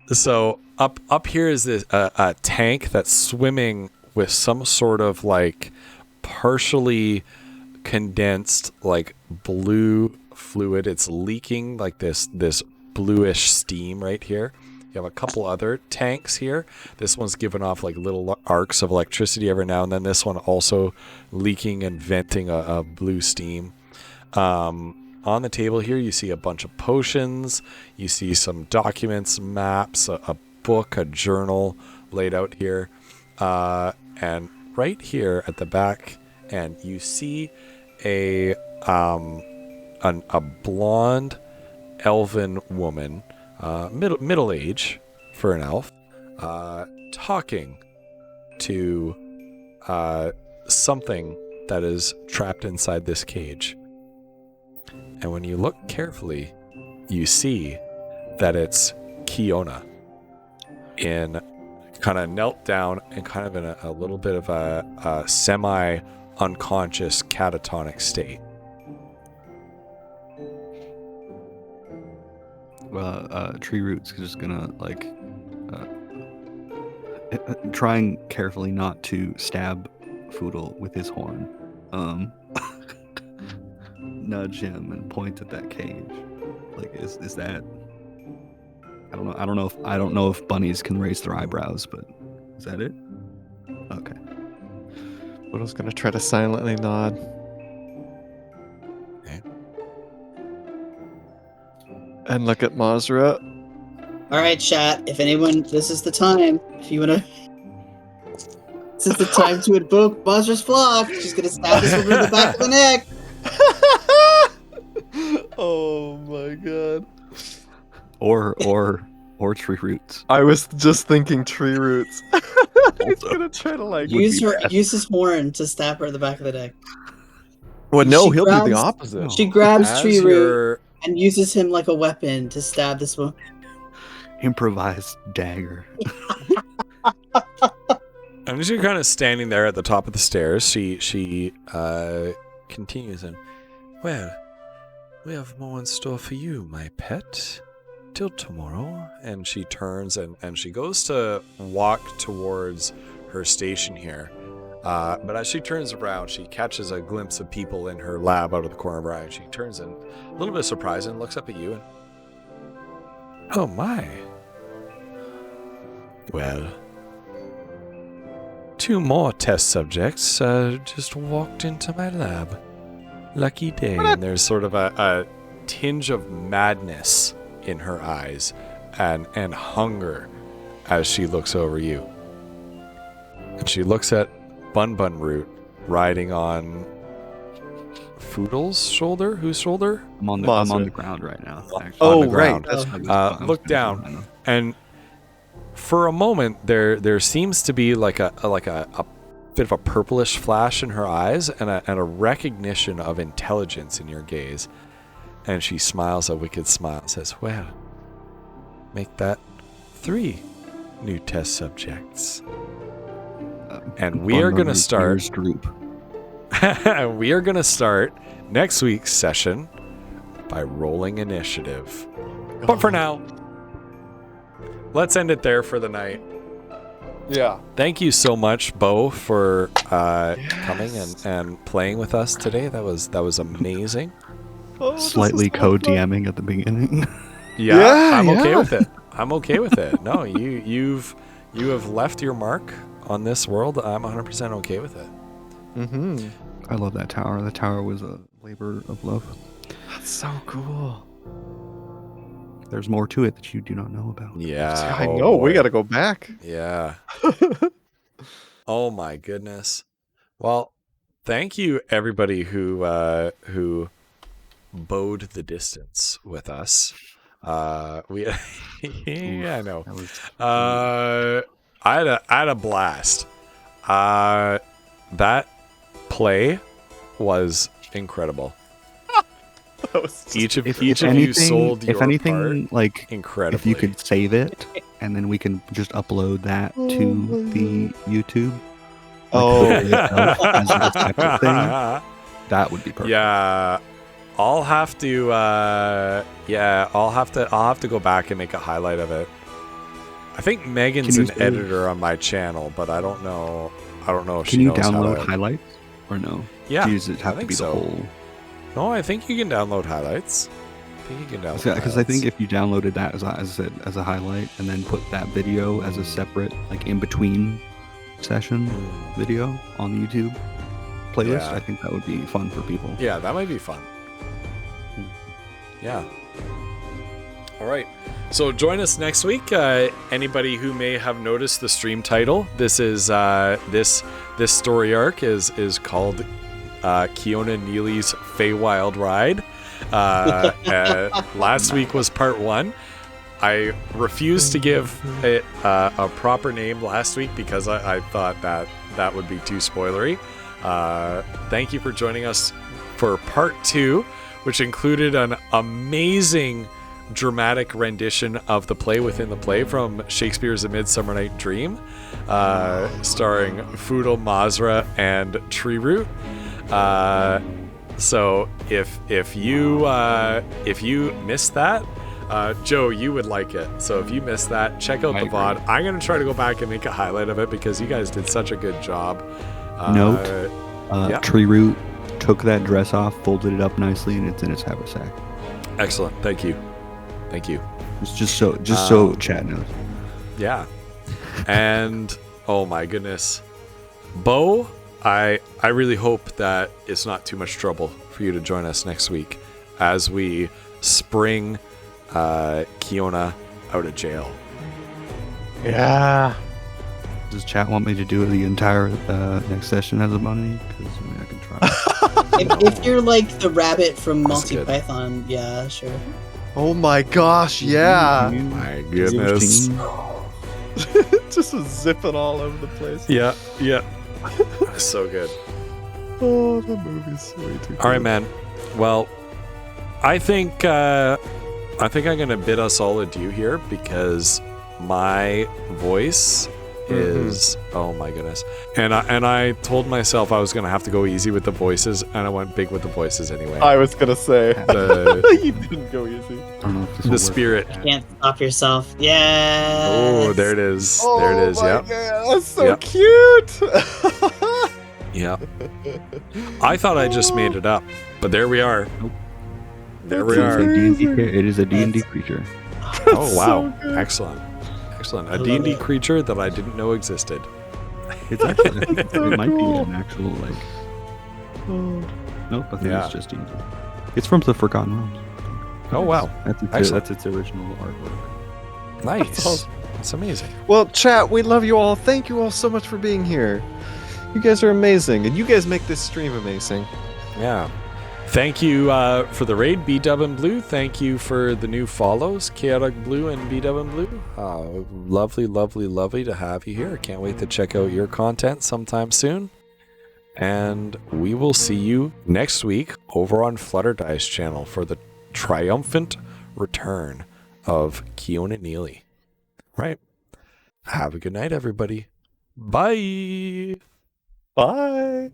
So up here is this a tank that's swimming with some sort of like partially condensed like blue fluid. It's leaking like this bluish steam right here. You have a couple other tanks here. This one's giving off like little arcs of electricity every now and then. This one also leaking and venting a blue steam. On the table here, you see a bunch of potions. You see some documents, maps, a book, a journal laid out here. And right here at the back, and you see a blonde elven woman, middle age for an elf, talking to something that is trapped inside this cage. And when you look carefully, you see that it's Kiona in kind of knelt down and kind of in a little bit of a semi-unconscious catatonic state. Tree Roots is just gonna like trying carefully not to stab Foodle with his horn. Nudge him and point at that cage. Like, is that? I don't know if bunnies can raise their eyebrows, but is that it? Okay. Widow's gonna try to silently nod. Okay. And look at Mazra. All right, chat. If anyone, this is the time. If you wanna, this is the time to invoke Mazra's flock. She's gonna stab this woman in the back of the neck. Oh my god. Or Tree Roots. I was just thinking Tree Roots. He's gonna try to like Use his horn to stab her in the back of the neck. Well, no, She he'll do the grabs- opposite. She grabs As Tree Root you're- and uses him like a weapon to stab this woman. Improvised dagger. And as you're kind of standing there at the top of the stairs, she continues and, well, we have more in store for you, my pet. Till tomorrow. And she turns and she goes to walk towards her station here. But as she turns around, she catches a glimpse of people in her lab out of the corner of her eye. And she turns in, a little bit surprised, and looks up at you and, oh my. Well, 2 more test subjects just walked into my lab. Lucky day. And there's sort of a tinge of madness in her eyes and hunger as she looks over you. And she looks at Bun Root riding on Foodle's shoulder? Whose shoulder? I'm on the ground right now. Actually. Oh, On the right. ground. Look down, and for a moment there seems to be like a bit of a purplish flash in her eyes and a recognition of intelligence in your gaze. And she smiles a wicked smile and says, well, make that 3 new test subjects. And we are going to start. We are going to start next week's session by rolling initiative. But for now, let's end it there for the night. Yeah. Thank you so much, Bo, for coming and playing with us today. That was amazing. Oh, this Slightly is so code fun. DMing at the beginning. Yeah, I'm okay yeah. with it. I'm okay with it. No, you have left your mark on this world. I'm 100% okay with it. Mm-hmm. I love that tower. The tower was a labor of love. That's so cool. There's more to it that you do not know about. Yeah, I oh know. We boy. got to go back. Yeah. Oh my goodness. Well, thank you everybody who bowed the distance with us. We yeah, I know. That was I had a blast. That play was incredible. That was Each of if you anything, sold your if anything, part like incredibly. if you could save it, and then we can just upload that to the YouTube. Oh. As a separate thing. That would be perfect. Yeah, I'll have to. I'll have to go back and make a highlight of it. I think Megan's Can an you say- editor on my channel, but I don't know. If Can she you knows how download to. highlights or no? Yeah, Does it have to think be so. the whole? No, I think you can download highlights. I think you can download. Because I think if you downloaded that as a highlight and then put that video as a separate, like in between session video on the YouTube playlist, Yeah. I think that would be fun for people. Yeah, that might be fun. Yeah. All right. So join us next week. Anybody who may have noticed the stream title, this is this story arc is called Kiona and Nealey's Feywild Ride. Last week was part 1. I refused to give it a proper name last week because I thought that would be too spoilery. Thank you for joining us for part 2, which included an amazing dramatic rendition of the play within the play from Shakespeare's A Midsummer Night Dream, starring Foodle, Mazra, and Treeroot. So if you missed that, Joe, you would like it. So if you missed that, check out I the agree. VOD. I'm gonna try to go back and make a highlight of it because you guys did such a good job. Note, yeah. Treeroot took that dress off, folded it up nicely, and it's in its haversack. Excellent. Thank you. It's just so Chad knows. Yeah. And oh my goodness, Bo, I really hope that it's not too much trouble for you to join us next week as we spring Kiona out of jail. Yeah. Does chat want me to do the entire next session as a bunny? Because I mean, I can try. If you're like the rabbit from That's Monty good. Python, yeah, sure. Oh my gosh, yeah. My goodness. Just was zipping all over the place. Yeah. So good. Oh, the movie's way too good. All right, man. Well, I think I'm gonna bid us all adieu here because my voice is oh my goodness, and I told myself I was gonna have to go easy with the voices, and I went big with the voices anyway. I was gonna say. The, You didn't go easy. I don't know if this will the work. spirit. Can't stop yourself. Yeah. Oh, there it is. There it is. my Yep. God, that's so Yep. cute. Yep. I thought I just made it up, but there we are. Nope. There That's we It's are. a D&D amazing. It is a D&D creature. Oh wow! so good. Excellent. A love D&D it. creature that I didn't know existed. It's actually, I think So it might cool. be an actual, like, nope, I think Yeah. it's just D&D. It's from the Forgotten Realms. Oh wow! Excellent. That's its original artwork. Nice. That's awesome. That's amazing. Well, chat, we love you all. Thank you all so much for being here. You guys are amazing, and you guys make this stream amazing. Yeah. Thank you for the raid, B-Dub and Blue. Thank you for the new follows, Chaotic Blue and B-Dub and Blue. Lovely to have you here. Can't wait to check out your content sometime soon. And we will see you next week over on Flutterdice channel for the triumphant return of Kiona Nealey. Right. Have a good night, everybody. Bye. Bye.